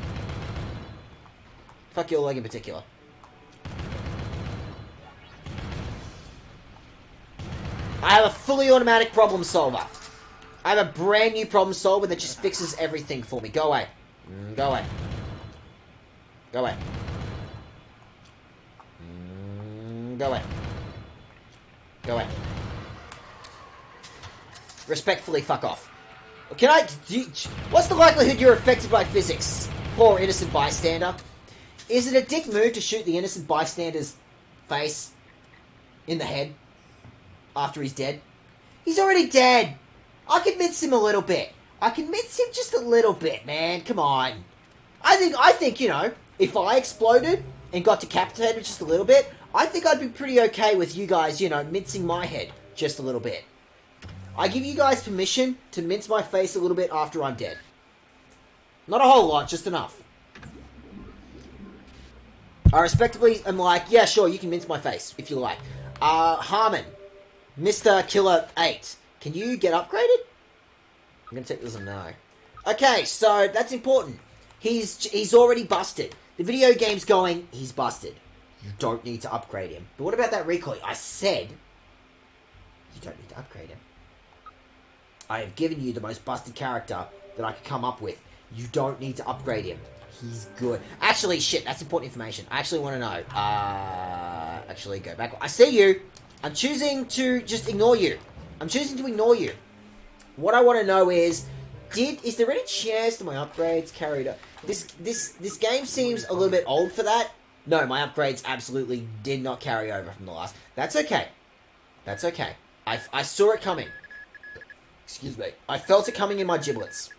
Fuck your leg in particular. I have a fully automatic problem solver. I have a brand new problem solver that just fixes everything for me. Go away. Go away. Go away. Go away. Go away. Respectfully, fuck off. What's the likelihood you're affected by physics? Poor innocent bystander. Is it a dick move to shoot the innocent bystander's face in the head after he's dead? He's already dead. I can mince him a little bit. I can mince him just a little bit, man. Come on. I think, you know, if I exploded and got decapitated just a little bit, I think I'd be pretty okay with you guys, you know, mincing my head just a little bit. I give you guys permission to mince my face a little bit after I'm dead. Not a whole lot, just enough. I respectively am like, yeah, sure, you can mince my face, if you like. Harmon, Mr. Killer 8, can you get upgraded? I'm gonna take this as a no. Okay, so that's important. He's already busted. The video game's going, he's busted. You don't need to upgrade him. But what about that recoil? I said, you don't need to upgrade him. I have given you the most busted character that I could come up with. You don't need to upgrade him. He's good. Actually, shit, that's important information. I actually want to know. Actually, go back. I see you. I'm choosing to just ignore you. I'm choosing to ignore you. What I want to know is there any chance that my upgrades carried up? This game seems a little bit old for that. No, my upgrades absolutely did not carry over from the last. That's okay. That's okay. I saw it coming. Excuse me. I felt it coming in my giblets.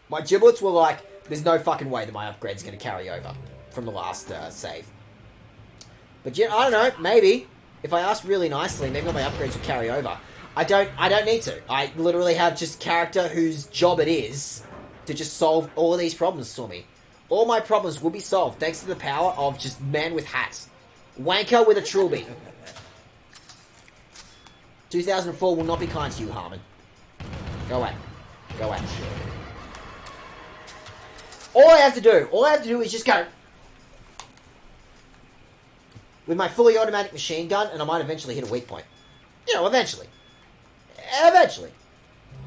My giblets were like, there's no fucking way that my upgrade's going to carry over from the last save. But yeah, I don't know. Maybe if I asked really nicely, maybe my upgrades would carry over. I don't need to. I literally have just character whose job it is to just solve all of these problems for me. All my problems will be solved thanks to the power of just man with hats. Wanker with a trilby. 2004 will not be kind to you, Harmon. Go away. Go away. All I have to do is just go with my fully automatic machine gun, and I might eventually hit a weak point. You know, eventually.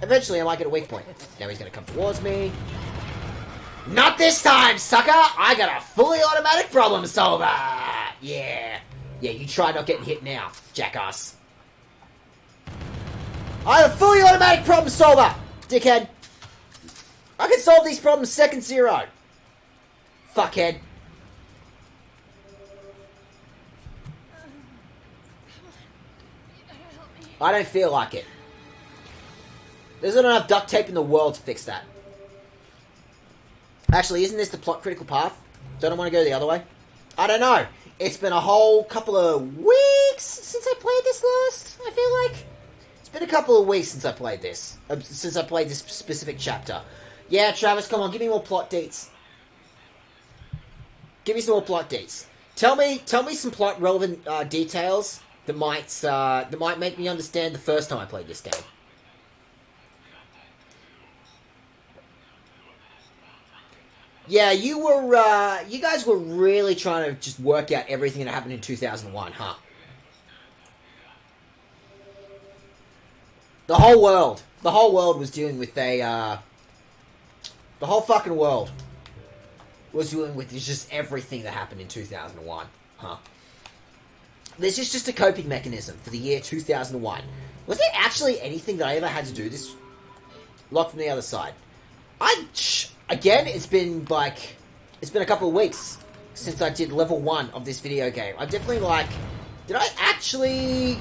Eventually I might get a weak point. Now he's going to come towards me. Not this time, sucker! I got a fully automatic problem solver! Yeah. Yeah, you try not getting hit now, jackass. I have a fully automatic problem solver, dickhead. I can solve these problems second zero. Fuckhead. I don't feel like it. There's not enough duct tape in the world to fix that. Actually, isn't this the plot critical path? Don't I want to go the other way? I don't know. It's been a whole couple of weeks since I played this last, I feel like. It's been a couple of weeks since I played this. Since I played this specific chapter. Yeah, Travis, come on, give me more plot deets. Give me some more plot deets. Tell me some plot relevant details that might make me understand the first time I played this game. Yeah, you guys were really trying to just work out everything that happened in 2001, huh? The whole world was dealing with the whole fucking world was dealing with just everything that happened in 2001, huh? This is just a coping mechanism for the year 2001. Was there actually anything that I ever had to do this? Lock from the other side. Again, it's been a couple of weeks since I did level 1 of this video game. I definitely, did I actually,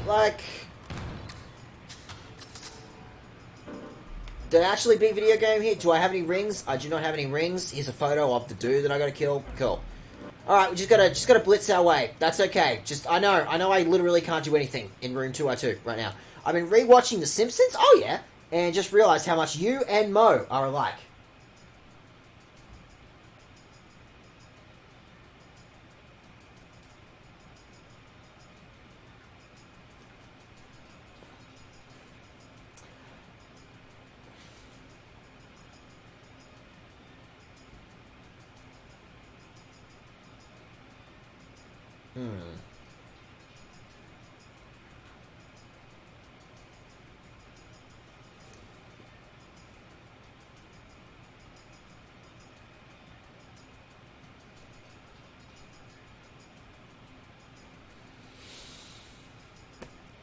did I actually beat video game here? Do I have any rings? I do not have any rings. Here's a photo of the dude that I gotta kill. Cool. Alright, we just gotta blitz our way. That's okay. I know I literally can't do anything in room 202 right now. I've been rewatching The Simpsons, oh yeah, and just realized how much you and Mo are alike.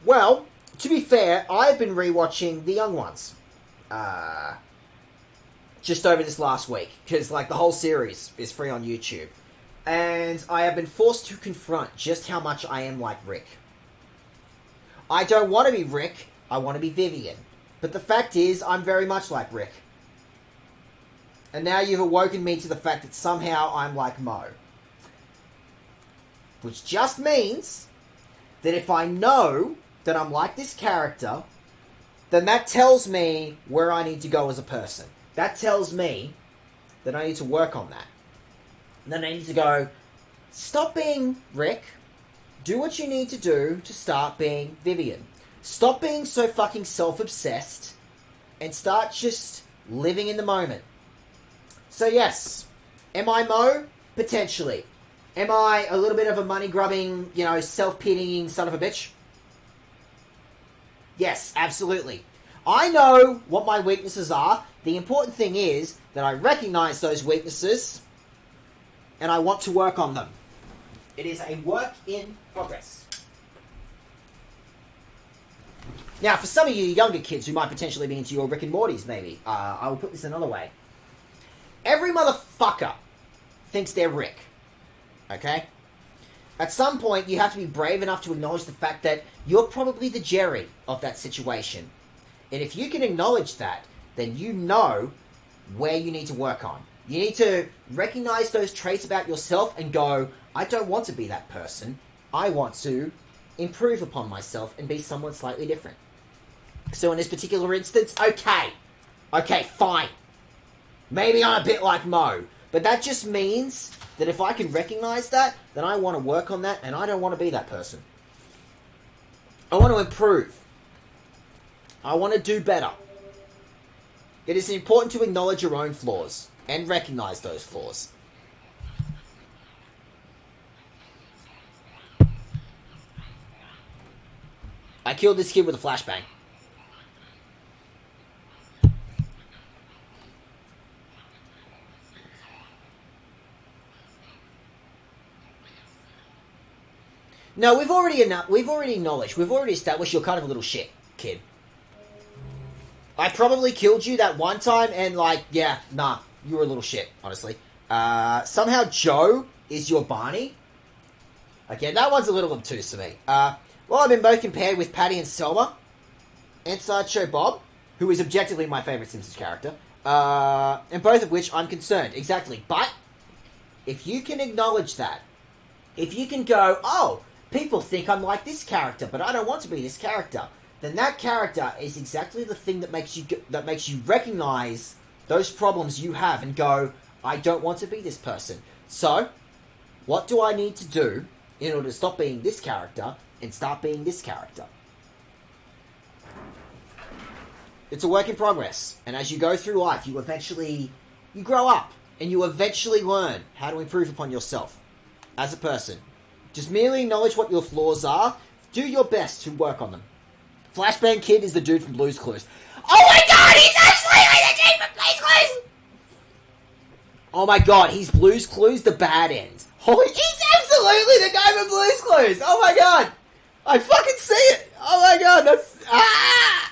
Well, to be fair, I've been rewatching The Young Ones. Just over this last week. Because, the whole series is free on YouTube. And I have been forced to confront just how much I am like Rick. I don't want to be Rick. I want to be Vivian. But the fact is, I'm very much like Rick. And now you've awoken me to the fact that somehow I'm like Mo. Which just means that if I know that I'm like this character, then that tells me where I need to go as a person. That tells me that I need to work on that. And then I need to go, stop being Rick, do what you need to do to start being Vivian. Stop being so fucking self-obsessed, and start just living in the moment. So yes, am I Mo? Potentially. Am I a little bit of a money-grubbing, self-pitying son of a bitch? Yes, absolutely. I know what my weaknesses are. The important thing is that I recognize those weaknesses, and I want to work on them. It is a work in progress. Now, for some of you younger kids who might potentially be into your Rick and Mortys, maybe, I will put this another way. Every motherfucker thinks they're Rick. Okay? At some point, you have to be brave enough to acknowledge the fact that you're probably the Jerry of that situation. And if you can acknowledge that, then you know where you need to work on. You need to recognize those traits about yourself and go, I don't want to be that person. I want to improve upon myself and be someone slightly different. So in this particular instance, okay, fine. Maybe I'm a bit like Mo, but that just means that if I can recognize that, then I want to work on that, and I don't want to be that person. I want to improve. I want to do better. It is important to acknowledge your own flaws and recognize those flaws. I killed this kid with a flashbang. No, we've already acknowledged, we've already established you're kind of a little shit, kid. I probably killed you that one time, and you were a little shit, honestly. Somehow Joe is your Barney. Okay, that one's a little obtuse to me. Well, I've been both compared with Patty and Selma. and Sideshow Bob, who is objectively my favourite Simpsons character, and both of which I'm concerned. Exactly. But if you can acknowledge that, if you can go, oh, people think I'm like this character, but I don't want to be this character, then that character is exactly the thing that makes you recognize those problems you have and go, I don't want to be this person. So, what do I need to do in order to stop being this character and start being this character? It's a work in progress, and as you go through life, you grow up, and you eventually learn how to improve upon yourself as a person. Just merely acknowledge what your flaws are, do your best to work on them. Flashbang Kid is the dude from Blue's Clues. Oh my god, he's absolutely the dude from Blue's Clues! Oh my god, he's Blue's Clues, the bad end. Holy, he's absolutely the guy from Blue's Clues! Oh my god! I fucking see it! Oh my god, that's... Ah!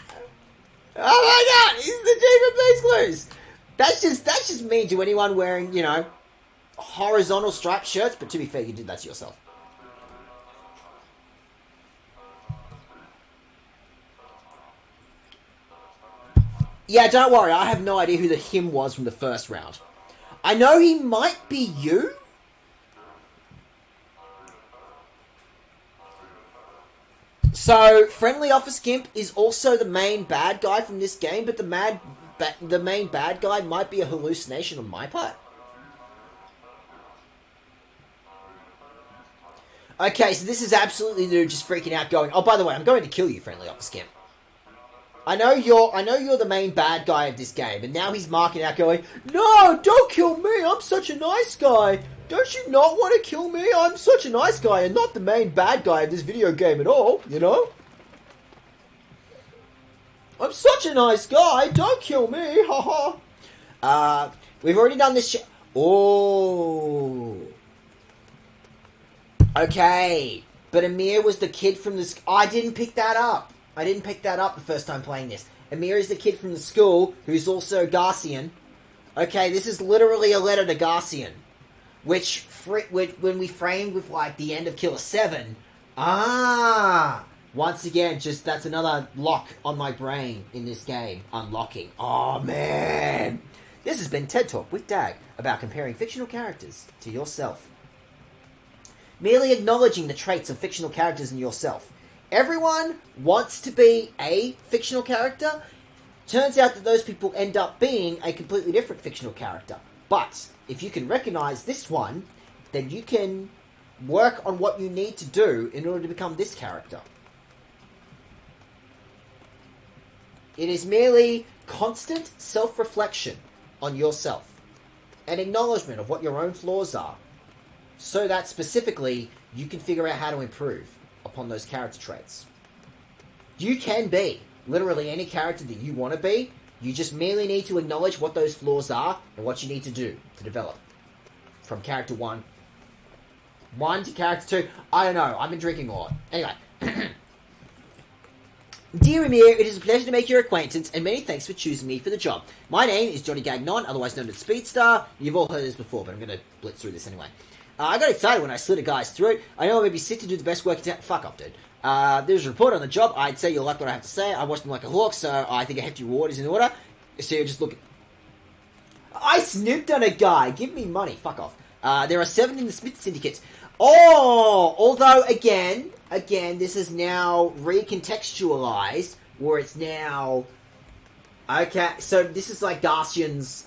Oh my god, he's the dude from Blue's Clues! That's just mean to anyone wearing, horizontal striped shirts, but to be fair, you did that to yourself. Yeah, don't worry, I have no idea who the him was from the first round. I know he might be you? So, Friendly Office Gimp is also the main bad guy from this game, but the main bad guy might be a hallucination on my part. Okay, so this is absolutely dude just freaking out going, oh, by the way, I'm going to kill you, Friendly Office Gimp. I know you're the main bad guy of this game, and now he's marking out going, no, don't kill me, I'm such a nice guy. Don't you not want to kill me? I'm such a nice guy and not the main bad guy of this video game at all, I'm such a nice guy, don't kill me, haha. We've already done this shit. Oh. Okay, but Amir was the kid from the... I didn't pick that up. I didn't pick that up the first time playing this. Amir is the kid from the school who's also Garcian. Okay, this is literally a letter to Garcian. Which, when we framed with, the end of Killer7... Once again, that's another lock on my brain in this game. Unlocking. Oh, man! This has been TED Talk with Dag about comparing fictional characters to yourself. Merely acknowledging the traits of fictional characters in yourself. Everyone wants to be a fictional character. Turns out that those people end up being a completely different fictional character. But if you can recognize this one, then you can work on what you need to do in order to become this character. It is merely constant self-reflection on yourself. An acknowledgement of what your own flaws are. So that specifically, you can figure out how to improve upon those character traits. You can be literally any character that you want to be. You just merely need to acknowledge what those flaws are and what you need to do to develop. From character 1 to character 2. I don't know. I've been drinking a lot. Anyway. Dear Amir, it is a pleasure to make your acquaintance, and many thanks for choosing me for the job. My name is Johnny Gagnon, otherwise known as Speedstar. You've all heard this before, but I'm going to blitz through this anyway. I got excited when I slit a guy's throat. I know I may be sick to do the best work in town. Fuck off, dude. There's a report on the job. I'd say you'll like what I have to say. I watched him like a hawk, so I think a hefty reward is in order. So you're just looking... I snooped on a guy. Give me money. Fuck off. There are 7 in the Smith Syndicate. Oh! Although, again, this is now recontextualized, where it's now... Okay, so this is like Garcian's,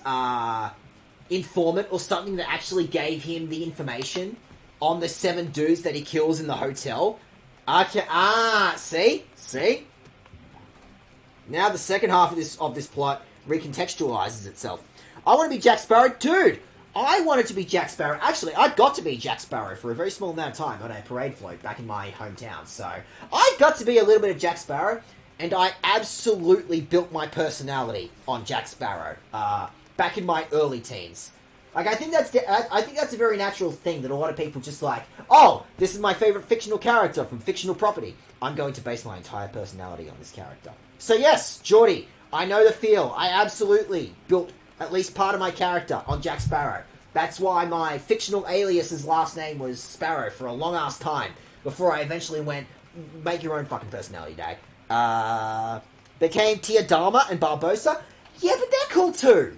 informant or something that actually gave him the information on the 7 dudes that he kills in the hotel. Okay, see? Now the second half of this plot recontextualizes itself. I want to be Jack Sparrow. Dude, I wanted to be Jack Sparrow. Actually, I got to be Jack Sparrow for a very small amount of time on a parade float back in my hometown. So, I got to be a little bit of Jack Sparrow, and I absolutely built my personality on Jack Sparrow. Back in my early teens. Like, I think that's a very natural thing that a lot of people just like, oh, this is my favorite fictional character from fictional property. I'm going to base my entire personality on this character. So yes, Geordie, I know the feel. I absolutely built at least part of my character on Jack Sparrow. That's why my fictional alias's last name was Sparrow for a long-ass time, before I eventually went, make your own fucking personality, Dag. became Tiadama and Barbosa. Yeah, but they're cool too.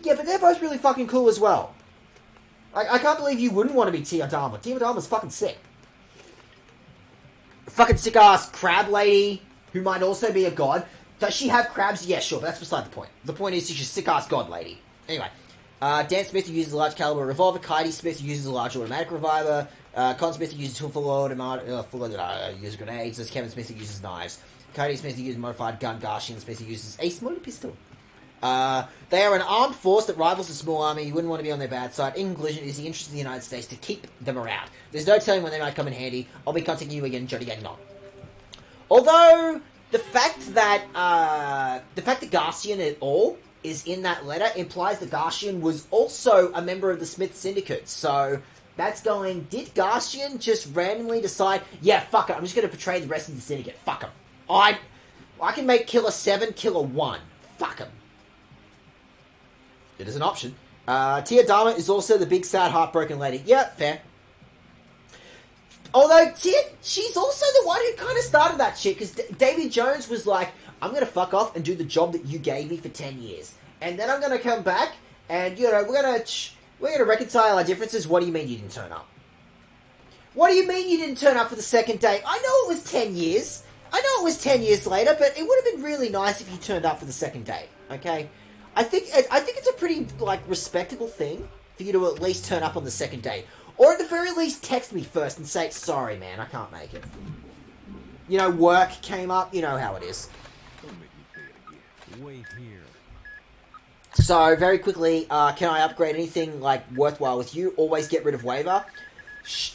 Yeah, but they're both really fucking cool as well. I can't believe you wouldn't want to be Tiadama. Tiadama's fucking sick. Fucking sick-ass crab lady, who might also be a god. Does she have crabs? Yeah, sure, but that's beside the point. The point is she's a sick-ass god lady. Anyway, Dan Smith, who uses a large caliber revolver. Kaidi Smith, who uses a large automatic revolver. Con Smith, who uses full automatic, uses grenades. There's Kevin Smith, who uses knives. Kaidi Smith, who uses modified gun. Garshian Smith, who uses a smaller pistol. They are an armed force that rivals a small army. You wouldn't want to be on their bad side. In conclusion, it is the interest of the United States to keep them around. There's no telling when they might come in handy. I'll be contacting you again, Jody Gagnon. Although, the fact that Garcian at all is in that letter implies that Garcian was also a member of the Smith Syndicate. So, that's going, did Garcian just randomly decide, yeah, fuck it, I'm just going to portray the rest of the Syndicate. Fuck him. I can make Killer7 Killer1. Fuck him. It is an option. Tiadama is also the big, sad, heartbroken lady. Yeah, fair. Although, she's also the one who kind of started that shit, because Davy Jones was like, I'm going to fuck off and do the job that you gave me for 10 years. And then I'm going to come back, and, you know, we're going to reconcile our differences. What do you mean you didn't turn up? What do you mean you didn't turn up for the second date? I know it was 10 years. I know it was 10 years later, but it would have been really nice if you turned up for the second date, okay? I think it's a pretty, like, respectable thing for you to at least turn up on the second date. Or at the very least, text me first and say, sorry, man, I can't make it. You know, work came up. You know how it is. Wait here. So, very quickly, can I upgrade anything, like, worthwhile with you? Always get rid of waiver.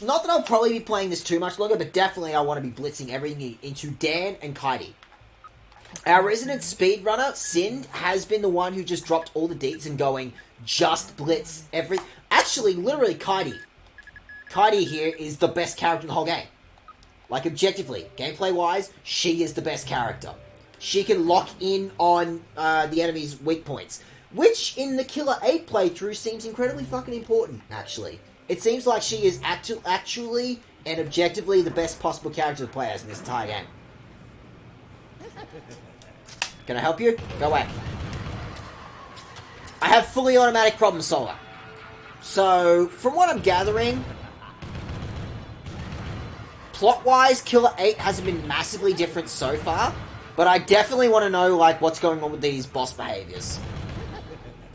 Not that I'll probably be playing this too much longer, but definitely I want to be blitzing everything into Dan and Kaidi. Our resident speedrunner, Sind, has been the one who just dropped all the deets and going, just blitz every... Actually, literally, Kaidi. Kaidi here is the best character in the whole game. Like, objectively, gameplay-wise, she is the best character. She can lock in on the enemy's weak points. Which, in the Killer 8 playthrough, seems incredibly fucking important, actually. It seems like she is actually and objectively the best possible character to play as in this entire game. Can I help you? Go away. I have fully automatic problem solver. So, from what I'm gathering, plot-wise, Killer 8 hasn't been massively different so far, but I definitely want to know, like, what's going on with these boss behaviors.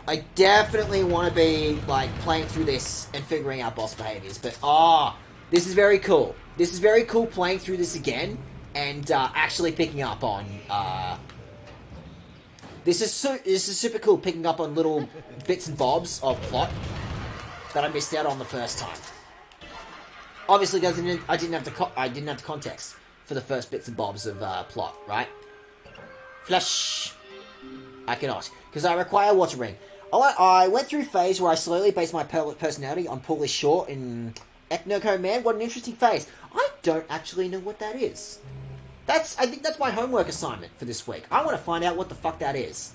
I definitely want to be, like, playing through this and figuring out boss behaviors, but, this is very cool. This is very cool playing through this again, and, actually picking up on, This is super cool, picking up on little bits and bobs of plot that I missed out on the first time. Obviously, I didn't have the context for the first bits and bobs of plot, right? Flush. I cannot, because I require water ring. I went through a phase where I slowly based my personality on Paulie Shaw in Ecnoco Man. What an interesting phase. I don't actually know what that is. I think that's my homework assignment for this week. I want to find out what the fuck that is.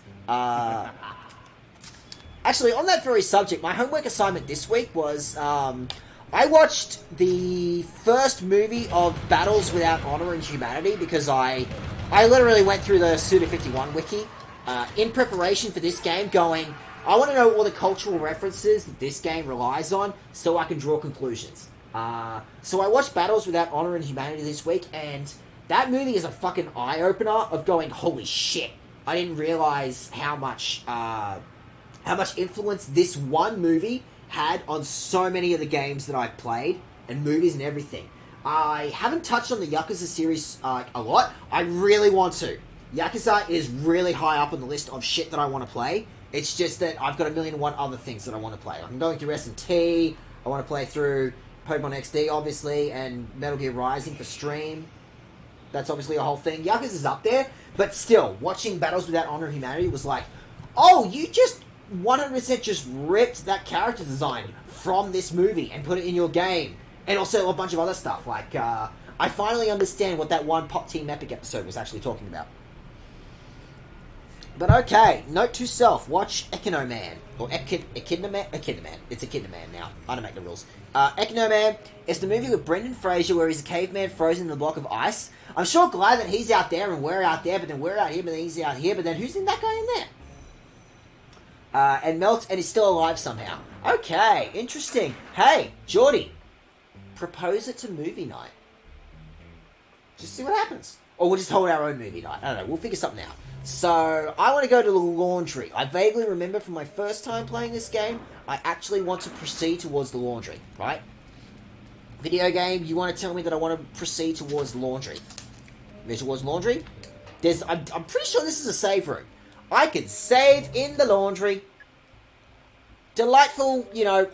Actually, on that very subject, my homework assignment this week was, I watched the first movie of Battles Without Honor and Humanity because I literally went through the Suda51 wiki in preparation for this game going, I want to know all the cultural references that this game relies on so I can draw conclusions. So I watched Battles Without Honor and Humanity this week, and that movie is a fucking eye-opener of going, holy shit, I didn't realize how much influence this one movie had on so many of the games that I've played, and movies and everything. I haven't touched on the Yakuza series a lot. I really want to. Yakuza is really high up on the list of shit that I want to play. It's just that I've got a million and one other things that I want to play. I'm going through S&T, I want to play through Pokemon XD, obviously, and Metal Gear Rising for stream. That's obviously a whole thing. Yakuza's up there, but still, watching Battles Without Honor and Humanity was like, oh, you just 100% just ripped that character design from this movie and put it in your game. And also a bunch of other stuff, like, I finally understand what that one Pop Team Epic episode was actually talking about. But okay, note to self, watch Echinoman. Or Echidnaman? Echidnaman. It's Echidnaman now. I don't make the rules. Echinoman is the movie with Brendan Fraser where he's a caveman frozen in a block of ice. I'm sure glad that he's out there and we're out there, but then we're out here, but then he's out here, but then who's in that guy in there? And melts and is still alive somehow. Okay, interesting. Hey, Geordie, propose it to movie night. Just see what happens. Or we'll just hold our own movie night. I don't know, we'll figure something out. So, I want to go to the laundry. I vaguely remember from my first time playing this game, I actually want to proceed towards the laundry, right? Video game, you want to tell me that I want to proceed towards laundry. Towards laundry? I'm pretty sure this is a save room. I can save in the laundry. Delightful, you know,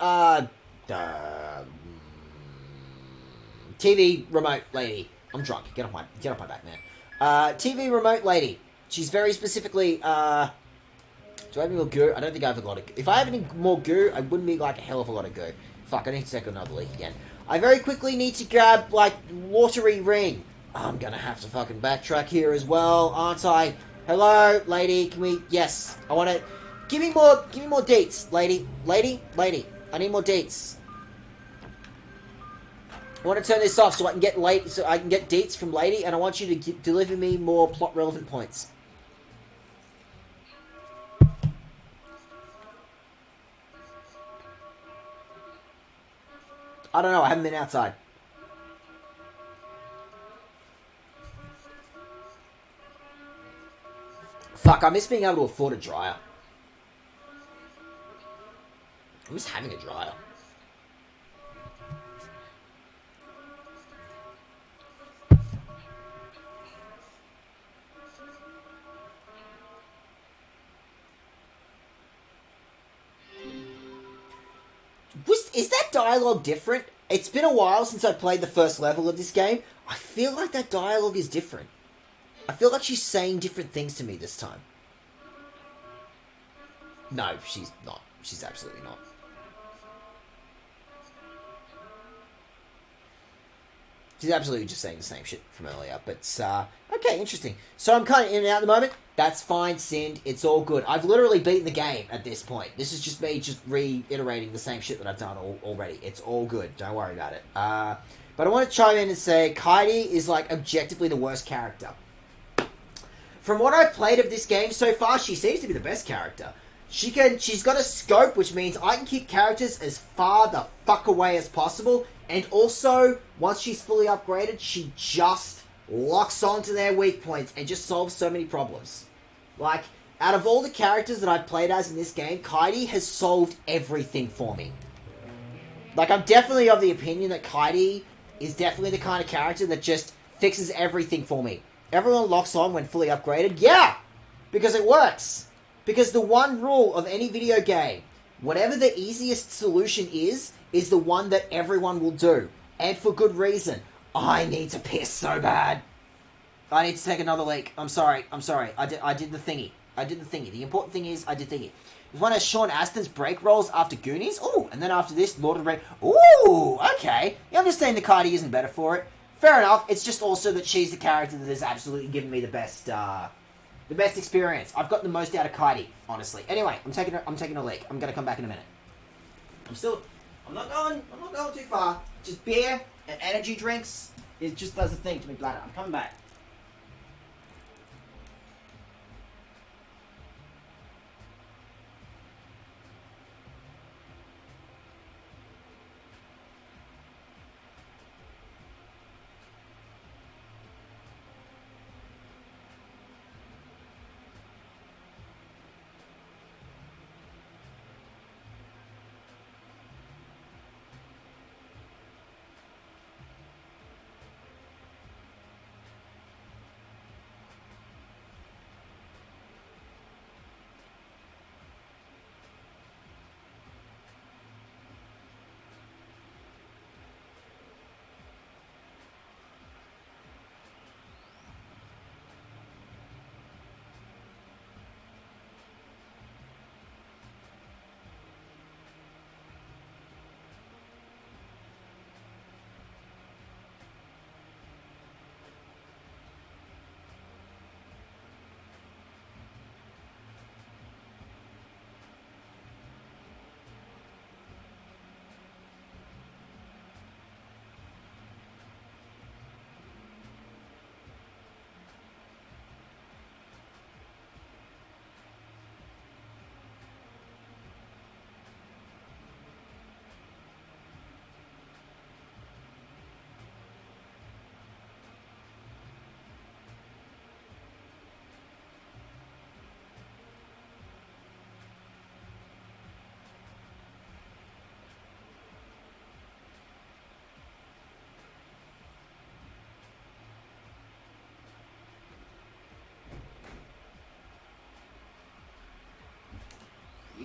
TV remote lady. I'm drunk. Get off my back, man. TV remote lady. She's very specifically, do I have any more goo? I don't think I have a lot of goo. If I have any more goo, I wouldn't be like a hell of a lot of goo. Fuck, I need to take another leak again. I very quickly need to grab, like, watery ring. I'm gonna have to fucking backtrack here as well, aren't I? Hello, lady, can we, yes, I wanna, give me more deets, lady, I need more deets. I want to turn this off so I can get deets from lady, and I want you to deliver me more plot relevant points. I don't know, I haven't been outside. Fuck, I miss being able to afford a dryer. I miss having a dryer. Is that dialogue different? It's been a while since I played the first level of this game. I feel like that dialogue is different. I feel like she's saying different things to me this time. No, she's not. She's absolutely not. She's absolutely just saying the same shit from earlier. But, okay, interesting. So I'm kind of in and out at the moment. That's fine, Sind. It's all good. I've literally beaten the game at this point. This is just me just reiterating the same shit that I've done already. It's all good. Don't worry about it. But I want to chime in and say Kaidi is, like, objectively the worst character. From what I've played of this game so far, she seems to be the best character. She's got a scope, which means I can keep characters as far the fuck away as possible. And also, once she's fully upgraded, she just locks onto their weak points and just solves so many problems. Like, out of all the characters that I've played as in this game, Kaidi has solved everything for me. Like, I'm definitely of the opinion that Kaidi is definitely the kind of character that just fixes everything for me. Everyone locks on when fully upgraded. Yeah! Because it works. Because the one rule of any video game, whatever the easiest solution is the one that everyone will do. And for good reason. I need to piss so bad. I need to take another leak. I'm sorry. I did the thingy. The important thing is, I did thingy. It was one of Sean Astin's break rolls after Goonies. Ooh, and then after this, Lord of the Rings. Ooh, okay. Yeah, I'm just saying the Kaidi isn't better for it. Fair enough. It's just also that she's the character that has absolutely given me the best experience. I've got the most out of Kaidi, honestly. Anyway, I'm taking a leak. I'm gonna come back in a minute. I'm not going too far. Just beer and energy drinks. It just does a thing to me, bladder. I'm coming back.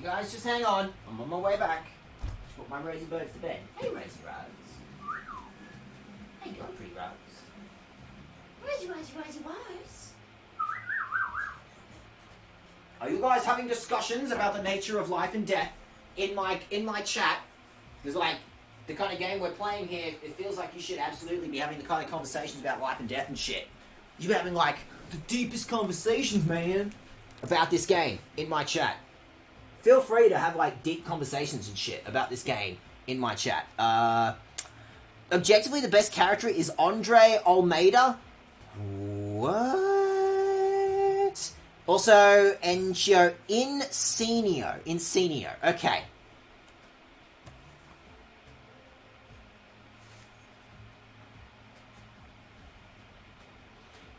You guys just hang on. I'm on my way back. Just put my Rosie birds to bed. Hey, Rosie Rose. How you doing, pretty Rose? Rosie. Are you guys having discussions about the nature of life and death in my chat? Because, like, the kind of game we're playing here, it feels like you should absolutely be having the kind of conversations about life and death and shit. You're having, like, the deepest conversations, man, about this game in my chat. Feel free to have, like, deep conversations and shit about this game in my chat. Objectively, the best character is Andre Almeida. What? Also, Encio Incenio. Okay.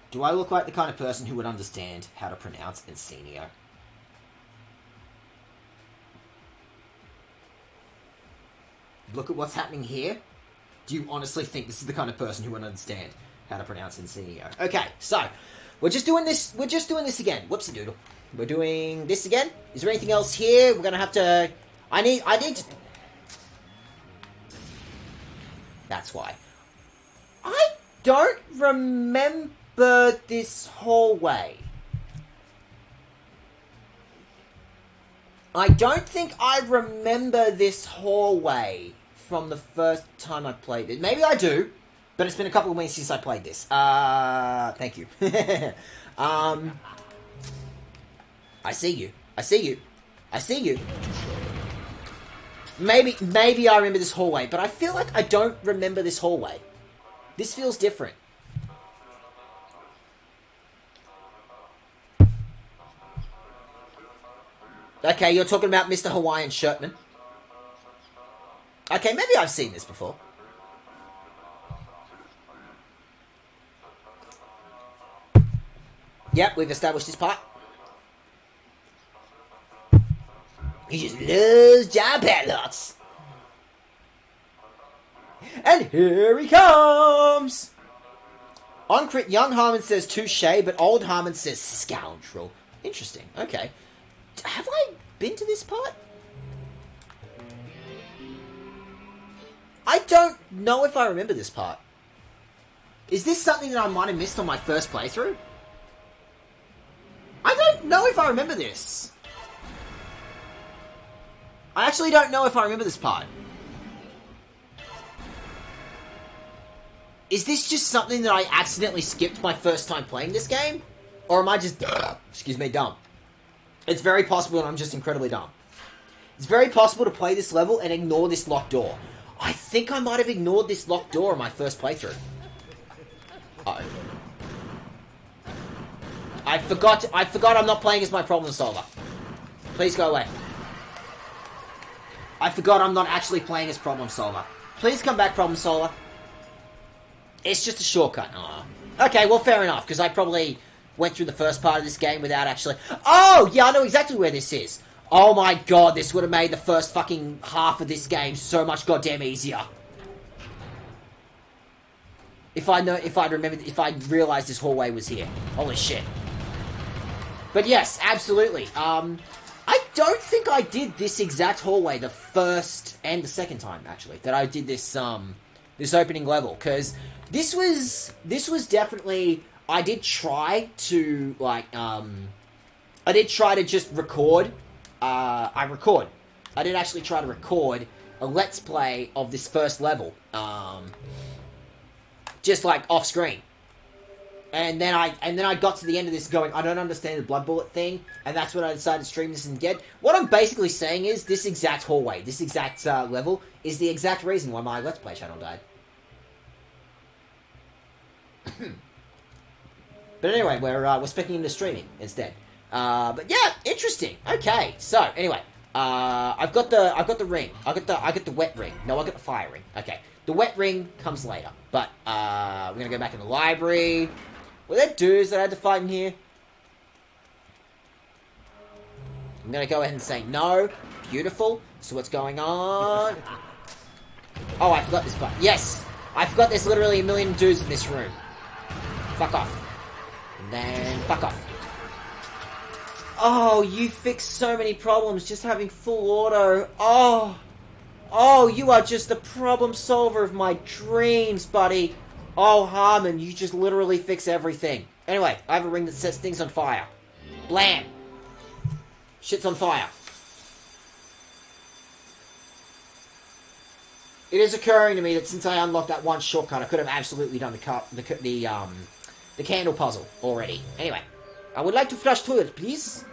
Do I look like the kind of person who would understand how to pronounce Incenio? Look at what's happening here. Do you honestly think this is the kind of person who would understand how to pronounce Incenio? Okay, so we're just doing this again. Whoopsie doodle. We're doing this again. Is there anything else here? We're gonna have to. I need to. That's why. I don't remember this hallway. I don't think I remember this hallway from the first time I played it. Maybe I do, but it's been a couple of weeks since I played this. Thank you. I see you. Maybe I remember this hallway, but I feel like I don't remember this hallway. This feels different. Okay, you're talking about Mr. Hawaiian Shirtman. Okay, maybe I've seen this before. Yep, we've established this part. He just loves giant padlocks. And here he comes! On crit, young Harmon says touche, but old Harmon says scoundrel. Interesting, okay. Have I been to this part? I don't know if I remember this part. Is this something that I might have missed on my first playthrough? I don't know if I remember this. I actually don't know if I remember this part. Is this just something that I accidentally skipped my first time playing this game? Or am I just, excuse me, dumb? It's very possible that I'm just incredibly dumb. It's very possible to play this level and ignore this locked door. I think I might have ignored this locked door on my first playthrough. Uh-oh. I forgot I'm not playing as my problem solver. Please go away. I forgot I'm not actually playing as problem solver. Please come back, problem solver. It's just a shortcut. Oh. Okay, well, fair enough, because I probably went through the first part of this game without actually... Oh, yeah, I know exactly where this is. Oh my god, this would have made the first fucking half of this game so much goddamn easier. If I'd realized this hallway was here. Holy shit. But yes, absolutely. I don't think I did this exact hallway the first and the second time, actually, that I did this this opening level, because this was definitely... I did try to, like, I did try to just record. I did actually try to record a let's play of this first level, just like off screen. And then I got to the end of this going, I don't understand the blood bullet thing, and that's when I decided to stream this instead. What I'm basically saying is this exact hallway, this exact level, is the exact reason why my Let's Play channel died. But anyway, we're speaking into streaming instead. But yeah, interesting. Okay, so anyway, I've got the ring. I got the wet ring. No, I got the fire ring. Okay, the wet ring comes later. But we're gonna go back in the library. Were there dudes that I had to fight in here? I'm gonna go ahead and say no. Beautiful. So what's going on? Oh, I forgot this part. Yes, I forgot. There's literally a million dudes in this room. Fuck off. And then fuck off. Oh, you fix so many problems just having full auto. Oh. Oh, you are just the problem solver of my dreams, buddy. Oh, Harmon, you just literally fix everything. Anyway, I have a ring that sets things on fire. Blam! Shit's on fire. It is occurring to me that since I unlocked that one shortcut, I could have absolutely done the candle puzzle already. Anyway, I would like to flush toilet, please.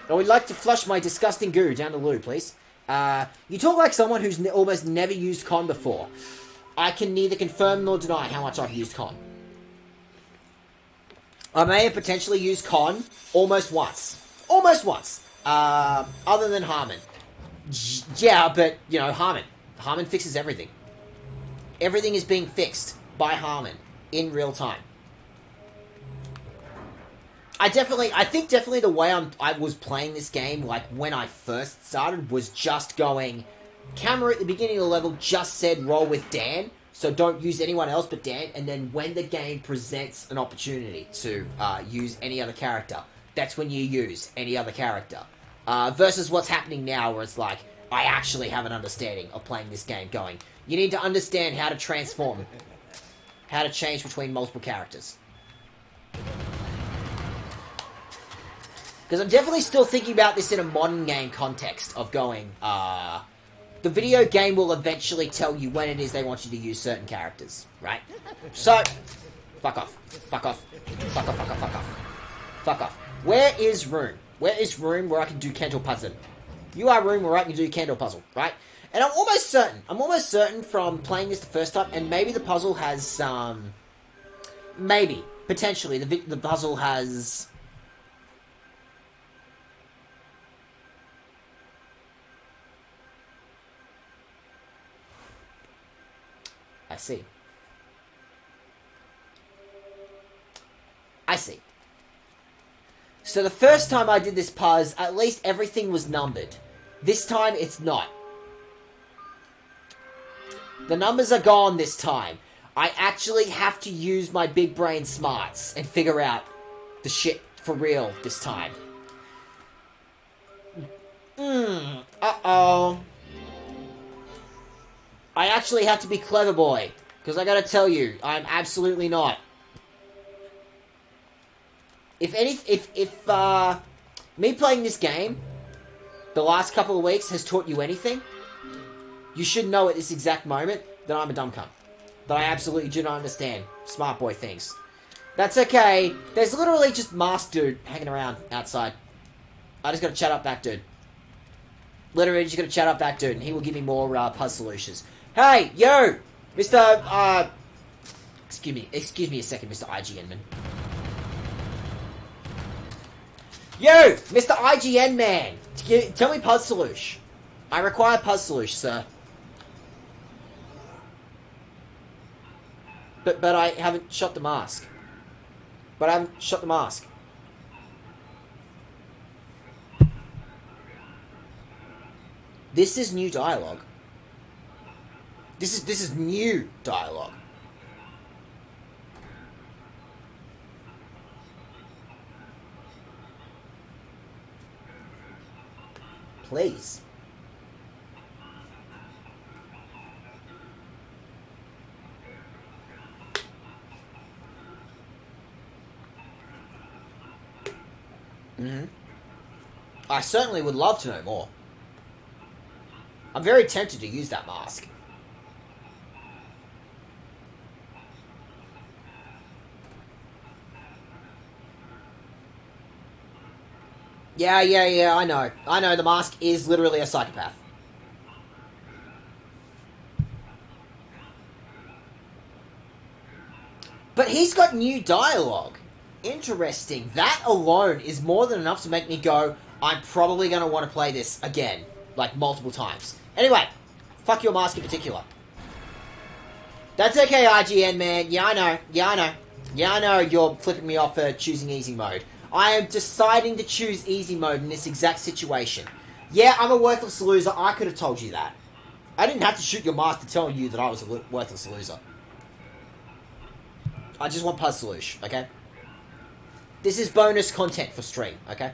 I would like to flush my disgusting goo down the loo, please. You talk like someone who's almost never used con before. I can neither confirm nor deny how much I've used con. I may have potentially used con almost once. Almost once. Other than Harmon. Yeah, but, you know, Harmon. Harmon fixes everything. Everything is being fixed by Harmon in real time. I think definitely the way I was playing this game, like, when I first started, was just going, camera at the beginning of the level just said roll with Dan, so don't use anyone else but Dan, and then when the game presents an opportunity to use any other character, that's when you use any other character. Versus what's happening now, where it's like, I actually have an understanding of playing this game going, you need to understand how to transform, how to change between multiple characters. Because I'm definitely still thinking about this in a modern game context of going, the video game will eventually tell you when it is they want you to use certain characters, right? So, fuck off. Fuck off. Fuck off, fuck off, fuck off. Fuck off. Where is room? Where is room where I can do candle puzzle? You are room where I can do candle puzzle, right? And I'm almost certain from playing this the first time, and maybe the puzzle has, maybe, potentially, the puzzle has... I see. I see. So the first time I did this puzzle, at least everything was numbered. This time, it's not. The numbers are gone this time. I actually have to use my big brain smarts and figure out the shit for real this time. Uh-oh. I actually have to be clever boy, because I gotta tell you, I'm absolutely not. If me playing this game the last couple of weeks has taught you anything, you should know at this exact moment that I'm a dumb cunt. That I absolutely do not understand smart boy things. That's okay. There's literally just masked dude hanging around outside. I just gotta chat up that dude. Literally just gotta chat up that dude, and he will give me more puzzle solutions. Hey, yo! Mr. Excuse me a second, Mr. IGN man. Yo! Mr. IGN man! Tell me puzzle solution. I require puzzle solution, sir. But I haven't shot the mask. This is new dialogue. This is new dialogue. Please. I certainly would love to know more. I'm very tempted to use that mask. Yeah, I know. I know, the mask is literally a psychopath. But he's got new dialogue. Interesting. That alone is more than enough to make me go, I'm probably going to want to play this again. Like, multiple times. Anyway, fuck your mask in particular. That's okay, IGN, man. Yeah, I know you're flipping me off for choosing easy mode. I am deciding to choose easy mode in this exact situation. Yeah, I'm a worthless loser. I could have told you that. I didn't have to shoot your mask to tell you that I was a worthless loser. I just want puzzle solution, okay? This is bonus content for stream, okay?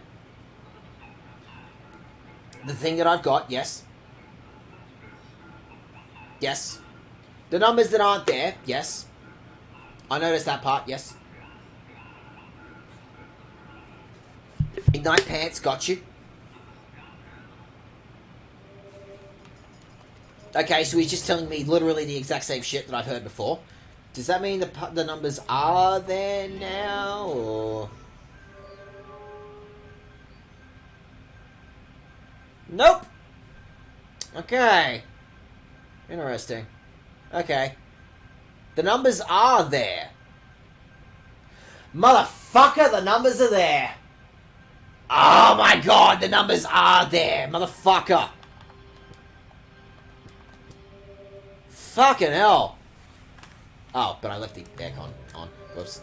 The thing that I've got, yes. Yes. The numbers that aren't there, yes. I noticed that part, yes. Midnight Pants, got you. Okay, so he's just telling me literally the exact same shit that I've heard before. Does that mean the numbers are there now, or... Nope! Okay. Interesting. Okay. The numbers are there. Motherfucker, the numbers are there. Oh my god, the numbers are there. Motherfucker. Fucking hell. Oh, but I left the aircon on. Whoops.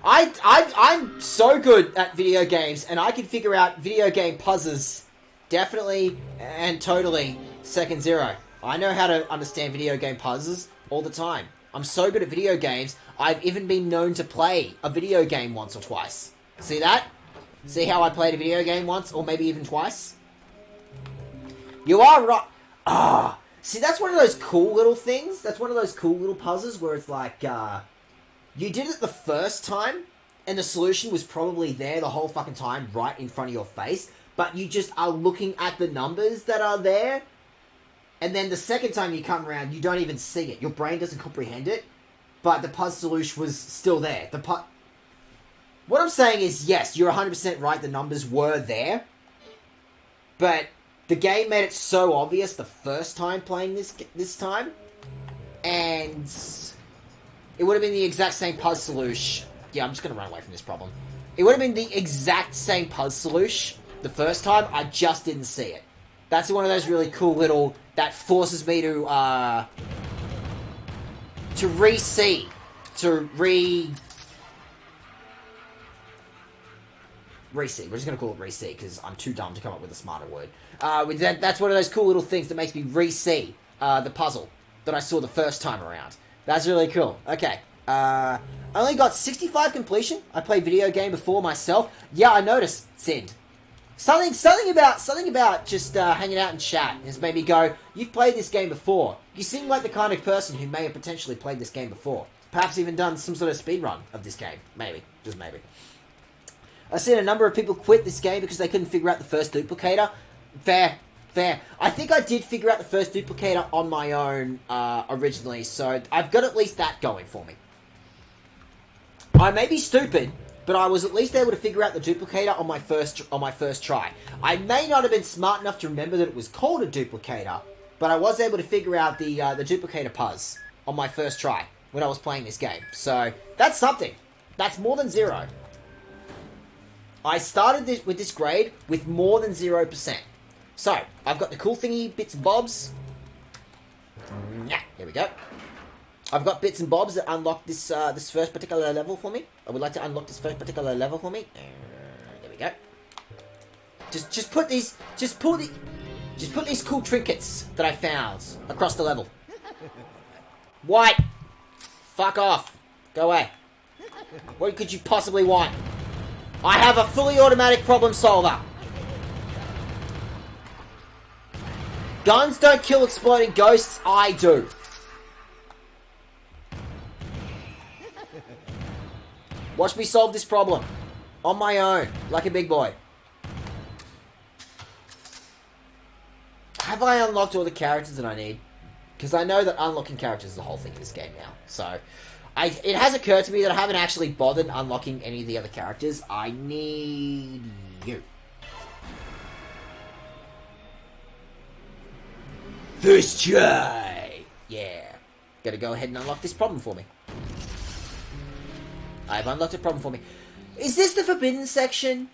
I'm so good at video games, and I can figure out video game puzzles definitely and totally second zero. I know how to understand video game puzzles all the time. I'm so good at video games, I've even been known to play a video game once or twice. See that? See how I played a video game once, or maybe even twice? You are right. Ah, see, that's one of those cool little things. That's one of those cool little puzzles where it's like, you did it the first time, and the solution was probably there the whole fucking time, right in front of your face, but you just are looking at the numbers that are there, and then the second time you come around, you don't even see it. Your brain doesn't comprehend it, but the puzzle solution was still there. What I'm saying is, yes, you're 100% right, the numbers were there, but the game made it so obvious the first time playing this time, and it would have been the exact same puzzle solution. Yeah, I'm just going to run away from this problem. It would have been the exact same puzzle solution the first time, I just didn't see it. That's one of those really cool little... that forces me to re-see. Re-see. We're just going to call it re-see, because I'm too dumb to come up with a smarter word. That's one of those cool little things that makes me re-see the puzzle that I saw the first time around. That's really cool. Okay. I only got 65 completion. I played video game before myself. Yeah, I noticed, Sind. Something about just hanging out in chat has made me go, you've played this game before. You seem like the kind of person who may have potentially played this game before. Perhaps even done some sort of speedrun of this game. Maybe. Just maybe. I've seen a number of people quit this game because they couldn't figure out the first duplicator. Fair. I think I did figure out the first duplicator on my own originally, so I've got at least that going for me. I may be stupid, but I was at least able to figure out the duplicator on my first try. I may not have been smart enough to remember that it was called a duplicator, but I was able to figure out the duplicator puzzle on my first try when I was playing this game. So that's something. That's more than 0. I started with this grade with more than 0%. So I've got the cool thingy bits and bobs. Yeah, there we go. I've got bits and bobs that unlock this first particular level for me. I would like to unlock this first particular level for me. There we go. Just put these cool trinkets that I found across the level. White, fuck off. Go away. What could you possibly want? I have a fully automatic problem solver. Guns don't kill exploding ghosts. I do. Watch me solve this problem. On my own. Like a big boy. Have I unlocked all the characters that I need? Because I know that unlocking characters is the whole thing in this game now. So, it has occurred to me that I haven't actually bothered unlocking any of the other characters. I need you. First try! Yeah. Gotta go ahead and unlock this problem for me. I've unlocked a problem for me. Is this the forbidden section?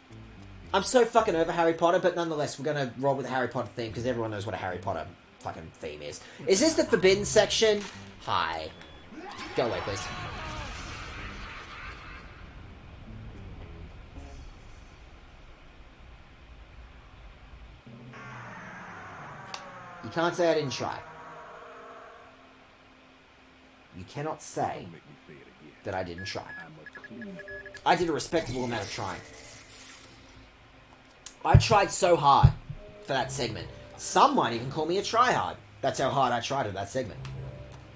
I'm so fucking over Harry Potter, but nonetheless, we're gonna roll with the Harry Potter theme, because everyone knows what a Harry Potter fucking theme is. Is this the forbidden section? Hi. Go away, please. You can't say I didn't try. You cannot say that I didn't try. I did a respectable amount of trying. I tried so hard for that segment. Some might even call me a tryhard. That's how hard I tried at that segment.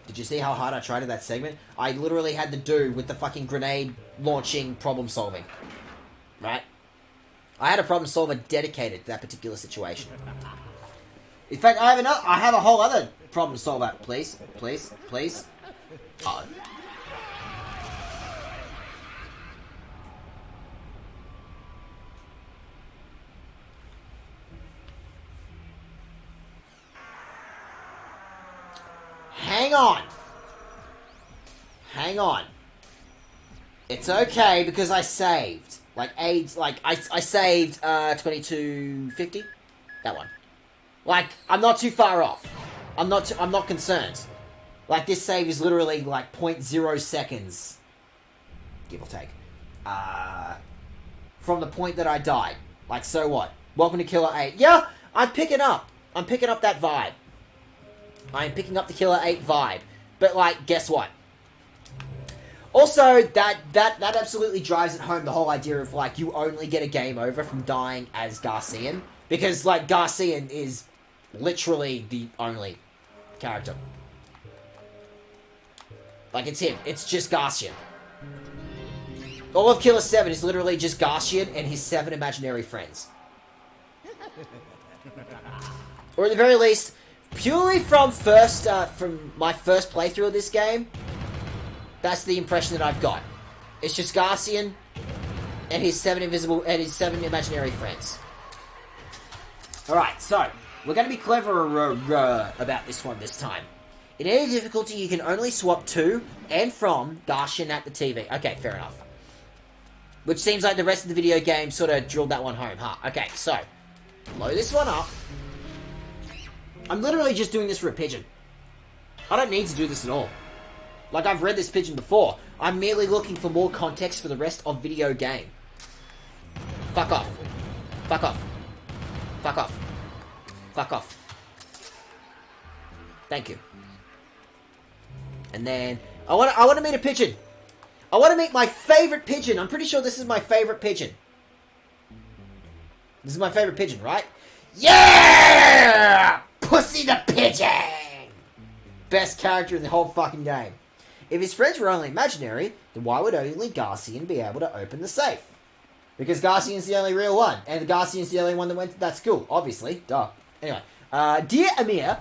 Did you see how hard I tried at that segment? I literally had to do with the fucking grenade launching problem solving. Right? I had a problem solver dedicated to that particular situation. In fact, I have a whole other problem solver. Please. Oh. Hang on. It's okay because I saved. I saved 2250. That one. Like, I'm not too far off. I'm not concerned. Like, this save is literally like 0.0 seconds, give or take, from the point that I died. Like, so what? Welcome to Killer 8. Yeah, I'm picking up that vibe. I'm picking up the Killer 8 vibe. But, like, guess what? Also, that absolutely drives it home the whole idea of, like, you only get a game over from dying as Garcian. Because, like, Garcian is literally the only character. Like, it's him. It's just Garcian. All of Killer7 is literally just Garcian and his 7 imaginary friends. Or at the very least, purely from my first playthrough of this game, that's the impression that I've got. It's just Garcian and his 7 imaginary friends. Alright, so, we're going to be cleverer about this one this time. In any difficulty, you can only swap to and from Garcian at the TV. Okay, fair enough. Which seems like the rest of the video game sort of drilled that one home, huh? Okay, so, load this one up. I'm literally just doing this for a pigeon. I don't need to do this at all. Like, I've read this pigeon before. I'm merely looking for more context for the rest of video game. Fuck off. Fuck off. Fuck off. Fuck off. Thank you. And then, I want to meet a pigeon. I want to meet my favorite pigeon. I'm pretty sure this is my favorite pigeon. This is my favorite pigeon, right? Yeah! Pussy the Pigeon! Best character in the whole fucking game. If his friends were only imaginary, then why would only Garcian be able to open the safe? Because Garcian's the only real one, and Garcian's the only one that went to that school, obviously. Duh. Anyway, Dear Amir...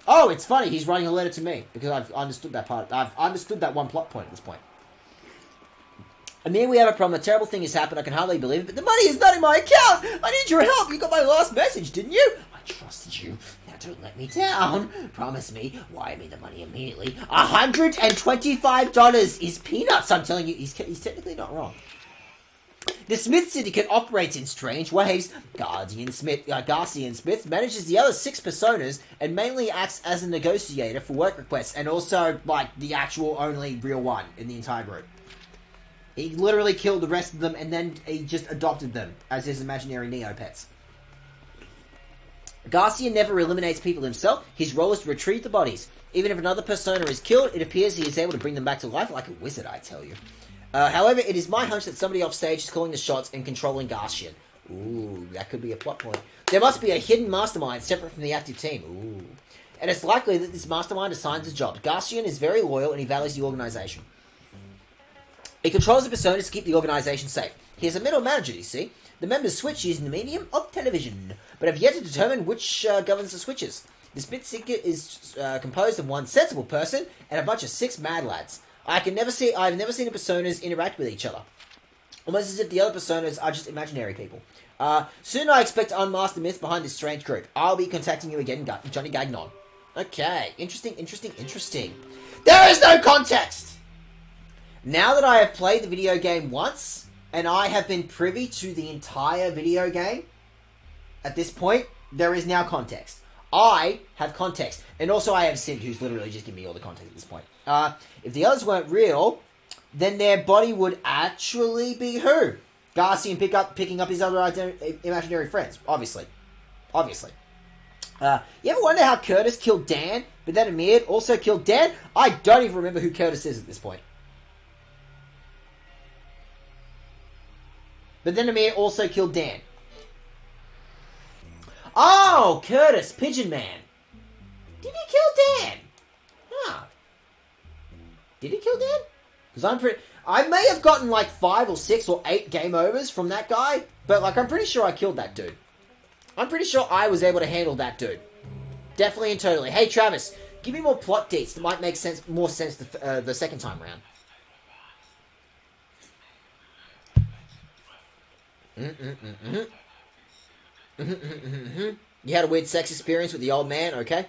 Oh, it's funny, he's writing a letter to me, because I've understood that part. I've understood that one plot point at this point. Amir, we have a problem. A terrible thing has happened. I can hardly believe it, but the money is not in my account! I need your help! You got my last message, didn't you? I trusted you. Now don't let me down. Promise me. Wire me the money immediately. $125 is peanuts, I'm telling you. He's technically not wrong. The Smith Syndicate operates in strange ways. Garcian Smith manages the other 6 personas and mainly acts as a negotiator for work requests, and also, like, the actual only real one in the entire group. He literally killed the rest of them, and then he just adopted them as his imaginary Neopets. Garcian never eliminates people himself. His role is to retrieve the bodies. Even if another persona is killed, it appears he is able to bring them back to life like a wizard, I tell you. However, it is my hunch that somebody off stage is calling the shots and controlling Garcian. Ooh, that could be a plot point. There must be a hidden mastermind separate from the active team. Ooh. And it's likely that this mastermind assigns a job. Garcian is very loyal and he values the organization. He controls the personas to keep the organization safe. He is a middle manager, you see. The members switch using the medium of television, but have yet to determine which governs the switches. The Smith Syndicate is composed of one sensible person and a bunch of 6 mad lads. I've never seen the personas interact with each other. Almost as if the other personas are just imaginary people. Soon I expect to unmask the myth behind this strange group. I'll be contacting you again, Johnny Gagnon. Okay, interesting. There is no context! Now that I have played the video game once, and I have been privy to the entire video game, at this point, there is now context. I have context. And also I have Sid, who's literally just giving me all the context at this point. If the others weren't real, then their body would actually be who? Garcian picking up his other imaginary friends, obviously. You ever wonder how Curtis killed Dan, but then Amir also killed Dan? I don't even remember who Curtis is at this point. But then Amir also killed Dan. Oh, Curtis, Pigeon Man. Did he kill Dan? Huh. Did he kill Dan? Because I may have gotten like 5 or 6 or 8 game overs from that guy, but like I'm pretty sure I killed that dude. I'm pretty sure I was able to handle that dude. Definitely and totally. Hey Travis, give me more plot deets that might make more sense the second time around. You had a weird sex experience with the old man, okay?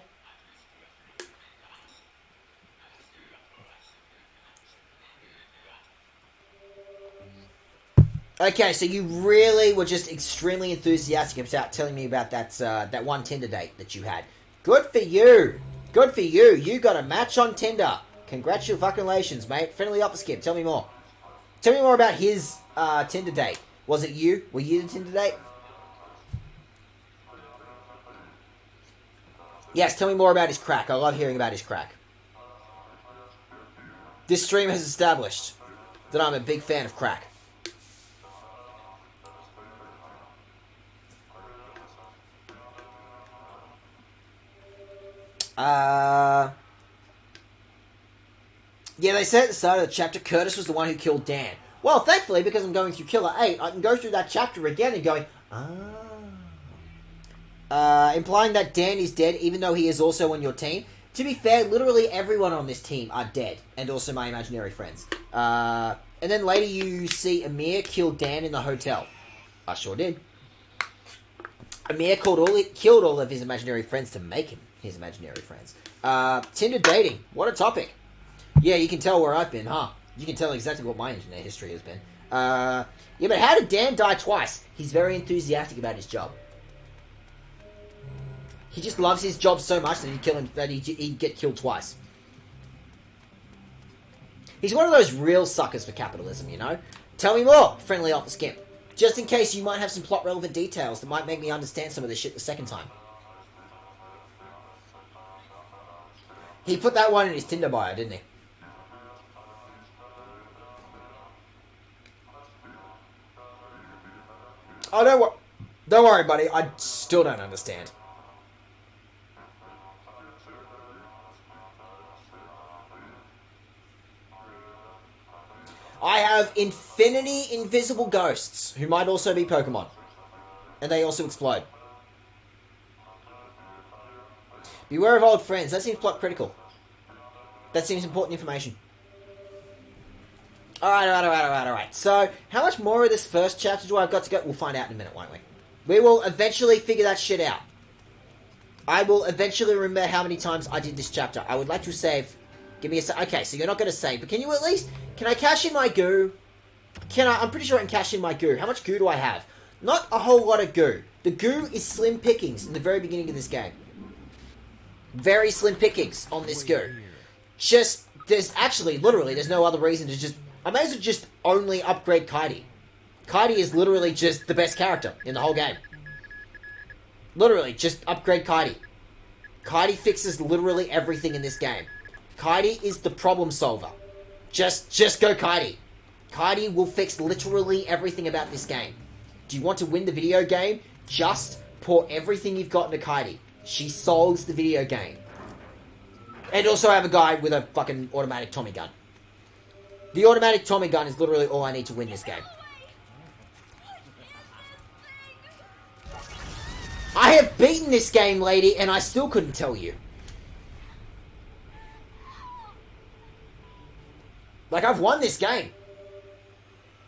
Okay, so you really were just extremely enthusiastic about telling me about that one Tinder date that you had. Good for you. Good for you. You got a match on Tinder. Congratulations, mate. Friendly office kid. Tell me more. Tell me more about his Tinder date. Was it you? Were you the Tinder date? Yes, tell me more about his crack. I love hearing about his crack. This stream has established that I'm a big fan of crack. Yeah, they said at the start of the chapter, Curtis was the one who killed Dan. Well, thankfully, because I'm going through Killer 8, I can go through that chapter again and going, implying that Dan is dead, even though he is also on your team. To be fair, literally everyone on this team are dead, and also my imaginary friends. And then later you see Amir kill Dan in the hotel. I sure did. Amir killed all of his imaginary friends to make him his imaginary friends. Tinder dating. What a topic. Yeah, you can tell where I've been, huh? You can tell exactly what my internet history has been. Yeah, but how did Dan die twice? He's very enthusiastic about his job. He just loves his job so much that he'd get killed twice. He's one of those real suckers for capitalism, you know? Tell me more, friendly office skimp. Just in case you might have some plot relevant details that might make me understand some of this shit the second time. He put that one in his Tinder bio, didn't he? Oh, don't worry, buddy. I still don't understand. I have infinity invisible ghosts, who might also be Pokemon. And they also explode. Beware of old friends. That seems plot critical. That seems important information. Alright. So, how much more of this first chapter do I have got to go? We'll find out in a minute, won't we? We will eventually figure that shit out. I will eventually remember how many times I did this chapter. I would like to save. Give me a save. Okay, so you're not going to save, but can you at least... Can I cash in my goo? I'm pretty sure I can cash in my goo. How much goo do I have? Not a whole lot of goo. The goo is slim pickings in the very beginning of this game. Very slim pickings on this goo. Just, there's actually, literally, there's no other reason to just... I may as well just only upgrade Kaidi. Kaidi is literally just the best character in the whole game. Literally, just upgrade Kaidi. Kaidi fixes literally everything in this game. Kaidi is the problem solver. Just go Kaidi. Kaidi will fix literally everything about this game. Do you want to win the video game? Just pour everything you've got into Kaidi. She solves the video game. And also have a guy with a fucking automatic Tommy gun. The automatic Tommy gun is literally all I need to win this game. I have beaten this game, lady, and I still couldn't tell you. Like, I've won this game.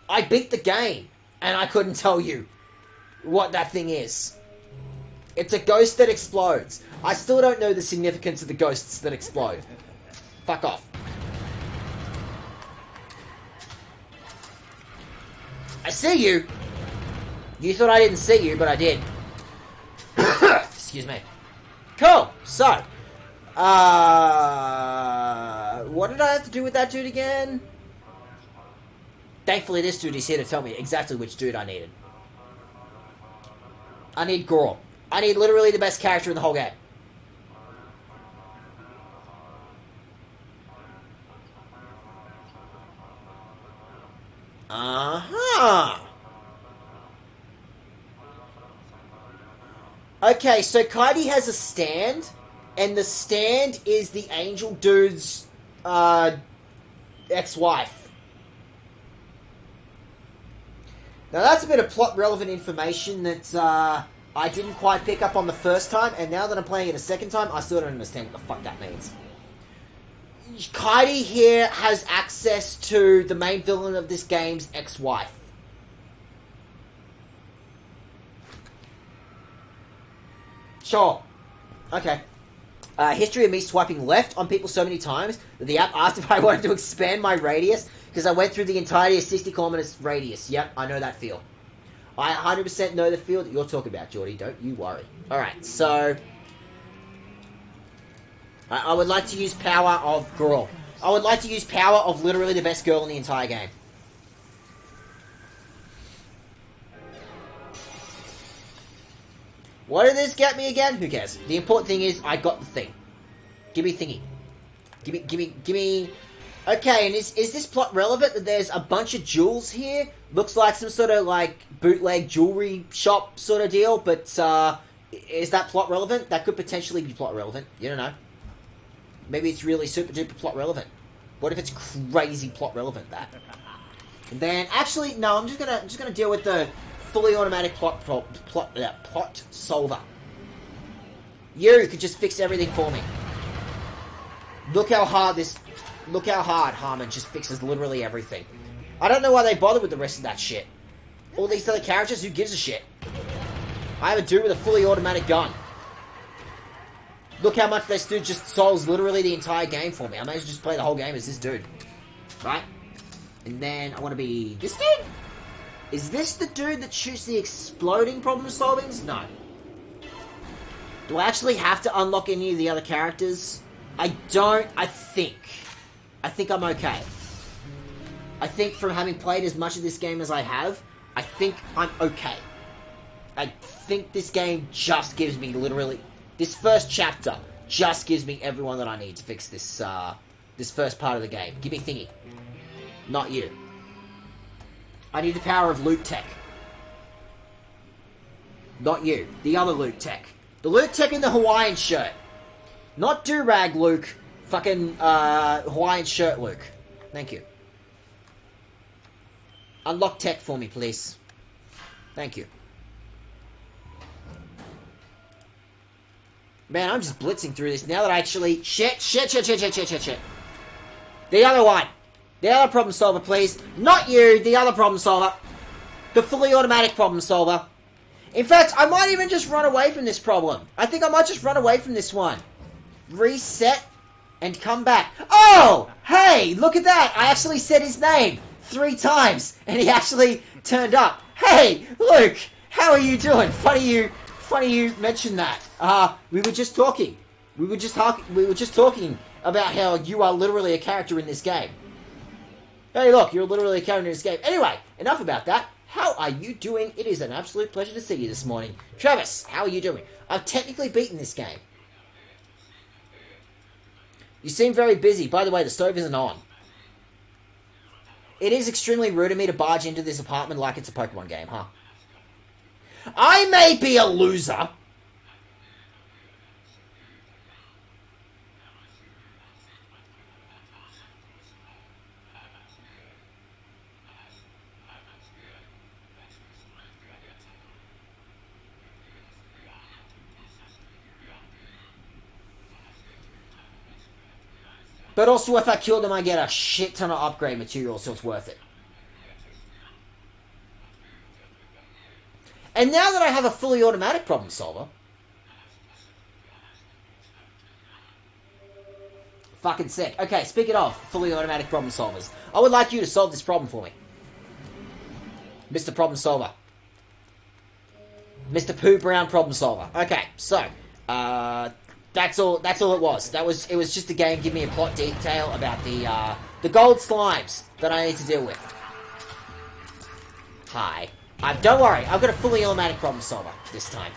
I beat the game, and I couldn't tell you what that thing is. It's a ghost that explodes. I still don't know the significance of the ghosts that explode. Fuck off. I see you. You thought I didn't see you, but I did. Excuse me. Cool. So, what did I have to do with that dude again? Thankfully, this dude is here to tell me exactly which dude I needed. I need Gore. I need literally the best character in the whole game. Uh-huh. Okay, so Kaidi has a stand, and the stand is the angel dude's ex-wife. Now that's a bit of plot-relevant information that I didn't quite pick up on the first time, and now that I'm playing it a second time, I still don't understand what the fuck that means. Kaidi here has access to the main villain of this game's ex-wife. Sure. Okay. History of me swiping left on people so many times that the app asked if I wanted to expand my radius because I went through the entirety of 60 kilometers radius. Yep, I know that feel. I 100% know the feel that you're talking about, Geordie. Don't you worry. Alright, so... I would like to use power of girl. I would like to use power of literally the best girl in the entire game. What did this get me again? Who cares? The important thing is I got the thing. Give me thingy. Give me... Okay, and is this plot relevant that there's a bunch of jewels here? Looks like some sort of, like, bootleg jewelry shop sort of deal, but, is that plot relevant? That could potentially be plot relevant. You don't know. Maybe it's really super duper plot relevant. What if it's crazy plot relevant, that? And then, actually, no, I'm just gonna deal with the fully automatic plot solver. You could just fix everything for me. Look how hard Harmon just fixes literally everything. I don't know why they bother with the rest of that shit. All these other characters, who gives a shit? I have a dude with a fully automatic gun. Look how much this dude just solves literally the entire game for me. I may as well just play the whole game as this dude. Right? And then I want to be this dude? Is this the dude that shoots the exploding problem solvings? No. Do I actually have to unlock any of the other characters? I don't, I think. I think I'm okay. I think from having played as much of this game as I have, I think I'm okay. I think this game just gives me literally... This first chapter just gives me everyone that I need to fix this, this first part of the game. Give me thingy. Not you. I need the power of loot tech. Not you. The other loot tech. The loot tech in the Hawaiian shirt. Not do-rag Luke. Fucking, Hawaiian shirt Luke. Thank you. Unlock tech for me, please. Thank you. Man, I'm just blitzing through this now that I actually... Shit. The other one. The other problem solver, please. Not you, the other problem solver. The fully automatic problem solver. In fact, I might even just run away from this problem. I think I might just run away from this one. Reset and come back. Oh! Hey, look at that. I actually said his name 3 times and he actually turned up. Hey, Luke, how are you doing? Funny you mentioned that. We were just talking. We were just talking about how you are literally a character in this game. Hey, look, you're literally a character in this game. Anyway, enough about that. How are you doing? It is an absolute pleasure to see you this morning. Travis, how are you doing? I've technically beaten this game. You seem very busy. By the way, the stove isn't on. It is extremely rude of me to barge into this apartment like it's a Pokemon game, huh? I may be a loser. But also, if I kill them, I get a shit ton of upgrade material, so it's worth it. And now that I have a fully automatic problem solver... Fucking sick. Okay, speaking of fully automatic problem solvers, I would like you to solve this problem for me. Mr. Problem Solver. Mr. Pooh Brown Problem Solver. Okay, so, that's all it was. It was just a game giving me a plot detail about the gold slimes that I need to deal with. Hi. Don't worry, I've got a fully automatic problem solver this time.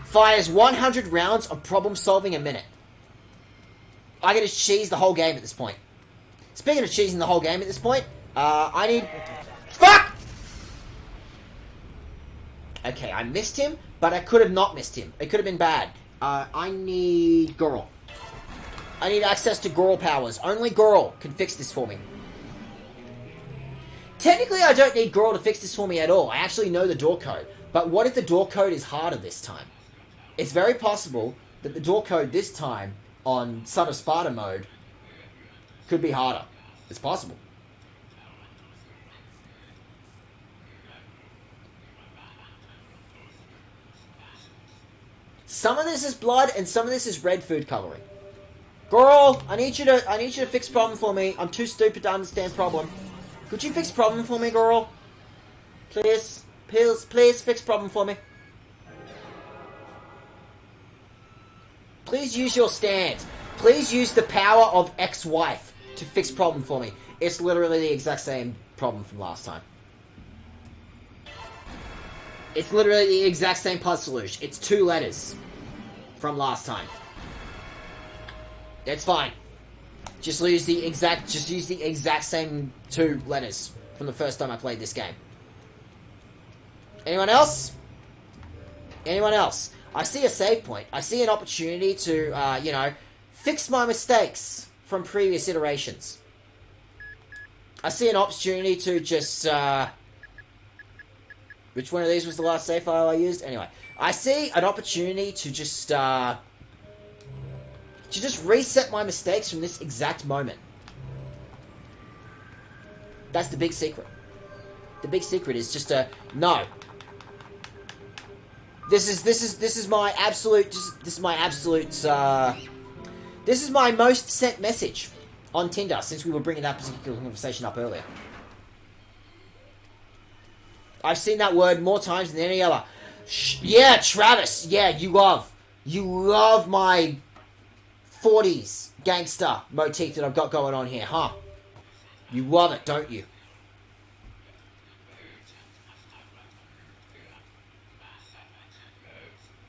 Fires 100 rounds of problem solving a minute. I gotta cheese the whole game at this point. Speaking of cheesing the whole game at this point, I need... Fuck! Okay, I missed him, but I could have not missed him. It could have been bad. I need Girl. I need access to Girl powers. Only Girl can fix this for me. Technically, I don't need Girl to fix this for me at all. I actually know the door code. But what if the door code is harder this time? It's very possible that the door code this time on Son of Sparta mode could be harder. It's possible. Some of this is blood and some of this is red food coloring. Girl, I need you to fix problem for me. I'm too stupid to understand problem. Could you fix problem for me, girl? Please? Please fix problem for me. Please use your stand. Please use the power of ex-wife to fix problem for me. It's literally the exact same problem from last time. It's literally the exact same puzzle solution. It's 2 letters from last time. That's fine. Just use the exact same 2 letters from the first time I played this game. Anyone else? Anyone else? I see a save point. I see an opportunity to, you know, fix my mistakes from previous iterations. I see an opportunity to just, which one of these was the last save file I used? Anyway, I see an opportunity to just reset my mistakes from this exact moment. That's the big secret. The big secret is just no. This is my most sent message on Tinder since we were bringing that particular conversation up earlier. I've seen that word more times than any other. Yeah, Travis. Yeah, you love my 40s gangster motif that I've got going on here, huh? You love it, don't you?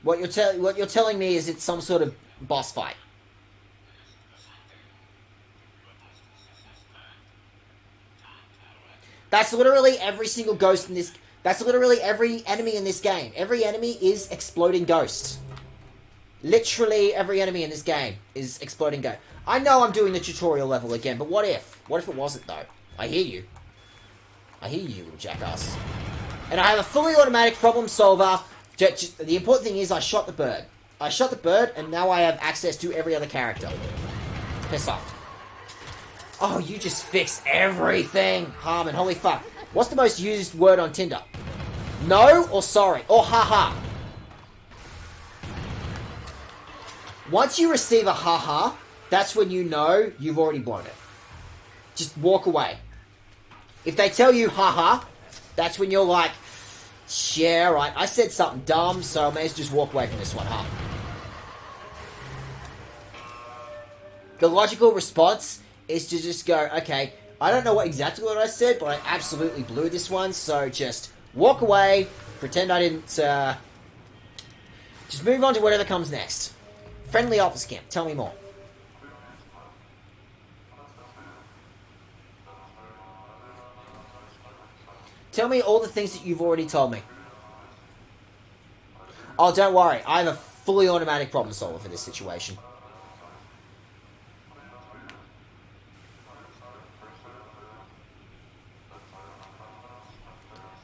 What you're telling me is it's some sort of boss fight. That's literally every single ghost in this. That's literally every enemy in this game. Every enemy is exploding ghosts. Literally every enemy in this game is exploding ghost. I know I'm doing the tutorial level again, but what if? What if it wasn't though? I hear you. I hear you, little jackass. And I have a fully automatic problem solver. The important thing is I shot the bird. I shot the bird, and now I have access to every other character. Piss off. Oh, you just fixed everything, Harmon. Holy fuck. What's the most used word on Tinder? No or sorry? Or haha? Once you receive a haha, that's when you know you've already blown it. Just walk away. If they tell you haha, that's when you're like, yeah, right, I said something dumb, so I may as well just walk away from this one, huh? The logical response is to just go, okay, I don't know exactly what I said, but I absolutely blew this one, so just walk away, pretend I didn't, just move on to whatever comes next. Friendly office camp, tell me more. Tell me all the things that you've already told me. Oh, don't worry. I have a fully automatic problem solver for this situation.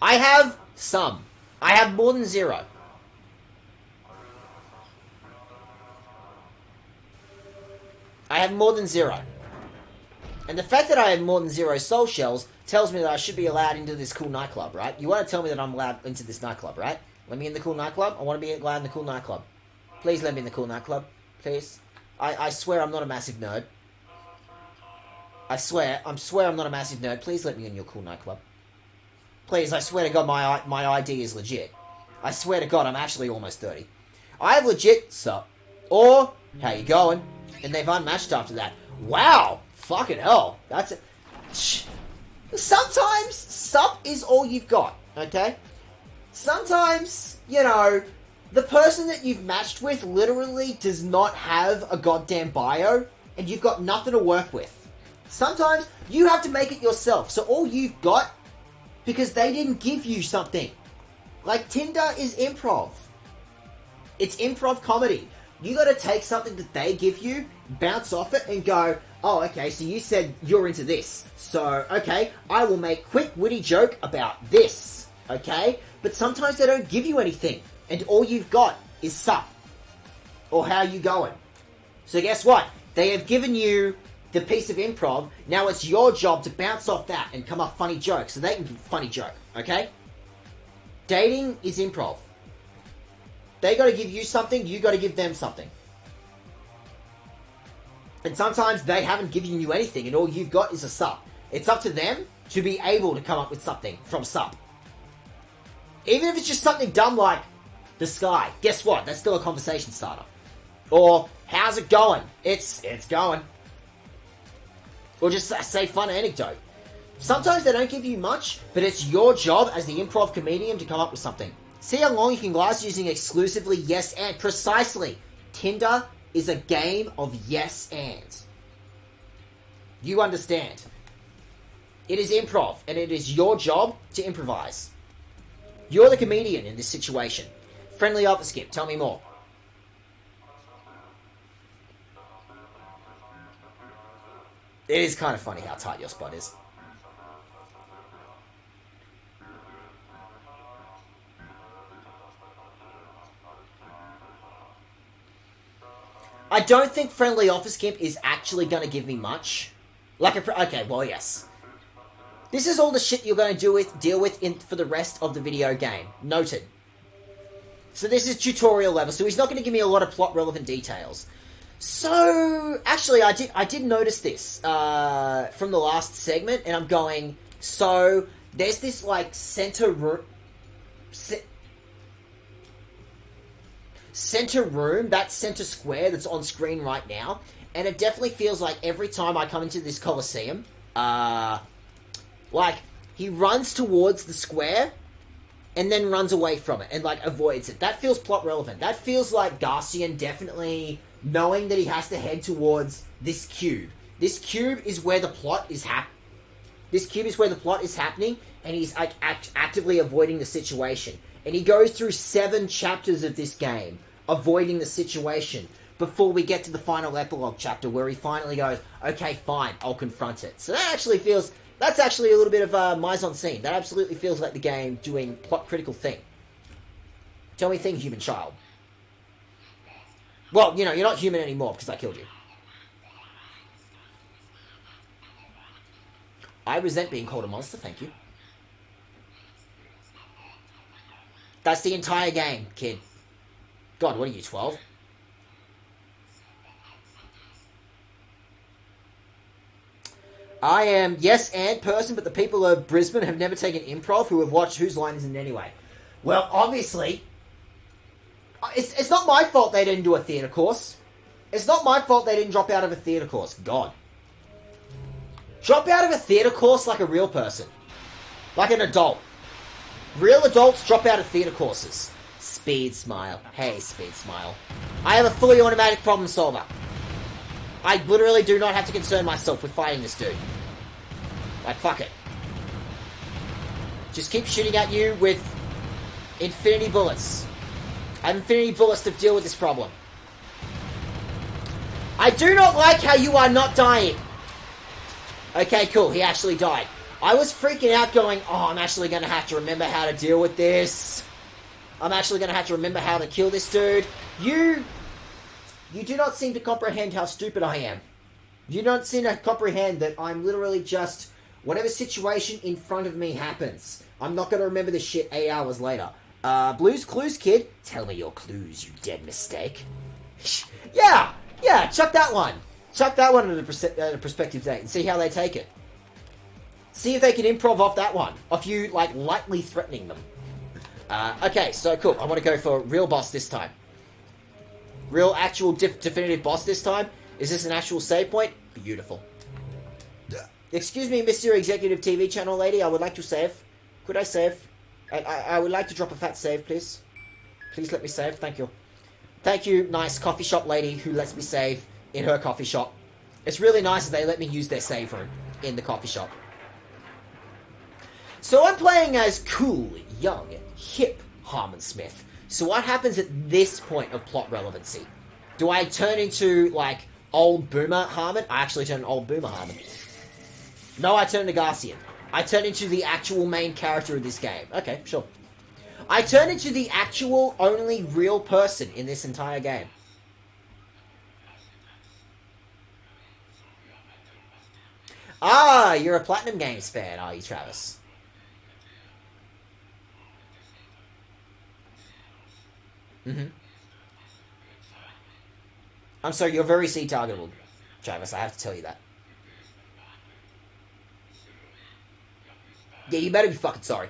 I have some. I have more than 0. I have more than 0. And the fact that I have more than 0 soul shells tells me that I should be allowed into this cool nightclub, right? You want to tell me that I'm allowed into this nightclub, right? Let me in the cool nightclub. I want to be allowed in the cool nightclub. Please let me in the cool nightclub. Please. I swear I'm not a massive nerd. I swear I'm not a massive nerd. Please let me in your cool nightclub. Please, I swear to God my ID is legit. I swear to God I'm actually almost 30. I have legit sup. Or, how you going? And they've unmatched after that. Wow! Fucking hell. That's it. Sometimes, sup is all you've got, okay? Sometimes, you know, the person that you've matched with literally does not have a goddamn bio, and you've got nothing to work with. Sometimes, you have to make it yourself, so all you've got, because they didn't give you something. Like, Tinder is improv. It's improv comedy. You gotta take something that they give you, bounce off it, and go, oh, okay, so you said you're into this. So, okay, I will make quick, witty joke about this. Okay? But sometimes they don't give you anything, and all you've got is sup. Or how you going. So guess what? They have given you the piece of improv, now it's your job to bounce off that and come up funny jokes, so they can give a funny joke, okay? Dating is improv. They gotta give you something, you gotta give them something. And sometimes they haven't given you anything and all you've got is a sup. It's up to them to be able to come up with something from sup. Even if it's just something dumb like the sky, guess what? That's still a conversation starter. Or, how's it going? It's going. Or just say fun anecdote. Sometimes they don't give you much, but it's your job as the improv comedian to come up with something. See how long you can last using exclusively yes and. Precisely. Tinder is a game of yes and. You understand. It is improv, and it is your job to improvise. You're the comedian in this situation. Friendly offer skip, tell me more. It is kind of funny how tight your spot is. I don't think Friendly Office Gimp is actually going to give me much. Okay, well, yes. This is all the shit you're going to deal with for the rest of the video game. Noted. So this is tutorial level, so he's not going to give me a lot of plot-relevant details. So, actually, I did notice this from the last segment, and I'm going, so, there's this, like, center room, that center square that's on screen right now, and it definitely feels like every time I come into this Coliseum, like, he runs towards the square, and then runs away from it, and, like, avoids it. That feels plot-relevant. That feels like Garcian definitely knowing that he has to head towards this cube. This cube is where the plot is happening, and he's like actively avoiding the situation. And he goes through 7 chapters of this game avoiding the situation before we get to the final epilogue chapter where he finally goes, okay, fine, I'll confront it. So that's actually a little bit of mise-en-scene. That absolutely feels like the game doing plot-critical thing. Tell me thing, human child. Well, you know, you're not human anymore because I killed you. I resent being called a monster, thank you. That's the entire game, kid. God, what are you, 12? I am yes and person, but the people of Brisbane have never taken improv who have watched Whose Line Is It Anyway? Well, obviously, it's not my fault they didn't do a theatre course. It's not my fault they didn't drop out of a theatre course. God. Drop out of a theatre course like a real person. Like an adult. Real adults drop out of theatre courses. Speed Smile. Hey, Speed Smile. I have a fully automatic problem solver. I literally do not have to concern myself with fighting this dude. Like, fuck it. Just keep shooting at you with infinity bullets. I have infinity bullets to deal with this problem. I do not like how you are not dying. Okay, cool. He actually died. I was freaking out going, oh, I'm actually going to have to remember how to deal with this. I'm actually going to have to remember how to kill this dude. You do not seem to comprehend how stupid I am. You don't seem to comprehend that I'm literally just... Whatever situation in front of me happens, I'm not going to remember this shit 8 hours later. Blue's Clues, kid. Tell me your clues, you dead mistake. Yeah, chuck that one. Chuck that one at a prospective date and see how they take it. See if they can improv off that one. Off you, like, lightly threatening them. Okay, so cool. I want to go for real boss this time. Real, actual, definitive boss this time. Is this an actual save point? Beautiful. Excuse me, Mr. Executive TV channel lady. I would like to save. Could I save? I would like to drop a fat save, please. Please let me save. Thank you. Thank you, nice coffee shop lady who lets me save in her coffee shop. It's really nice that they let me use their save room in the coffee shop. So I'm playing as cool, young, hip Harmon Smith. So what happens at this point of plot relevancy? Do I turn into, like, old Boomer Harmon? I actually turn into old Boomer Harmon. No, I turn into Garcian. I turn into the actual main character of this game. Okay, sure. I turn into the actual only real person in this entire game. Ah, you're a Platinum Games fan, are you, Travis? Mm-hmm. I'm sorry, you're very C-targetable, Travis. I have to tell you that. Yeah, you better be fucking sorry.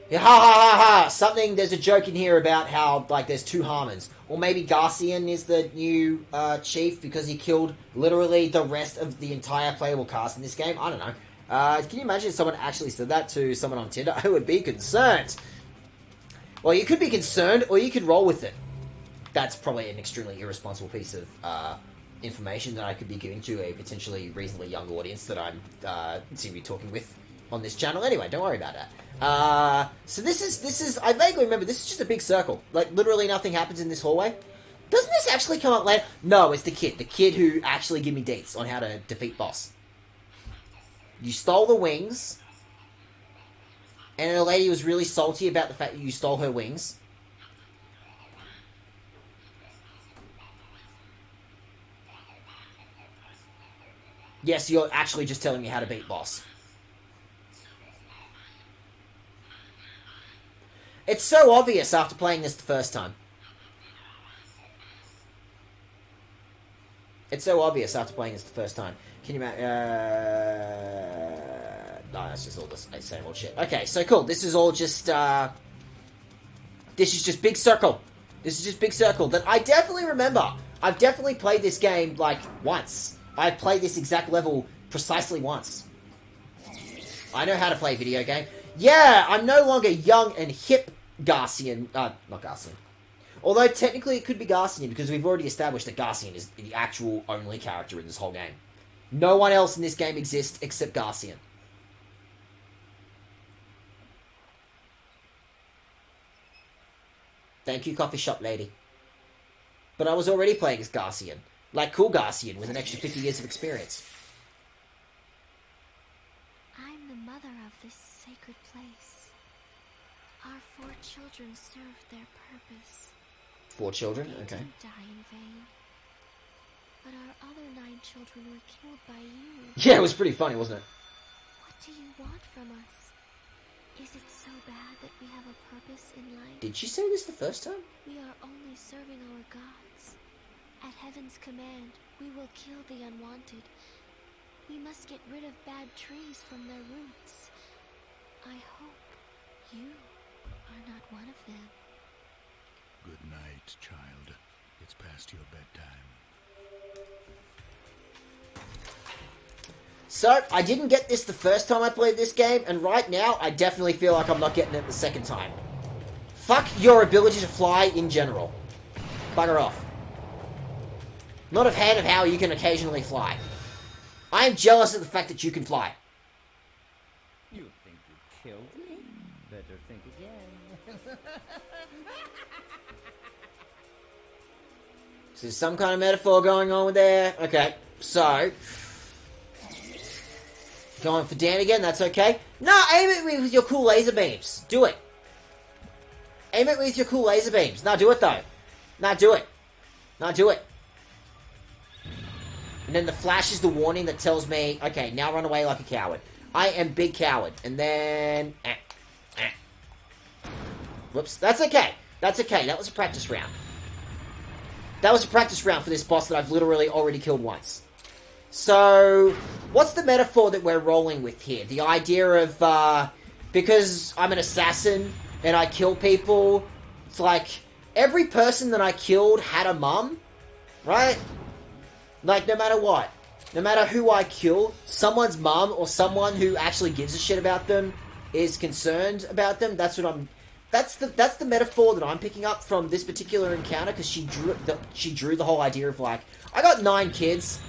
Yeah, ha ha ha ha! Something, there's a joke in here about how, like, there's two Harmons. Or maybe Garcian is the new chief because he killed literally the rest of the entire playable cast in this game. I don't know. Can you imagine if someone actually said that to someone on Tinder? I would be concerned. Well, you could be concerned, or you could roll with it. That's probably an extremely irresponsible piece of information that I could be giving to a potentially reasonably young audience that I'm seem to be talking with on this channel. Anyway, don't worry about that. So this is, I vaguely remember, this is just a big circle. Like, literally nothing happens in this hallway. Doesn't this actually come up later? No, it's the kid who actually gave me deets on how to defeat boss. You stole the wings, and the lady was really salty about the fact that you stole her wings. Yes, you're actually just telling me how to beat boss. It's so obvious after playing this the first time. It's so obvious after playing this the first time. Can you imagine? No, that's just all the same old shit. Okay, so cool. This is all just, this is just big circle. This is just big circle that I definitely remember. I've definitely played this game, like, once. I've played this exact level precisely once. I know how to play a video game. Yeah, I'm no longer young and hip Garcian. Not Garcian. Although, technically, it could be Garcian, because we've already established that Garcian is the actual only character in this whole game. No one else in this game exists except Garcian. Thank you, coffee shop lady. But I was already playing as Garcian. Like cool Garcian with an extra 50 years of experience. I'm the mother of this sacred place. Our 4 children served their purpose. 4 children? They Okay. didn't die in vain. But our other 9 children were killed by you. Yeah, it was pretty funny, wasn't it? What do you want from us? Is it so bad that we have a purpose in life? Did she say this the first time? We are only serving our gods. At heaven's command, we will kill the unwanted. We must get rid of bad trees from their roots. I hope you are not one of them. Good night, child. It's past your bedtime. So, I didn't get this the first time I played this game, and right now, I definitely feel like I'm not getting it the second time. Fuck your ability to fly in general. Bugger off. Not a fan of how you can occasionally fly. I am jealous of the fact that you can fly. You think you killed me? Better think again. So there's some kind of metaphor going on with there. Okay, so... Going for Dan again, that's okay. No, aim at me with your cool laser beams. Do it. Aim at me with your cool laser beams. No, do it though. No, do it. No, do it. And then the flash is the warning that tells me, okay, now run away like a coward. I am big coward. And then... Whoops, that's okay. That's okay, that was a practice round. That was a practice round for this boss that I've literally already killed once. So, what's the metaphor that we're rolling with here? The idea of, because I'm an assassin and I kill people, it's like, every person that I killed had a mum, right? Like, no matter what. No matter who I kill, someone's mum or someone who actually gives a shit about them is concerned about them. That's what I'm... That's the metaphor that I'm picking up from this particular encounter, because she drew the whole idea of, like, I got 9 kids,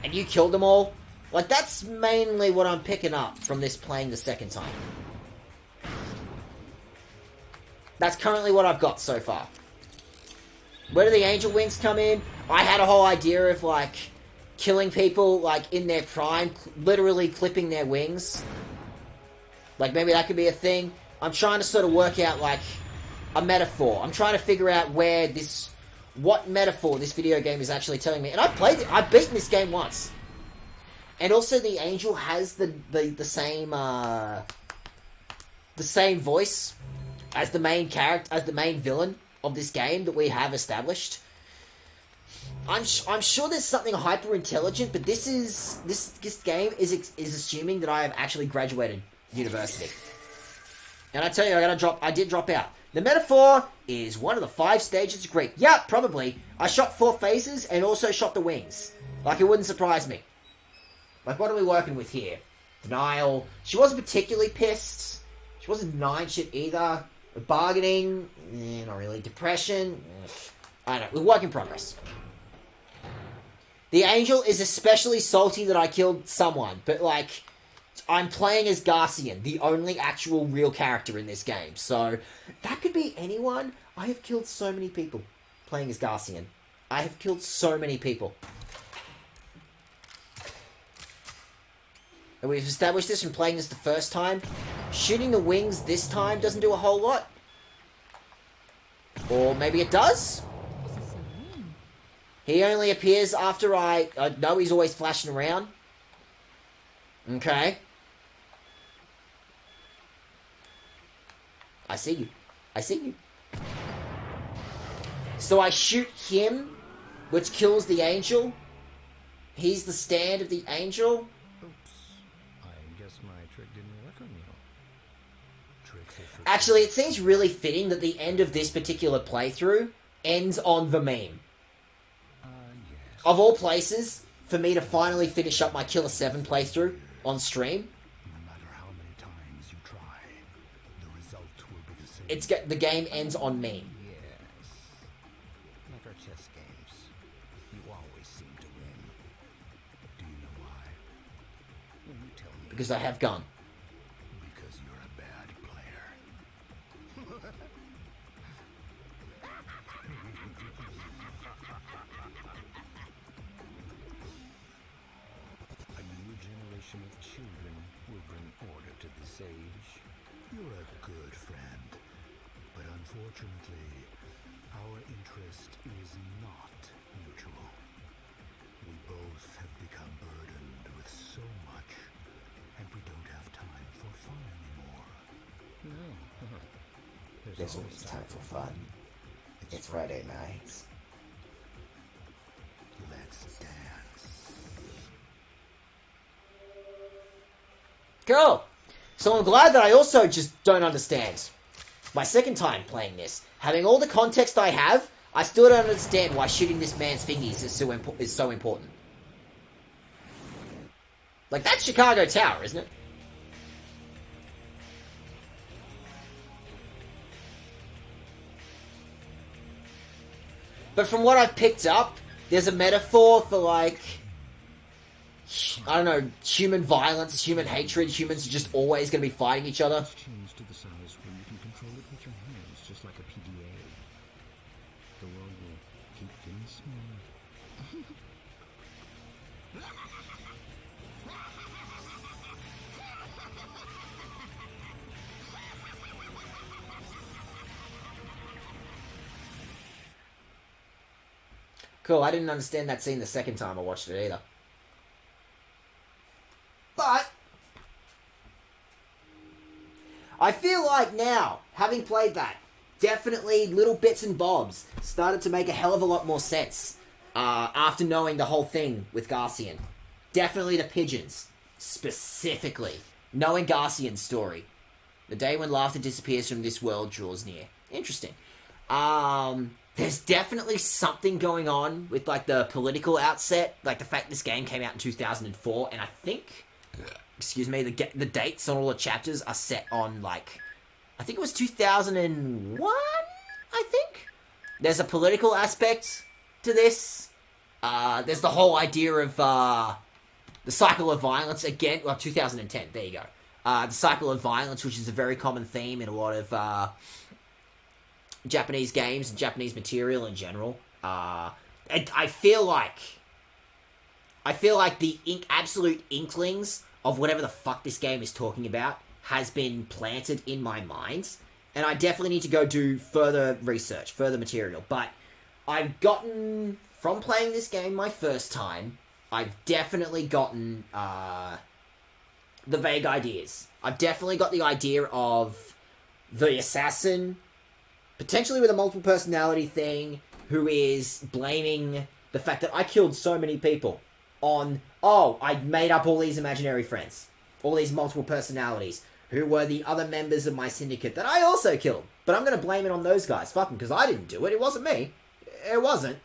and you killed them all. Like, that's mainly what I'm picking up from this playing the second time. That's currently what I've got so far. Where do the angel wings come in? I had a whole idea of, like, killing people, like, in their prime, literally clipping their wings. Like, maybe that could be a thing. I'm trying to sort of work out, like, a metaphor. I'm trying to figure out what metaphor this video game is actually telling me. And I've beaten this game once. And also the angel has the same voice as the main character, as the main villain of this game that we have established. I'm sure there's something hyper intelligent, but this game is assuming that I have actually graduated university. And I tell you, I did drop out. The metaphor is one of the 5 stages of grief. Yeah, probably. I shot 4 phases and also shot the wings. Like, it wouldn't surprise me. Like, what are we working with here? Denial. She wasn't particularly pissed. She wasn't denying shit either. Bargaining. Not really. Depression. I don't know. We're work in progress. The angel is especially salty that I killed someone. But, like, I'm playing as Garcian, the only actual real character in this game. So, that could be anyone. I have killed so many people playing as Garcian. I have killed so many people. And we've established this from playing this the first time. Shooting the wings this time doesn't do a whole lot. Or maybe it does? He only appears after I know he's always flashing around. Okay. I see you. I see you. So I shoot him, which kills the angel. He's the stand of the angel. Actually, it seems really fitting that the end of this particular playthrough ends on the meme. Yes. Of all places, for me to finally finish up my Killer7 playthrough on stream, No matter how many times you try, the result will be the same. the game ends on meme. Yes. Like our chess games. You always seem to win. Do you know why? Well, you tell me. Because I have gun. Because you're a bad player. A new generation of children will bring order to this age. You're a good friend. But unfortunately, our interest is not mutual. We both have become burdened with so much, and we don't have time for fun anymore. No. There's always time for fun. It's Friday nights. Let's dance. Cool. So I'm glad that I also just don't understand. My second time playing this, having all the context I have, I still don't understand why shooting this man's thingies is so important. Like, that's Chicago Tower, isn't it? But from what I've picked up, there's a metaphor for, like, I don't know, human violence, human hatred. Humans are just always going to be fighting each other. Change to the size where you can control it with your hands, just like a PDA. The world will keep getting smaller. Cool, I didn't understand that scene the second time I watched it either. But I feel like now, having played that, definitely little bits and bobs started to make a hell of a lot more sense after knowing the whole thing with Garcian. Definitely the pigeons, specifically. Knowing Garcian's story. The day when laughter disappears from this world draws near. Interesting. There's definitely something going on with, like, the political outset. Like, the fact this game came out in 2004, and I think, excuse me, the dates on all the chapters are set on, like, I think it was 2001, I think? There's a political aspect to this. There's the whole idea of, the cycle of violence again. Well, 2010, there you go. The cycle of violence, which is a very common theme in a lot of, Japanese games and Japanese material in general. And I feel like the absolute inklings of whatever the fuck this game is talking about has been planted in my mind, and I definitely need to go do further research, further material. But I've gotten, from playing this game my first time, I've definitely gotten the vague ideas. I've definitely got the idea of the assassin, potentially with a multiple personality thing, who is blaming the fact that I killed so many people on, oh, I made up all these imaginary friends, all these multiple personalities, who were the other members of my syndicate that I also killed. But I'm going to blame it on those guys. Fuck them, because I didn't do it. It wasn't me. It wasn't.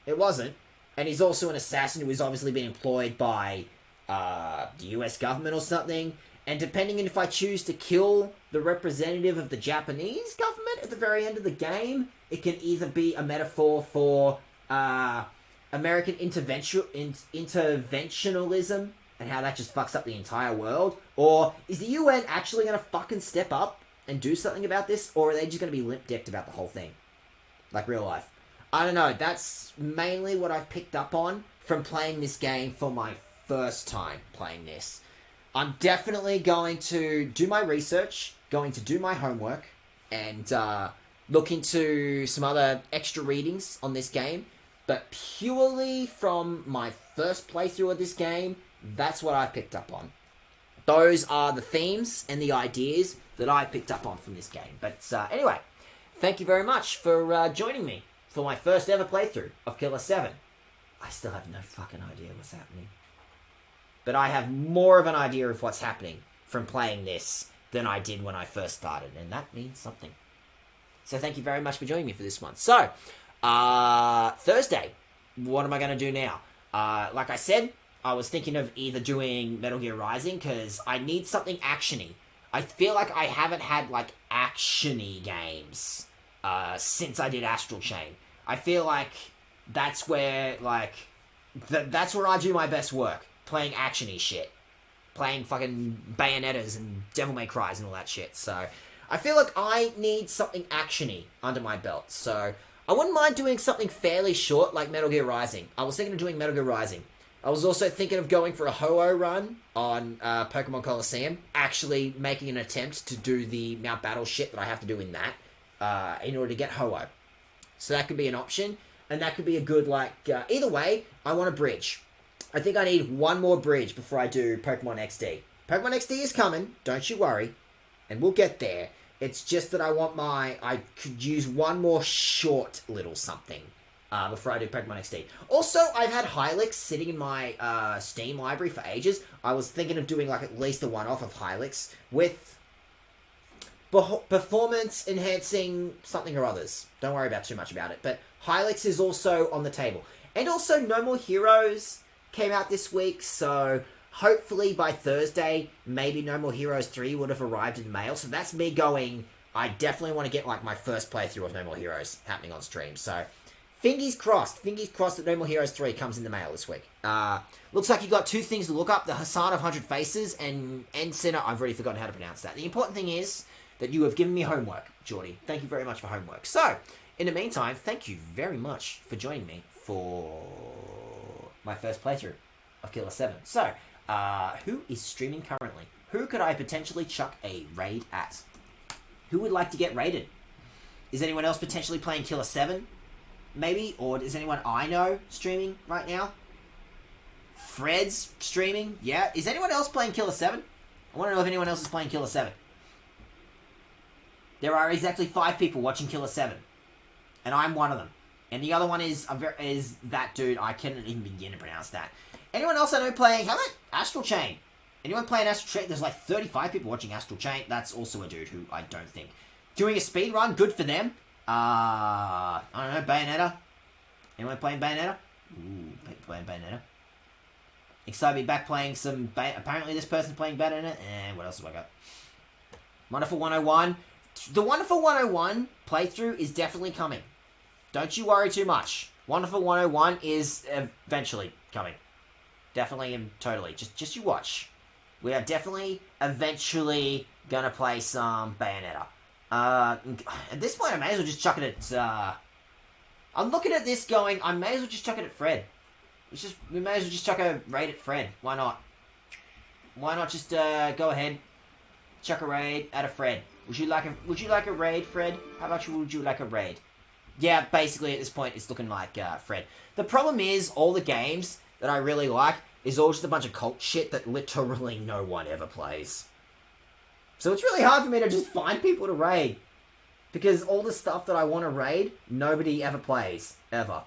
It wasn't. And he's also an assassin who has obviously been employed by the US government or something. And depending on if I choose to kill the representative of the Japanese government at the very end of the game, it can either be a metaphor for American interventionalism and how that just fucks up the entire world, or is the UN actually going to fucking step up and do something about this, or are they just going to be limp-dicked about the whole thing? Like real life. I don't know, that's mainly what I've picked up on from playing this game for my first time playing this. I'm definitely going to do my research, going to do my homework, and look into some other extra readings on this game. But purely from my first playthrough of this game, that's what I've picked up on. Those are the themes and the ideas that I picked up on from this game. But anyway, thank you very much for joining me for my first ever playthrough of Killer7. I still have no fucking idea what's happening. But I have more of an idea of what's happening from playing this than I did when I first started, and that means something. So thank you very much for joining me for this one. So, Thursday, what am I going to do now? Like I said, I was thinking of either doing Metal Gear Rising, because I need something action-y. I feel like I haven't had, like, action-y games since I did Astral Chain. I feel like that's where, like, that's where I do my best work. Playing action-y shit. Playing fucking Bayonettas and Devil May Cries and all that shit. So, I feel like I need something action-y under my belt. So, I wouldn't mind doing something fairly short like Metal Gear Rising. I was thinking of doing Metal Gear Rising. I was also thinking of going for a Ho-Oh run on Pokemon Coliseum. Actually making an attempt to do the Mount Battle shit that I have to do in that. In order to get Ho-Oh. So that could be an option. And that could be a good, like... either way, I want a bridge. I think I need one more bridge before I do Pokemon XD. Pokemon XD is coming, don't you worry. And we'll get there. It's just that I could use one more short little something before I do Pokemon XD. Also, I've had Hylix sitting in my Steam library for ages. I was thinking of doing like at least a one-off of Hylix with performance enhancing something or others. Don't worry about too much about it. But Hylix is also on the table. And also, No More Heroes came out this week, so hopefully by Thursday, maybe No More Heroes 3 would have arrived in the mail. So that's me going, I definitely want to get like my first playthrough of No More Heroes happening on stream. So fingers crossed that No More Heroes 3 comes in the mail this week. Looks like you got two things to look up, the Hassan of 100 Faces and End Sinner. I've already forgotten how to pronounce that. The important thing is that you have given me homework, Geordie. Thank you very much for homework. So, in the meantime, thank you very much for joining me for my first playthrough of Killer7. So, who is streaming currently? Who could I potentially chuck a raid at? Who would like to get raided? Is anyone else potentially playing Killer7? Maybe? Or is anyone I know streaming right now? Fred's streaming? Yeah. Is anyone else playing Killer7? I want to know if anyone else is playing Killer7. There are exactly 5 people watching Killer7. And I'm one of them. And the other one is that dude. I can't even begin to pronounce that. Anyone else I know playing... How about Astral Chain? Anyone playing Astral Chain? There's like 35 people watching Astral Chain. That's also a dude who I don't think... Doing a speed run? Good for them. I don't know. Bayonetta? Anyone playing Bayonetta? Ooh, playing Bayonetta. Excited to be back playing some... Apparently this person's playing Bayonetta. And what else have I got? Wonderful 101. The Wonderful 101 playthrough is definitely coming. Don't you worry too much. Wonderful 101 is eventually coming. Definitely and totally. Just you watch. We are definitely eventually gonna play some Bayonetta. At this point, I may as well just chuck it at, I'm looking at this going, I may as well just chuck it at Fred. We may as well just chuck a raid at Fred. Why not? Why not just, go ahead, chuck a raid at a Fred? Would you like a raid, Fred? How about would you like a raid? Yeah, basically at this point, it's looking like, Fred. The problem is, all the games that I really like is all just a bunch of cult shit that literally no one ever plays. So it's really hard for me to just find people to raid. Because all the stuff that I want to raid, nobody ever plays. Ever.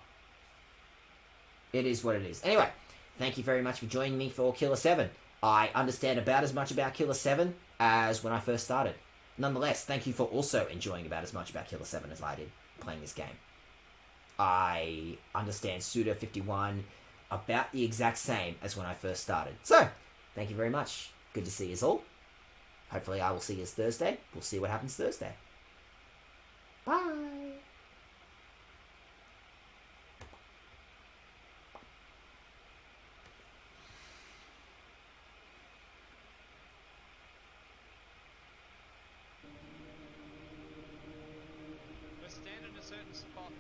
It is what it is. Anyway, thank you very much for joining me for Killer7. I understand about as much about Killer7 as when I first started. Nonetheless, thank you for also enjoying about as much about Killer7 as I did playing this game. I understand Suda51 about the exact same as when I first started. So, thank you very much. Good to see you all. Hopefully I will see you Thursday. We'll see what happens Thursday. Bye. We're standing in a certain spot.